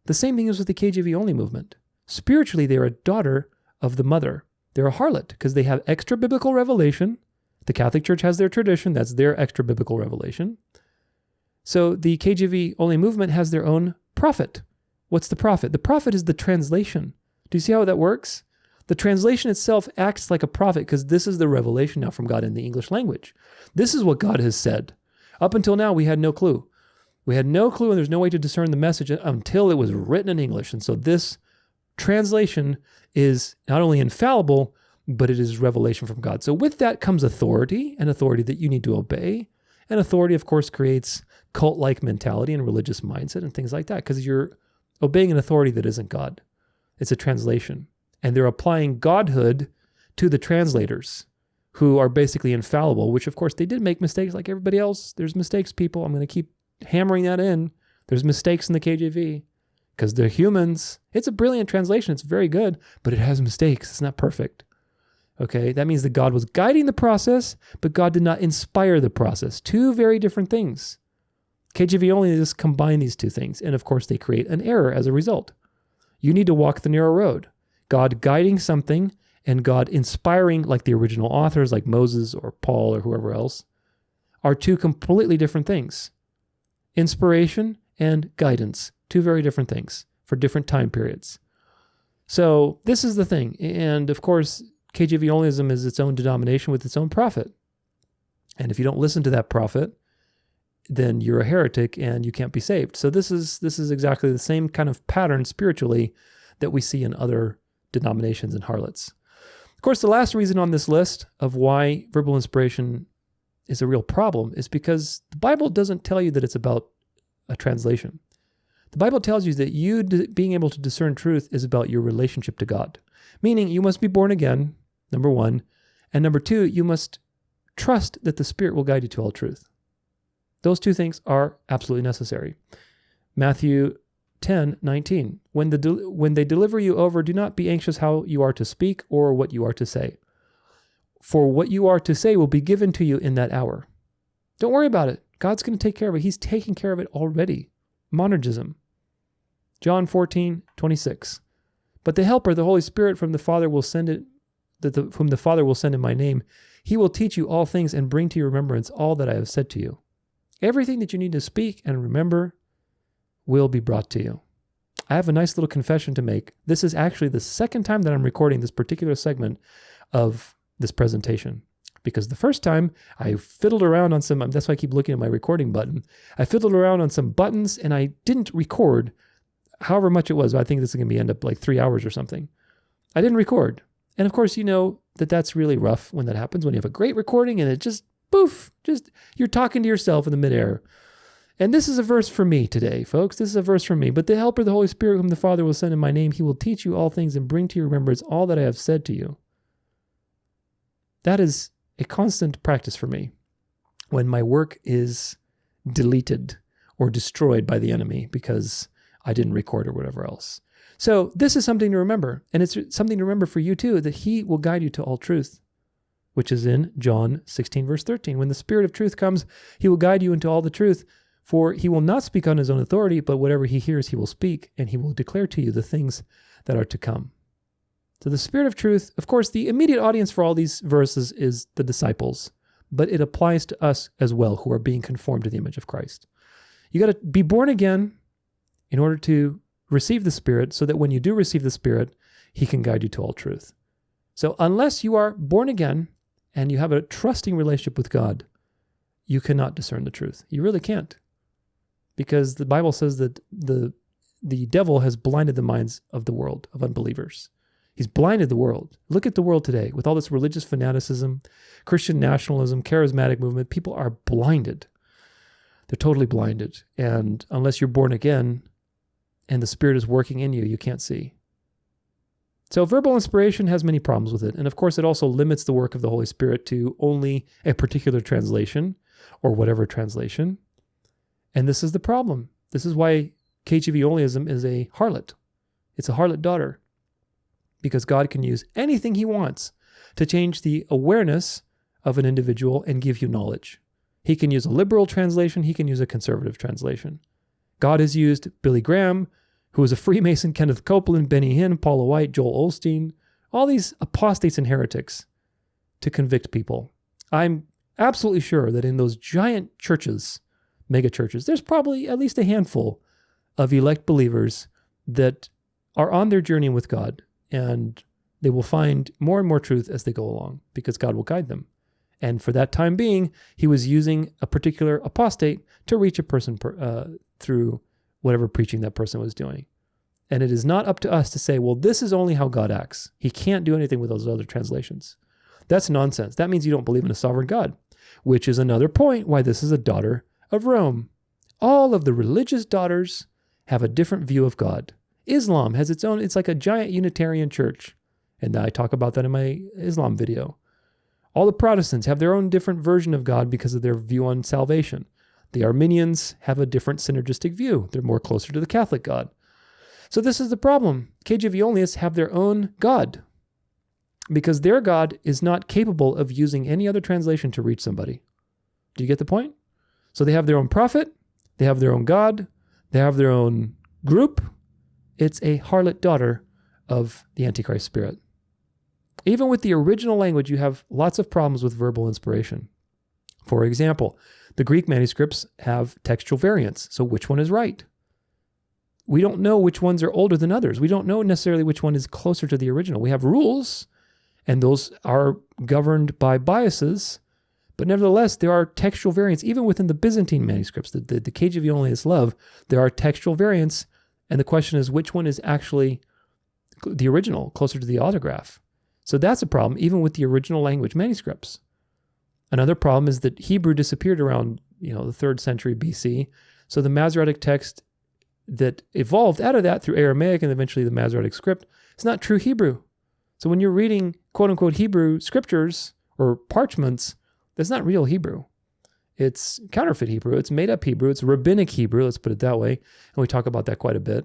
the same thing is with the KJV only movement. Spiritually, they're a daughter of the mother. They're a harlot because they have extra biblical revelation. The Catholic Church has their tradition. That's their extra biblical revelation. So the KJV only movement has their own prophet. What's the prophet? The prophet is the translation. Do you see how that works? The translation itself acts like a prophet because this is the revelation now from God in the English language. This is what God has said. Up until now, we had no clue. We had no clue, and there's no way to discern the message until it was written in English. And so this translation is not only infallible, but it is revelation from God. So with that comes authority, an authority that you need to obey. And authority, of course, creates cult-like mentality and religious mindset and things like that because you're obeying an authority that isn't God. It's a translation. And they're applying godhood to the translators who are basically infallible, which, of course, they did make mistakes like everybody else. There's mistakes, people. I'm going to keep hammering that in. There's mistakes in the KJV because they're humans. It's a brilliant translation. It's very good, but it has mistakes. It's not perfect. Okay, that means that God was guiding the process, but God did not inspire the process. Two very different things. KJV only just combine these two things, and of course they create an error as a result. You need to walk the narrow road. God guiding something and God inspiring, like the original authors, like Moses or Paul or whoever else, are two completely different things. Inspiration and guidance, two very different things for different time periods. So this is the thing, and of course, KJV onlyism is its own denomination with its own prophet. And if you don't listen to that prophet, then you're a heretic and you can't be saved. So this is exactly the same kind of pattern spiritually that we see in other denominations and harlots. Of course, the last reason on this list of why verbal inspiration is a real problem is because the Bible doesn't tell you that it's about a translation. The Bible tells you that you being able to discern truth is about your relationship to God. Meaning you must be born again, number one, and number two, you must trust that the Spirit will guide you to all truth. Those two things are absolutely necessary. Matthew 10:19. When they deliver you over, do not be anxious how you are to speak or what you are to say. For what you are to say will be given to you in that hour. Don't worry about it. God's going to take care of it. He's taking care of it already. Monergism. John 14:26. But the Helper, the Holy Spirit, whom the Father will send in my name, he will teach you all things and bring to your remembrance all that I have said to you. Everything that you need to speak and remember will be brought to you. I have a nice little confession to make. This is actually the second time that I'm recording this particular segment of this presentation. Because the first time I fiddled around on that's why I keep looking at my recording button. I fiddled around on some buttons and I didn't record however much it was. I think this is going to end up like 3 hours or something. I didn't record. And of course, you know that that's really rough when that happens, when you have a great recording and it just, poof, you're talking to yourself in the midair. And this is a verse for me today, folks. This is a verse for me. But the Helper, the Holy Spirit, whom the Father will send in my name, he will teach you all things and bring to your remembrance all that I have said to you. That is a constant practice for me. when my work is deleted or destroyed by the enemy because I didn't record or whatever else. So this is something to remember. And it's something to remember for you too, that he will guide you to all truth, which is in John 16, verse 13. When the Spirit of truth comes, he will guide you into all the truth, for he will not speak on his own authority, but whatever he hears, he will speak, and he will declare to you the things that are to come. So the Spirit of truth, of course, the immediate audience for all these verses is the disciples, but it applies to us as well, who are being conformed to the image of Christ. You got to be born again in order to receive the Spirit, so that when you do receive the Spirit, he can guide you to all truth. So unless you are born again and you have a trusting relationship with God, you cannot discern the truth. You really can't. Because the Bible says that the devil has blinded the minds of the world, of unbelievers. He's blinded the world. Look at the world today with all this religious fanaticism, Christian nationalism, charismatic movement. People are blinded. They're totally blinded. And unless you're born again and the Spirit is working in you, you can't see. So verbal inspiration has many problems with it. And of course, it also limits the work of the Holy Spirit to only a particular translation or whatever translation. And this is the problem. This is why KJV Onlyism is a harlot. It's a harlot daughter. Because God can use anything he wants to change the awareness of an individual and give you knowledge. He can use a liberal translation. He can use a conservative translation. God has used Billy Graham, who was a Freemason, Kenneth Copeland, Benny Hinn, Paula White, Joel Osteen, all these apostates and heretics to convict people. I'm absolutely sure that in those giant churches, mega churches, there's probably at least a handful of elect believers that are on their journey with God, and they will find more and more truth as they go along because God will guide them. And for that time being, he was using a particular apostate to reach a person through whatever preaching that person was doing. And it is not up to us to say, well, this is only how God acts. He can't do anything with those other translations. That's nonsense. That means you don't believe in a sovereign God, which is another point why this is a daughter of Rome. All of the religious daughters have a different view of God. Islam has its own, it's like a giant Unitarian church. And I talk about that in my Islam video. All the Protestants have their own different version of God because of their view on salvation. The Arminians have a different synergistic view. They're more closer to the Catholic God. So this is the problem. KJV Onlyists have their own God because their God is not capable of using any other translation to reach somebody. Do you get the point? So they have their own prophet, they have their own God, they have their own group. It's a harlot daughter of the Antichrist spirit. Even with the original language, you have lots of problems with verbal inspiration. For example, the Greek manuscripts have textual variants. So which one is right? We don't know which ones are older than others. We don't know necessarily which one is closer to the original. We have rules, and those are governed by biases. But nevertheless, there are textual variants. Even within the Byzantine manuscripts, the KJV Onlyists love, there are textual variants. And the question is, which one is actually the original, closer to the autograph? So that's a problem, even with the original language manuscripts. Another problem is that Hebrew disappeared around, the 3rd century BC. So the Masoretic text that evolved out of that through Aramaic and eventually the Masoretic script, it's not true Hebrew. So when you're reading quote-unquote Hebrew scriptures or parchments, that's not real Hebrew. It's counterfeit Hebrew. It's made-up Hebrew. It's rabbinic Hebrew, let's put it that way. And we talk about that quite a bit.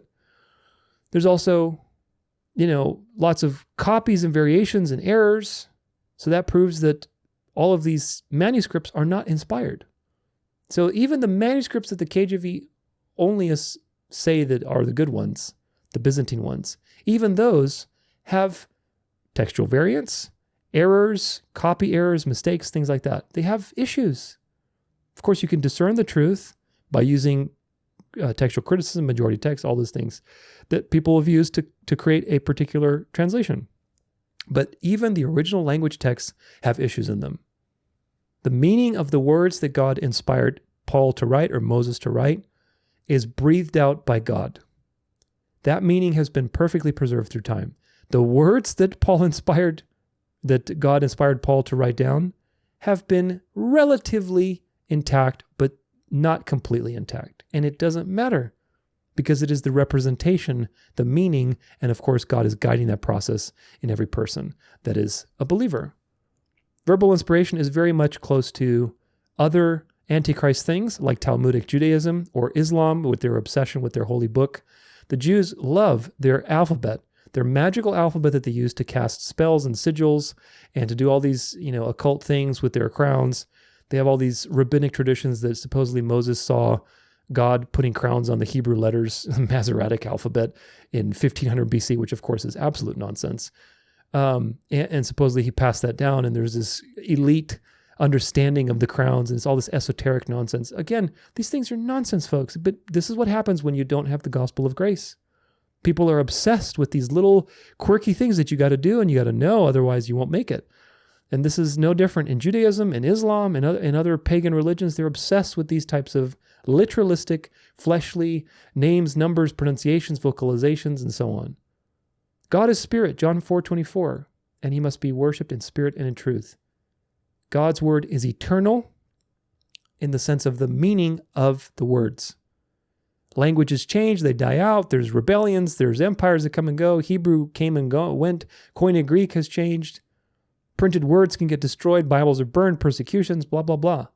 There's also, lots of copies and variations and errors. So that proves that all of these manuscripts are not inspired. So even the manuscripts that the KJV Onlyists say that are the good ones, the Byzantine ones, even those have textual variants, errors, copy errors, mistakes, things like that. They have issues. Of course, you can discern the truth by using textual criticism, majority text, all those things that people have used to create a particular translation. But even the original language texts have issues in them. The meaning of the words that God inspired Paul to write or Moses to write is breathed out by God. That meaning has been perfectly preserved through time. The words that God inspired Paul to write down have been relatively intact, but not completely intact. And it doesn't matter because it is the representation, the meaning, and of course, God is guiding that process in every person that is a believer. Verbal inspiration is very much close to other Antichrist things like Talmudic Judaism or Islam with their obsession with their holy book. The Jews love their alphabet, their magical alphabet that they use to cast spells and sigils and to do all these, occult things with their crowns. They have all these rabbinic traditions that supposedly Moses saw God putting crowns on the Hebrew letters, Masoretic alphabet in 1500 BC, which of course is absolute nonsense. And supposedly he passed that down, and there's this elite understanding of the crowns, and it's all this esoteric nonsense. Again, these things are nonsense, folks, but this is what happens when you don't have the gospel of grace. People are obsessed with these little quirky things that you got to do and you got to know, otherwise you won't make it. And this is no different in Judaism, in Islam, and other pagan religions. They're obsessed with these types of literalistic, fleshly names, numbers, pronunciations, vocalizations, and so on. God is spirit, John 4:24, and he must be worshipped in spirit and in truth. God's word is eternal in the sense of the meaning of the words. Languages change, they die out, there's rebellions, there's empires that come and go. Hebrew came and went, Koine Greek has changed. Printed words can get destroyed, Bibles are burned, persecutions, blah, blah, blah.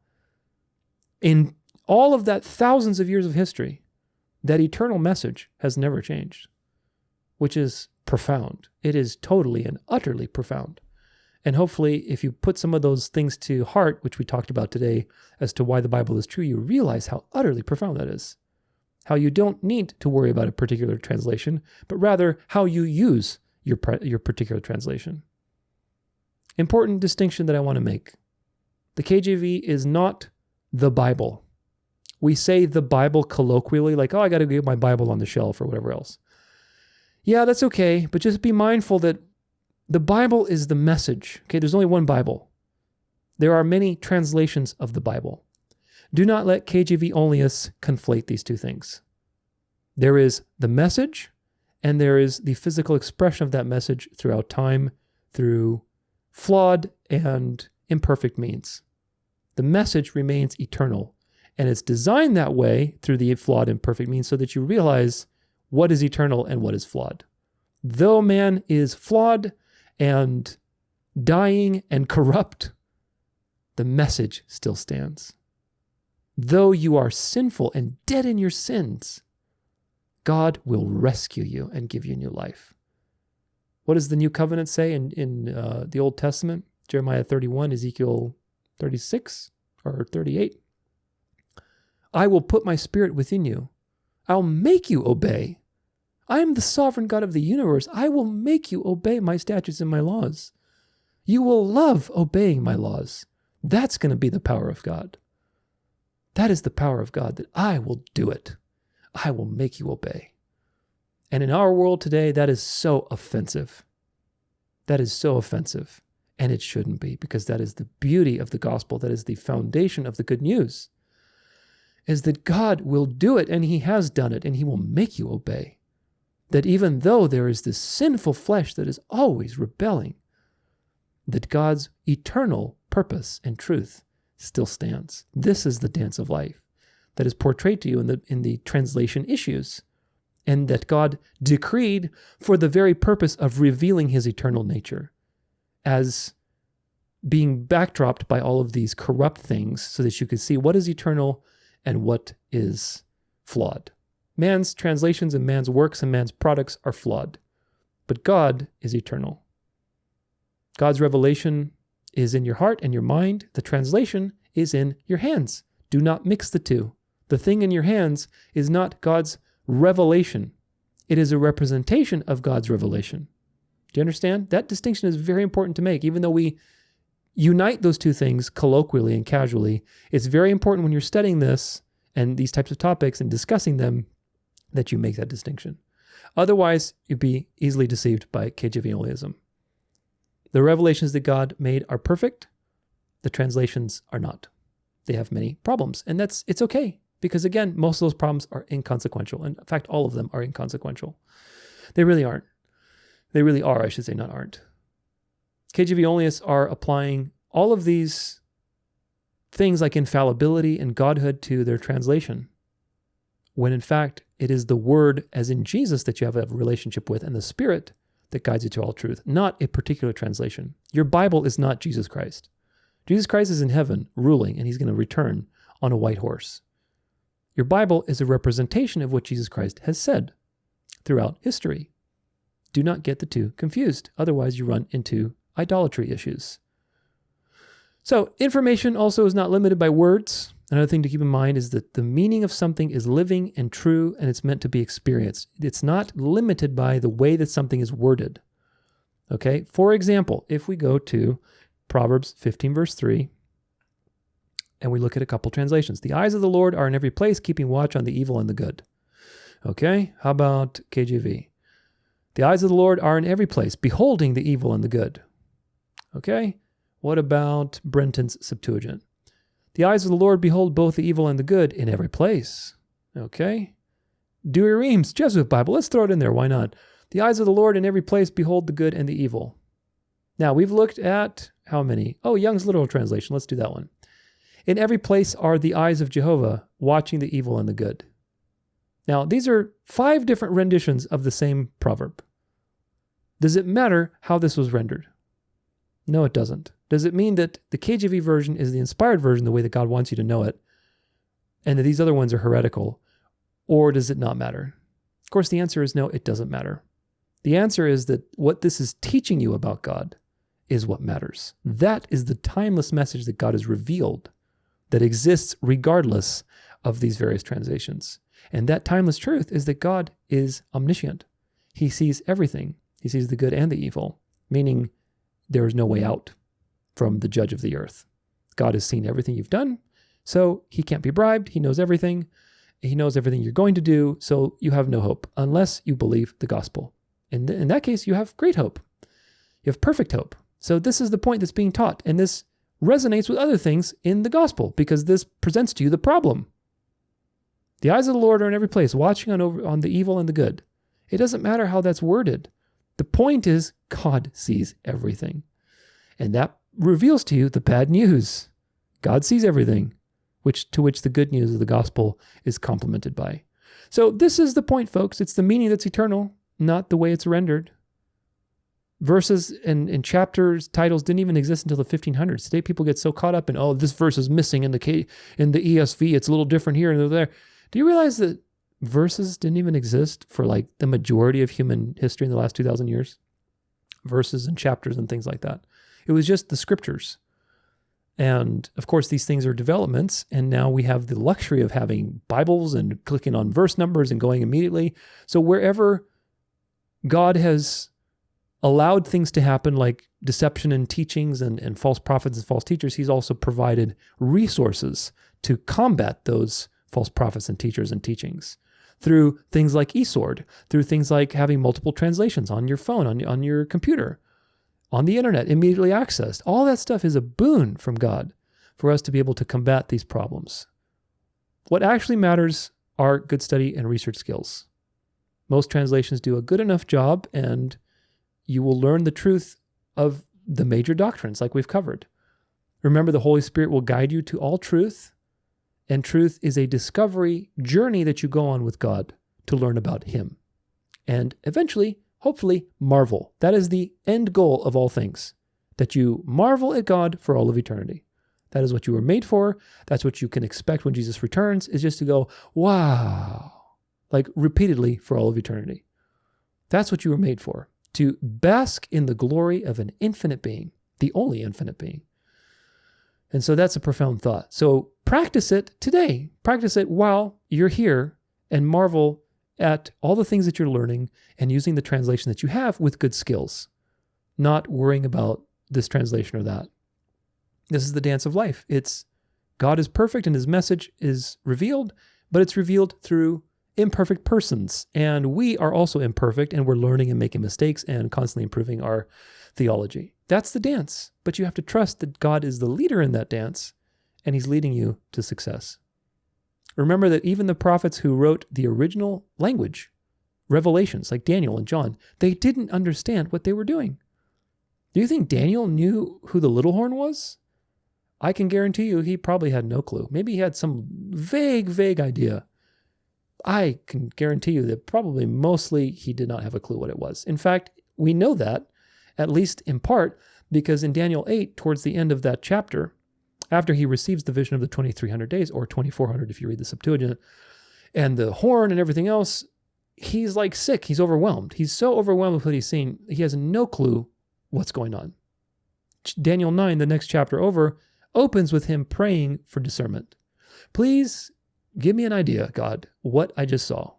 In all of that thousands of years of history, that eternal message has never changed, which is profound. It is totally and utterly profound. And hopefully, if you put some of those things to heart, which we talked about today, as to why the Bible is true, you realize how utterly profound that is. How you don't need to worry about a particular translation, but rather how you use your particular translation. Important distinction that I want to make. The KJV is not the Bible. We say the Bible colloquially, like, oh, I got to get my Bible on the shelf or whatever else. Yeah, that's okay, but just be mindful that the Bible is the message. Okay, there's only one Bible. There are many translations of the Bible. Do not let KJV Onlyists conflate these two things. There is the message, and there is the physical expression of that message throughout time, through flawed and imperfect means. The message remains eternal, and it's designed that way through the flawed, imperfect means so that you realize what is eternal and what is flawed. Though man is flawed and dying and corrupt, the message still stands. Though you are sinful and dead in your sins, God will rescue you and give you new life. What does the New Covenant say in the Old Testament? Jeremiah 31, Ezekiel 36 or 38. I will put my spirit within you. I'll make you obey. I am the sovereign God of the universe. I will make you obey my statutes and my laws. You will love obeying my laws. That's going to be the power of God. That is the power of God, that I will do it. I will make you obey. And in our world today, that is so offensive. That is so offensive. And it shouldn't be, because that is the beauty of the gospel. That is the foundation of the good news, is that God will do it, and he has done it, and he will make you obey. That even though there is this sinful flesh that is always rebelling, that God's eternal purpose and truth still stands. This is the dance of life that is portrayed to you in the translation issues, and that God decreed for the very purpose of revealing his eternal nature as being backdropped by all of these corrupt things so that you could see what is eternal and what is flawed. Man's translations and man's works and man's products are flawed, but God is eternal. God's revelation is in your heart and your mind. The translation is in your hands. Do not mix the two. The thing in your hands is not God's revelation. It is a representation of God's revelation. Do you understand? That distinction is very important to make. Even though we unite those two things colloquially and casually, it's very important when you're studying this and these types of topics and discussing them that you make that distinction. Otherwise, you'd be easily deceived by KJV Onlyism. The revelations that God made are perfect. The translations are not. They have many problems, and it's okay, because again, most of those problems are inconsequential. In fact, all of them are inconsequential. They really aren't. They really are, I should say, not aren't. KJV Onlyists are applying all of these things like infallibility and godhood to their translation, when in fact, it is the Word, as in Jesus, that you have a relationship with, and the Spirit that guides you to all truth, not a particular translation. Your Bible is not Jesus Christ. Jesus Christ is in heaven ruling, and he's going to return on a white horse. Your Bible is a representation of what Jesus Christ has said throughout history. Do not get the two confused. Otherwise, you run into idolatry issues. So, information also is not limited by words. Another thing to keep in mind is that the meaning of something is living and true, and it's meant to be experienced. It's not limited by the way that something is worded. Okay? For example, if we go to Proverbs 15, verse 3, and we look at a couple translations. The eyes of the Lord are in every place, keeping watch on the evil and the good. Okay? How about KJV? The eyes of the Lord are in every place, beholding the evil and the good. Okay? What about Brenton's Septuagint? The eyes of the Lord behold both the evil and the good in every place. Okay? Dewey Reams, Jesuit Bible. Let's throw it in there. Why not? The eyes of the Lord in every place behold the good and the evil. Now, we've looked at how many? Oh, Young's Literal Translation. Let's do that one. In every place are the eyes of Jehovah watching the evil and the good. Now, these are 5 different renditions of the same proverb. Does it matter how this was rendered? No, it doesn't. Does it mean that the KJV version is the inspired version the way that God wants you to know it, and that these other ones are heretical, or does it not matter? Of course, the answer is no, it doesn't matter. The answer is that what this is teaching you about God is what matters. That is the timeless message that God has revealed that exists regardless of these various translations. And that timeless truth is that God is omniscient. He sees everything. He sees the good and the evil, meaning there is no way out from the judge of the earth. God has seen everything you've done, so he can't be bribed. He knows everything. He knows everything you're going to do, so you have no hope unless you believe the gospel. And in that case, you have great hope. You have perfect hope. So this is the point that's being taught, and this resonates with other things in the gospel because this presents to you the problem. The eyes of the Lord are in every place, watching on the evil and the good. It doesn't matter how that's worded. The point is God sees everything. And that reveals to you the bad news. God sees everything, to which the good news of the gospel is complemented by. So this is the point, folks. It's the meaning that's eternal, not the way it's rendered. Verses and chapters, titles didn't even exist until the 1500s. Today, people get so caught up in, oh, this verse is missing in the ESV. It's a little different here and there. Do you realize that verses didn't even exist for like the majority of human history in the last 2,000 years? Verses and chapters and things like that. It was just the scriptures. And of course, these things are developments. And now we have the luxury of having Bibles and clicking on verse numbers and going immediately. So wherever God has allowed things to happen like deception and teachings and false prophets and false teachers, he's also provided resources to combat those false prophets and teachers and teachings through things like eSword, through things like having multiple translations on your phone, on your computer, on the internet, immediately accessed. All that stuff is a boon from God for us to be able to combat these problems. What actually matters are good study and research skills. Most translations do a good enough job, and you will learn the truth of the major doctrines like we've covered. Remember, the Holy Spirit will guide you to all truth, and truth is a discovery journey that you go on with God to learn about him. And eventually, hopefully, marvel. That is the end goal of all things, that you marvel at God for all of eternity. That is what you were made for. That's what you can expect when Jesus returns, is just to go, wow, like repeatedly for all of eternity. That's what you were made for, to bask in the glory of an infinite being, the only infinite being. And so that's a profound thought. So practice it today. Practice it while you're here and marvel at all the things that you're learning and using the translation that you have with good skills, not worrying about this translation or that. This is the dance of life. It's God is perfect and his message is revealed, but it's revealed through imperfect persons. And we are also imperfect, and we're learning and making mistakes and constantly improving our theology. That's the dance. But you have to trust that God is the leader in that dance, and he's leading you to success. Remember that even the prophets who wrote the original language, Revelations, like Daniel and John, they didn't understand what they were doing. Do you think Daniel knew who the little horn was? I can guarantee you he probably had no clue. Maybe he had some vague idea. I can guarantee you that probably mostly he did not have a clue what it was. In fact, we know that, at least in part, because in Daniel 8, towards the end of that chapter, after he receives the vision of the 2300 days, or 2400 if you read the Septuagint, and the horn and everything else, he's like sick. He's overwhelmed. He's so overwhelmed with what he's seen. He has no clue what's going on. Daniel 9, the next chapter over, opens with him praying for discernment. Please give me an idea, God, what I just saw.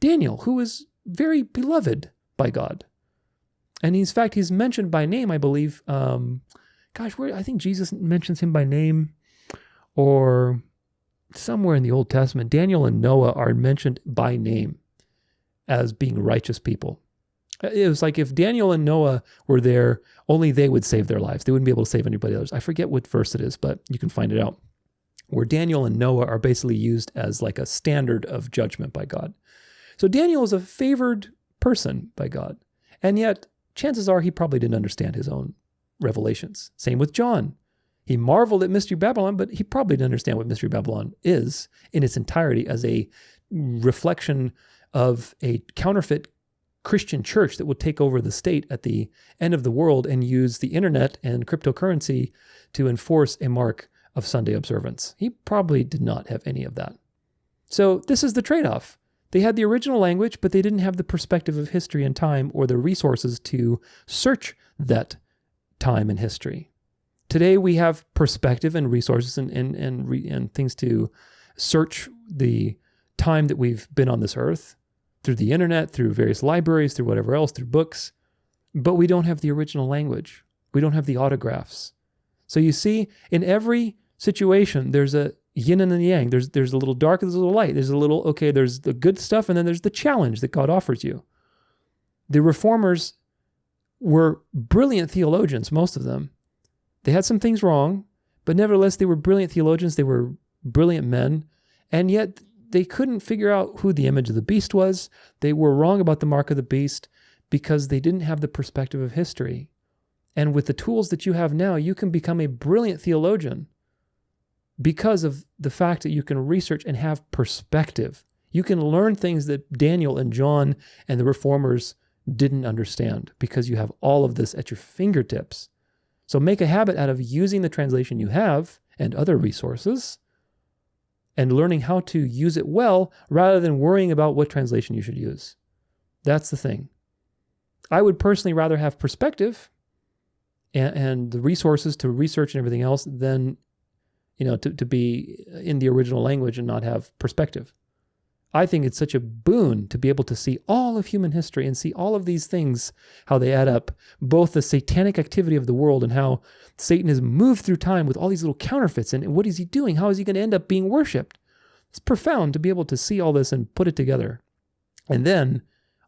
Daniel, who is very beloved by God. And in fact, he's mentioned by name, I believe. I think Jesus mentions him by name, or somewhere in the Old Testament, Daniel and Noah are mentioned by name as being righteous people. It was like if Daniel and Noah were there, only they would save their lives. They wouldn't be able to save anybody else. I forget what verse it is, but you can find it out. Where Daniel and Noah are basically used as like a standard of judgment by God. So Daniel is a favored person by God. And yet, chances are he probably didn't understand his own revelations. Same with John. He marveled at Mystery Babylon, but he probably didn't understand what Mystery Babylon is in its entirety as a reflection of a counterfeit Christian church that will take over the state at the end of the world and use the internet and cryptocurrency to enforce a mark of Sunday observance. He probably did not have any of that. So this is the trade-off. They had the original language, but they didn't have the perspective of history and time or the resources to search that time and history. Today we have perspective and resources and things to search the time that we've been on this earth through the internet, through various libraries, through whatever else, through books, but we don't have the original language. We don't have the autographs. So you see, in every situation, there's a yin and a yang. There's a little dark, there's a little light. There's a little, okay, there's the good stuff, and then there's the challenge that God offers you. The reformers were brilliant theologians, most of them. They had some things wrong, but nevertheless, they were brilliant theologians. They were brilliant men, and yet they couldn't figure out who the image of the beast was. They were wrong about the mark of the beast because they didn't have the perspective of history. And with the tools that you have now, you can become a brilliant theologian because of the fact that you can research and have perspective. You can learn things that Daniel and John and the reformers didn't understand because you have all of this at your fingertips. So make a habit out of using the translation you have and other resources and learning how to use it well rather than worrying about what translation you should use. That's the thing. I would personally rather have perspective and the resources to research and everything else than, to be in the original language and not have perspective. I think it's such a boon to be able to see all of human history and see all of these things, how they add up, both the satanic activity of the world and how Satan has moved through time with all these little counterfeits. And what is he doing? How is he going to end up being worshipped? It's profound to be able to see all this and put it together. And then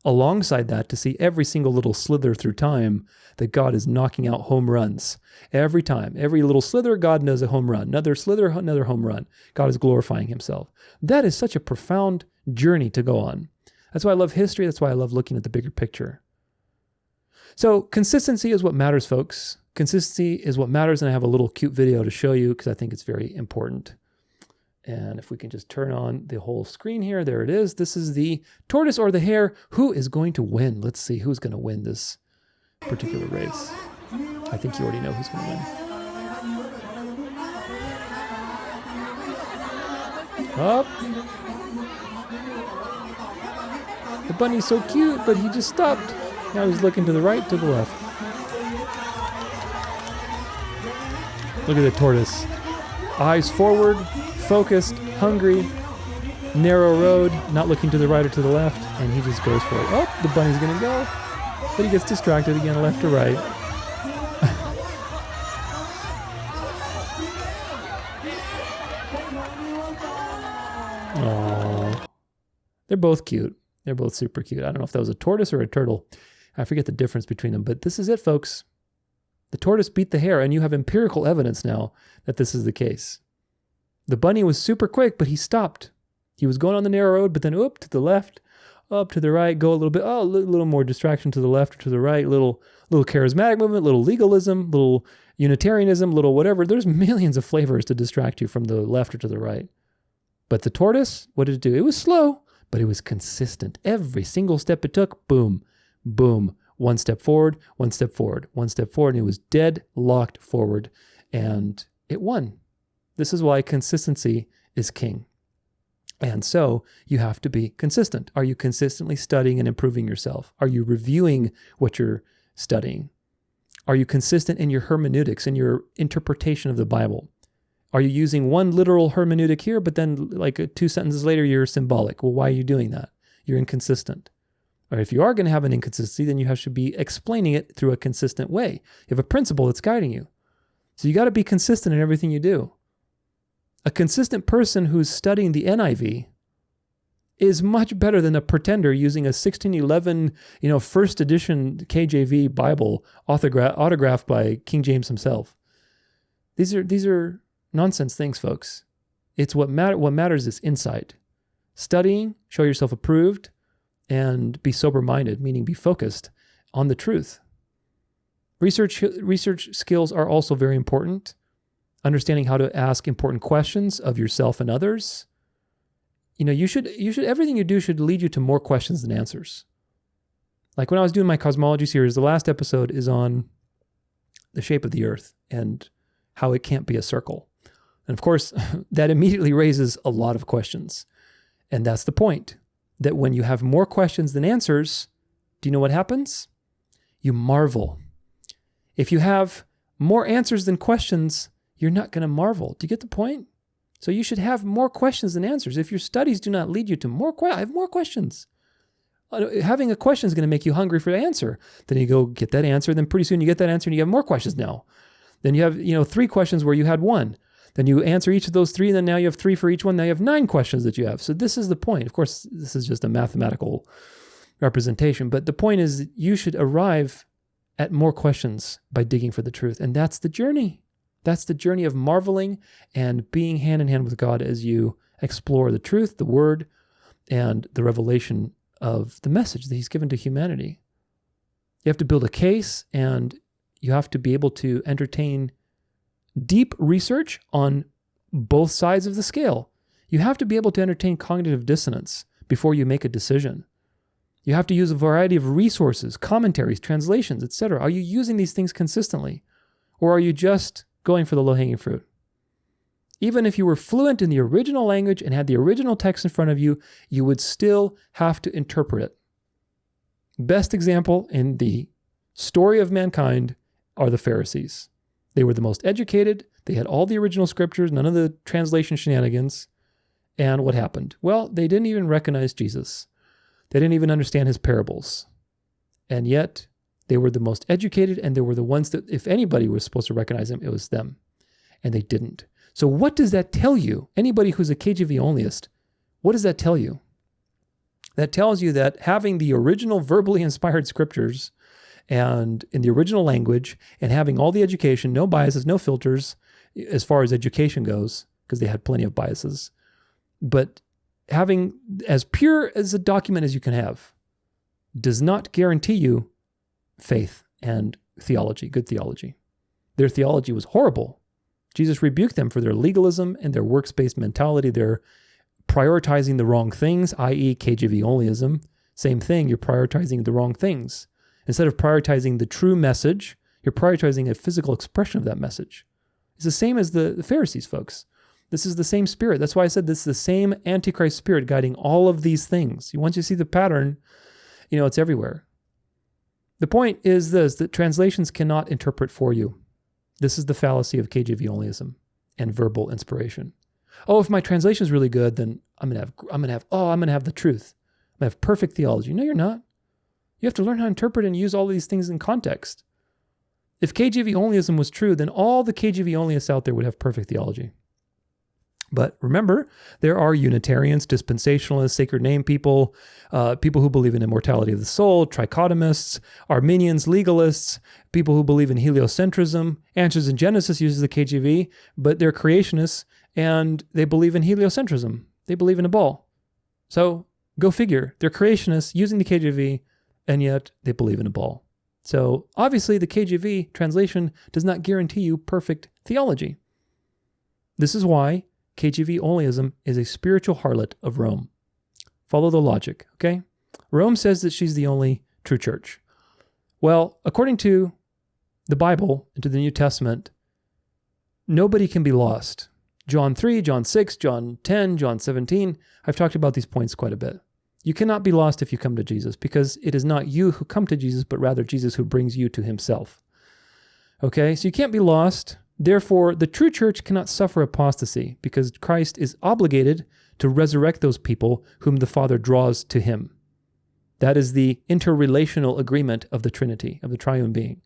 alongside that, to see every single little slither through time that God is knocking out home runs. Every time, every little slither, God knows a home run. Another slither, another home run. God is glorifying himself. That is such a profound journey to go on. That's why I love history. That's why I love looking at the bigger picture. So consistency is what matters, folks. Consistency is what matters, and I have a little cute video to show you because I think it's very important. And if we can just turn on the whole screen here, there it is. This is the tortoise or the hare. Who is going to win? Let's see who's going to win this particular race. I think you already know who's going to win. Up. The bunny's so cute, but he just stopped. Now he's looking to the right, to the left. Look at the tortoise. Eyes forward, focused, hungry, narrow road, not looking to the right or to the left, and he just goes for it. Oh, the bunny's going to go. But he gets distracted again, left or right. Aww. They're both cute. They're both super cute. I don't know if that was a tortoise or a turtle. I forget the difference between them, but this is it, folks. The tortoise beat the hare, and you have empirical evidence now that this is the case. The bunny was super quick, but he stopped. He was going on the narrow road, but then up to the left, up to the right, go a little bit, a little more distraction to the left or to the right, little charismatic movement, little legalism, little Unitarianism, little whatever. There's millions of flavors to distract you from the left or to the right. But the tortoise, what did it do? It was slow, but it was consistent. Every single step it took, boom, boom, one step forward, one step forward, one step forward, and it was dead locked forward. And it won. This is why consistency is king. And so you have to be consistent. Are you consistently studying and improving yourself? Are you reviewing what you're studying? Are you consistent in your hermeneutics, in your interpretation of the Bible? Are you using one literal hermeneutic here, but then like 2 sentences later, you're symbolic? Well, why are you doing that? You're inconsistent. Or if you are going to have an inconsistency, then you should be explaining it through a consistent way. You have a principle that's guiding you. So you got to be consistent in everything you do. A consistent person who's studying the NIV is much better than a pretender using a 1611, first edition KJV Bible autographed by King James himself. These are nonsense things, folks. It's what matters is insight. Studying, show yourself approved, and be sober-minded, meaning be focused on the truth. Research skills are also very important. Understanding how to ask important questions of yourself and others. You should everything you do should lead you to more questions than answers. Like when I was doing my cosmology series, the last episode is on the shape of the earth and how it can't be a circle. And of course, that immediately raises a lot of questions. And that's the point, that when you have more questions than answers, do you know what happens? You marvel. If you have more answers than questions, you're not going to marvel. Do you get the point? So you should have more questions than answers. If your studies do not lead you to more questions, I have more questions. Having a question is going to make you hungry for the answer. Then you go get that answer. Then pretty soon you get that answer and you have more questions now. Then you have 3 questions where you had 1. Then you answer each of those 3, and then now you have 3 for each one. Now you have 9 questions that you have. So this is the point. Of course, this is just a mathematical representation. But the point is you should arrive at more questions by digging for the truth. And that's the journey. That's the journey of marveling and being hand in hand with God as you explore the truth, the word, and the revelation of the message that he's given to humanity. You have to build a case, and you have to be able to entertain deep research on both sides of the scale. You have to be able to entertain cognitive dissonance before you make a decision. You have to use a variety of resources, commentaries, translations, etc. Are you using these things consistently? Or are you just going for the low-hanging fruit? Even if you were fluent in the original language and had the original text in front of you, you would still have to interpret it. Best example in the story of mankind are the Pharisees. They were the most educated. They had all the original scriptures, none of the translation shenanigans. And what happened? Well, they didn't even recognize Jesus. They didn't even understand his parables. And yet, they were the most educated, and they were the ones that, if anybody was supposed to recognize him, it was them. And they didn't. So what does that tell you? Anybody who's a KJV Onlyist, what does that tell you? That tells you that having the original verbally inspired scriptures and in the original language and having all the education, no biases, no filters as far as education goes, because they had plenty of biases, but having as pure as a document as you can have does not guarantee you faith and theology, good theology. Their theology was horrible. Jesus rebuked them for their legalism and their works-based mentality. They're prioritizing the wrong things, i.e. KJV Onlyism. Same thing, you're prioritizing the wrong things. Instead of prioritizing the true message, you're prioritizing a physical expression of that message. It's the same as the Pharisees, folks. This is the same spirit. That's why I said this is the same Antichrist spirit guiding all of these things. Once you see the pattern, it's everywhere. The point is this, that translations cannot interpret for you. This is the fallacy of KJV Onlyism and verbal inspiration. Oh, if my translation is really good, then I'm gonna have the truth. I'm gonna have perfect theology. No, you're not. You have to learn how to interpret and use all these things in context. If KJV Onlyism was true, then all the KJV Onlyists out there would have perfect theology. But remember, there are Unitarians, dispensationalists, sacred name people, people who believe in immortality of the soul, trichotomists, Arminians, legalists, people who believe in heliocentrism. Answers in Genesis uses the KJV, but they're creationists and they believe in heliocentrism. They believe in a ball. So go figure. They're creationists using the KJV, and yet they believe in a ball. So obviously the KJV translation does not guarantee you perfect theology. This is why KJV Onlyism is a spiritual harlot of Rome. Follow the logic, okay? Rome says that she's the only true church. Well, according to the Bible and to the New Testament, nobody can be lost. John 3, John 6, John 10, John 17. I've talked about these points quite a bit. You cannot be lost if you come to Jesus, because it is not you who come to Jesus, but rather Jesus who brings you to himself. Okay, so you can't be lost. Therefore, the true church cannot suffer apostasy, because Christ is obligated to resurrect those people whom the Father draws to him. That is the interrelational agreement of the Trinity, of the triune being.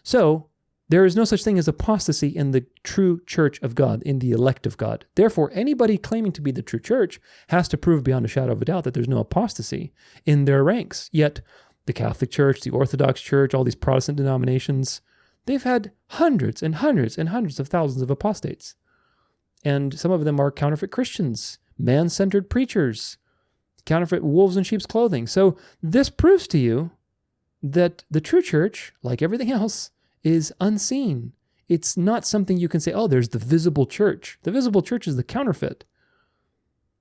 So, there is no such thing as apostasy in the true church of God, in the elect of God. Therefore, anybody claiming to be the true church has to prove beyond a shadow of a doubt that there's no apostasy in their ranks. Yet, the Catholic Church, the Orthodox Church, all these Protestant denominations, they've had hundreds and hundreds and hundreds of thousands of apostates. And some of them are counterfeit Christians, man-centered preachers, counterfeit wolves in sheep's clothing. So this proves to you that the true church, like everything else, is unseen. It's not something you can say, oh, there's the visible church. The visible church is the counterfeit.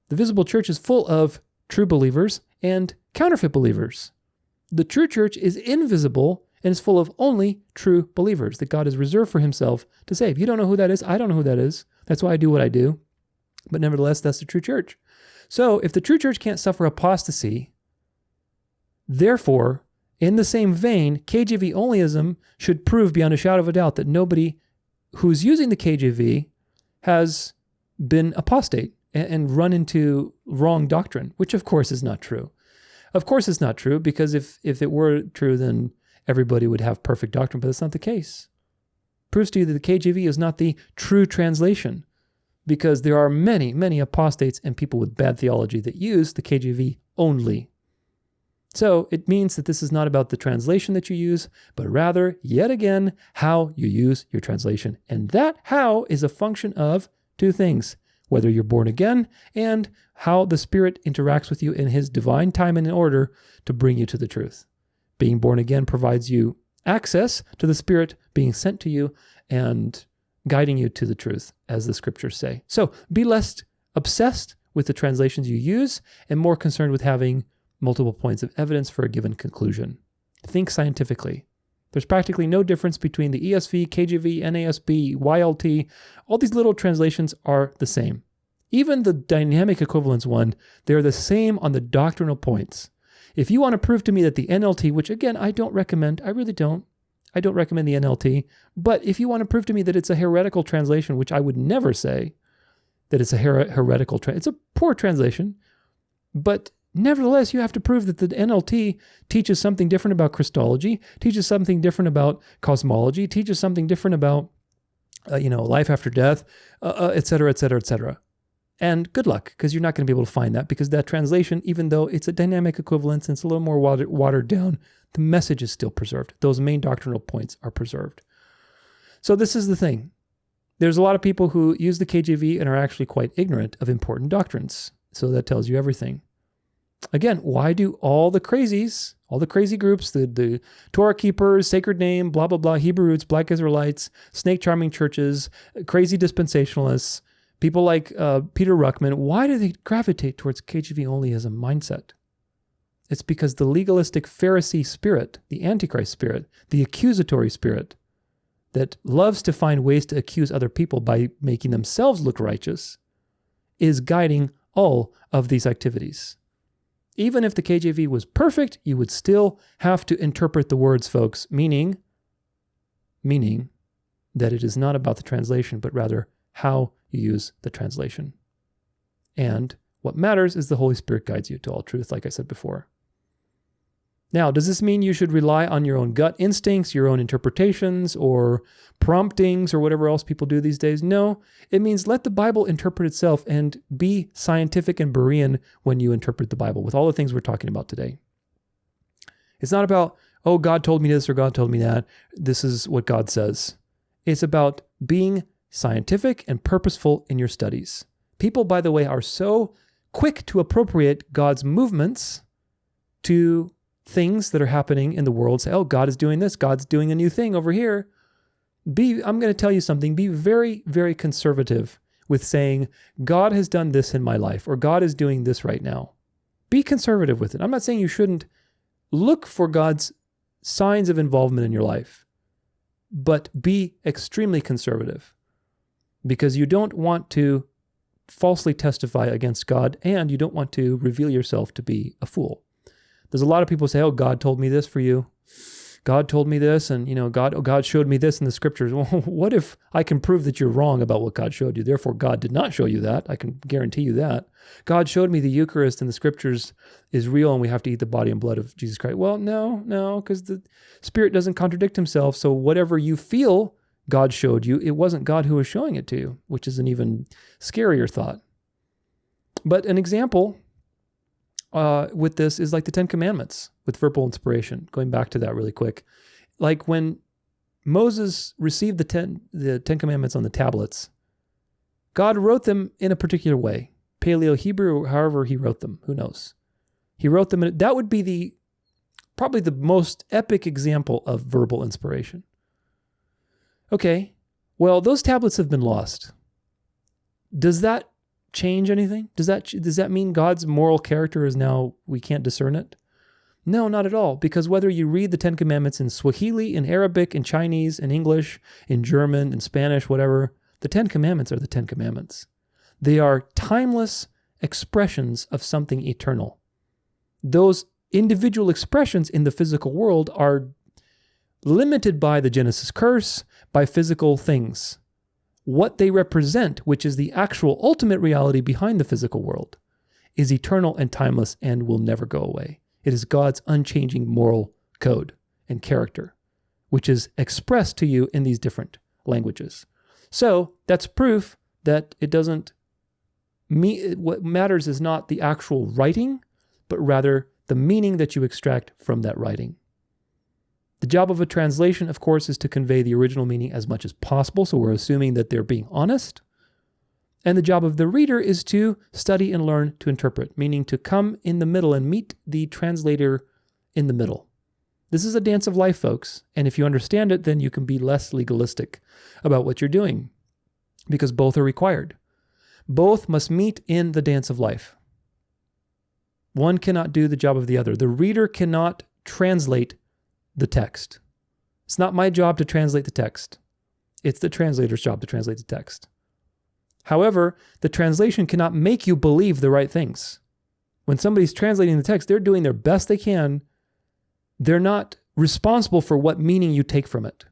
The visible church is full of true believers and counterfeit believers. The true church is invisible and is full of only true believers that God has reserved for himself to save. You don't know who that is. I don't know who that is. That's why I do what I do. But nevertheless, that's the true church. So if the true church can't suffer apostasy, therefore, in the same vein, KJV Onlyism should prove beyond a shadow of a doubt that nobody who's using the KJV has been apostate and run into wrong doctrine, which of course is not true. Of course it's not true, because if it were true, then everybody would have perfect doctrine, but that's not the case. Proves to you that the KJV is not the true translation, because there are many, many apostates and people with bad theology that use the KJV only. So it means that this is not about the translation that you use, but rather, yet again, how you use your translation. And that how is a function of two things: whether you're born again and how the Spirit interacts with you in his divine time and in order to bring you to the truth. Being born again provides you access to the Spirit being sent to you and guiding you to the truth, as the scriptures say. So be less obsessed with the translations you use and more concerned with having multiple points of evidence for a given conclusion. Think scientifically. There's practically no difference between the ESV, KJV, NASB, YLT. All these little translations are the same. Even the dynamic equivalence one, they're the same on the doctrinal points. If you want to prove to me that the NLT, which again, I don't recommend, I really don't. I don't recommend the NLT. But if you want to prove to me that it's a heretical translation, which I would never say that it's a heretical it's a poor translation, but nevertheless, you have to prove that the NLT teaches something different about Christology, teaches something different about cosmology, teaches something different about, life after death, et cetera, et cetera, et cetera. And good luck, because you're not going to be able to find that, because that translation, even though it's a dynamic equivalence and it's a little more watered down, the message is still preserved. Those main doctrinal points are preserved. So this is the thing. There's a lot of people who use the KJV and are actually quite ignorant of important doctrines. So that tells you everything. Again, why do all the crazy groups, the Torah keepers, Sacred Name, blah, blah, blah, Hebrew Roots, Black Israelites, snake charming churches, crazy dispensationalists, people like Peter Ruckman, why do they gravitate towards KJV only as a mindset? It's because the legalistic Pharisee spirit, the Antichrist spirit, the accusatory spirit that loves to find ways to accuse other people by making themselves look righteous, is guiding all of these activities. Even if the KJV was perfect, you would still have to interpret the words, folks, meaning that it is not about the translation, but rather how you use the translation. And what matters is the Holy Spirit guides you to all truth, like I said before. Now, does this mean you should rely on your own gut instincts, your own interpretations, or promptings, or whatever else people do these days? No, it means let the Bible interpret itself and be scientific and Berean when you interpret the Bible with all the things we're talking about today. It's not about, oh, God told me this or God told me that. This is what God says. It's about being scientific and purposeful in your studies. People, by the way, are so quick to appropriate God's movements to things that are happening in the world. Say, oh, God is doing this. God's doing a new thing over here. I'm going to tell you something. Be very, very conservative with saying, God has done this in my life, or God is doing this right now. Be conservative with it. I'm not saying you shouldn't look for God's signs of involvement in your life, but be extremely conservative. because you don't want to falsely testify against God, and you don't want to reveal yourself to be a fool. There's a lot of people say, oh, God told me this for you. God told me this, and God showed me this in the scriptures. Well, what if I can prove that you're wrong about what God showed you? Therefore, God did not show you that. I can guarantee you that. God showed me the Eucharist and the scriptures is real and we have to eat the body and blood of Jesus Christ. Well, no, because the Spirit doesn't contradict himself. So whatever you feel God showed you, it wasn't God who was showing it to you, which is an even scarier thought. But an example with this is like the Ten Commandments with verbal inspiration. Going back to that really quick. Like when Moses received the Ten Commandments on the tablets, God wrote them in a particular way. Paleo-Hebrew, however he wrote them, who knows? He wrote them in, that would be probably the most epic example of verbal inspiration. Okay, well, those tablets have been lost. Does that change anything? Does that mean God's moral character is now, we can't discern it? No, not at all. Because whether you read the Ten Commandments in Swahili, in Arabic, in Chinese, in English, in German, in Spanish, whatever, the Ten Commandments are the Ten Commandments. They are timeless expressions of something eternal. Those individual expressions in the physical world are limited by the Genesis curse, by physical things. What they represent, which is the actual ultimate reality behind the physical world, is eternal and timeless and will never go away. It is God's unchanging moral code and character, which is expressed to you in these different languages. So that's proof that it doesn't mean, what matters is not the actual writing, but rather the meaning that you extract from that writing. The job of a translation, of course, is to convey the original meaning as much as possible, so we're assuming that they're being honest. And the job of the reader is to study and learn to interpret, meaning to come in the middle and meet the translator in the middle. This is a dance of life, folks, and if you understand it, then you can be less legalistic about what you're doing, because both are required. Both must meet in the dance of life. One cannot do the job of the other. The reader cannot translate the text. It's not my job to translate the text. It's the translator's job to translate the text. However, the translation cannot make you believe the right things. When somebody's translating the text, they're doing their best they can. They're not responsible for what meaning you take from it.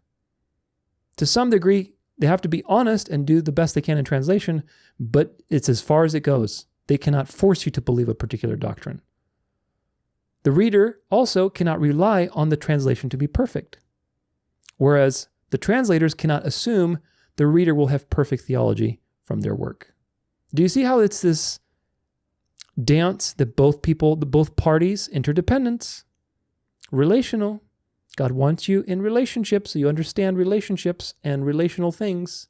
To some degree, they have to be honest and do the best they can in translation, but it's as far as it goes. They cannot force you to believe a particular doctrine. The reader also cannot rely on the translation to be perfect, whereas the translators cannot assume the reader will have perfect theology from their work. Do you see how it's this dance that both parties, interdependence, relational? God wants you in relationships so you understand relationships and relational things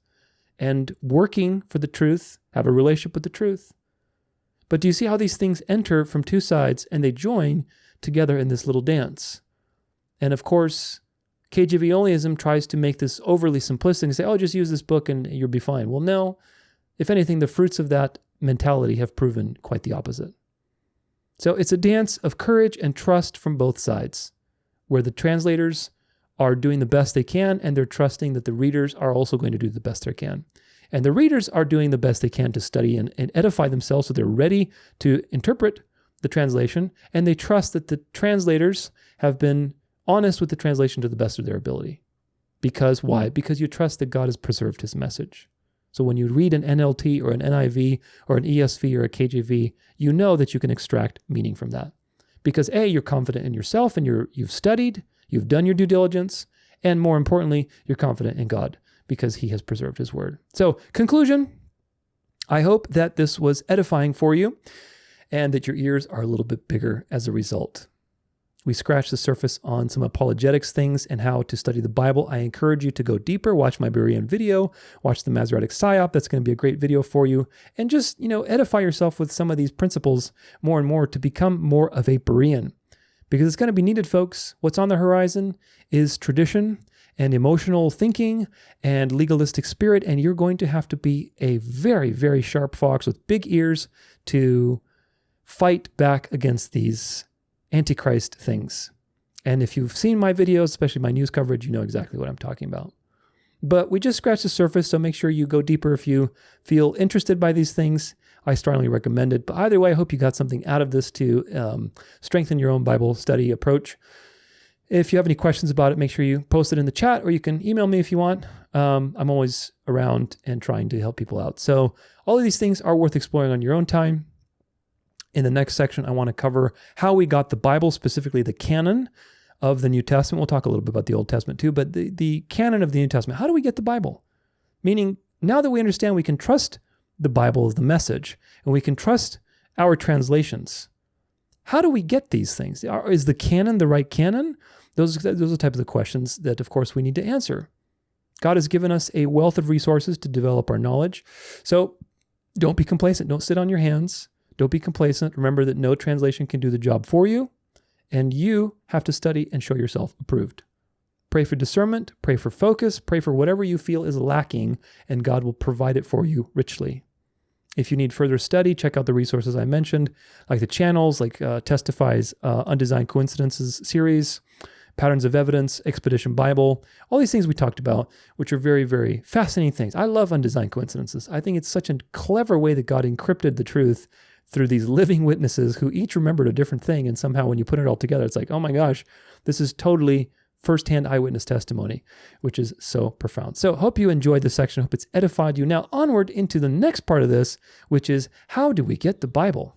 and working for the truth, have a relationship with the truth. But do you see how these things enter from two sides and they join together in this little dance? And of course, KJV Onlyism tries to make this overly simplistic and say, oh, just use this book and you'll be fine. Well, no. If anything, the fruits of that mentality have proven quite the opposite. So it's a dance of courage and trust from both sides, where the translators are doing the best they can and they're trusting that the readers are also going to do the best they can. And the readers are doing the best they can to study and edify themselves so they're ready to interpret the translation, and they trust that the translators have been honest with the translation to the best of their ability. Because why? Because you trust that God has preserved his message. So when you read an NLT or an NIV or an ESV or a KJV, you know that you can extract meaning from that. Because A, you're confident in yourself and you've studied, you've done your due diligence, and more importantly, you're confident in God because he has preserved his word. So, conclusion, I hope that this was edifying for you and that your ears are a little bit bigger as a result. We scratched the surface on some apologetics things and how to study the Bible. I encourage you to go deeper, watch my Berean video, watch the Masoretic Psyop. That's going to be a great video for you. And just, edify yourself with some of these principles more and more to become more of a Berean. Because it's going to be needed, folks. What's on the horizon is tradition and emotional thinking and legalistic spirit. And you're going to have to be a very, very sharp fox with big ears to fight back against these Antichrist things. And if you've seen my videos, especially my news coverage, you know exactly what I'm talking about. But we just scratched the surface, so make sure you go deeper if you feel interested by these things. I strongly recommend it. But either way, I hope you got something out of this to strengthen your own Bible study approach. If you have any questions about it, make sure you post it in the chat, or you can email me if you want. I'm always around and trying to help people out. So all of these things are worth exploring on your own time. In the next section, I want to cover how we got the Bible, specifically the canon of the New Testament. We'll talk a little bit about the Old Testament too, but the canon of the New Testament. How do we get the Bible? Meaning, now that we understand we can trust the Bible as the message, and we can trust our translations, how do we get these things? Is the canon the right canon? Those are the type of the questions that, of course, we need to answer. God has given us a wealth of resources to develop our knowledge. So don't be complacent. Don't sit on your hands. Don't be complacent. Remember that no translation can do the job for you, and you have to study and show yourself approved. Pray for discernment, pray for focus, pray for whatever you feel is lacking, and God will provide it for you richly. If you need further study, check out the resources I mentioned, like the channels, like Testify's Undesigned Coincidences series, Patterns of Evidence, Expedition Bible, all these things we talked about, which are very, very fascinating things. I love undesigned coincidences. I think it's such a clever way that God encrypted the truth through these living witnesses who each remembered a different thing. And somehow when you put it all together, it's like, oh my gosh, this is totally firsthand eyewitness testimony, which is so profound. So hope you enjoyed this section. Hope it's edified you. Now onward into the next part of this, which is how do we get the Bible?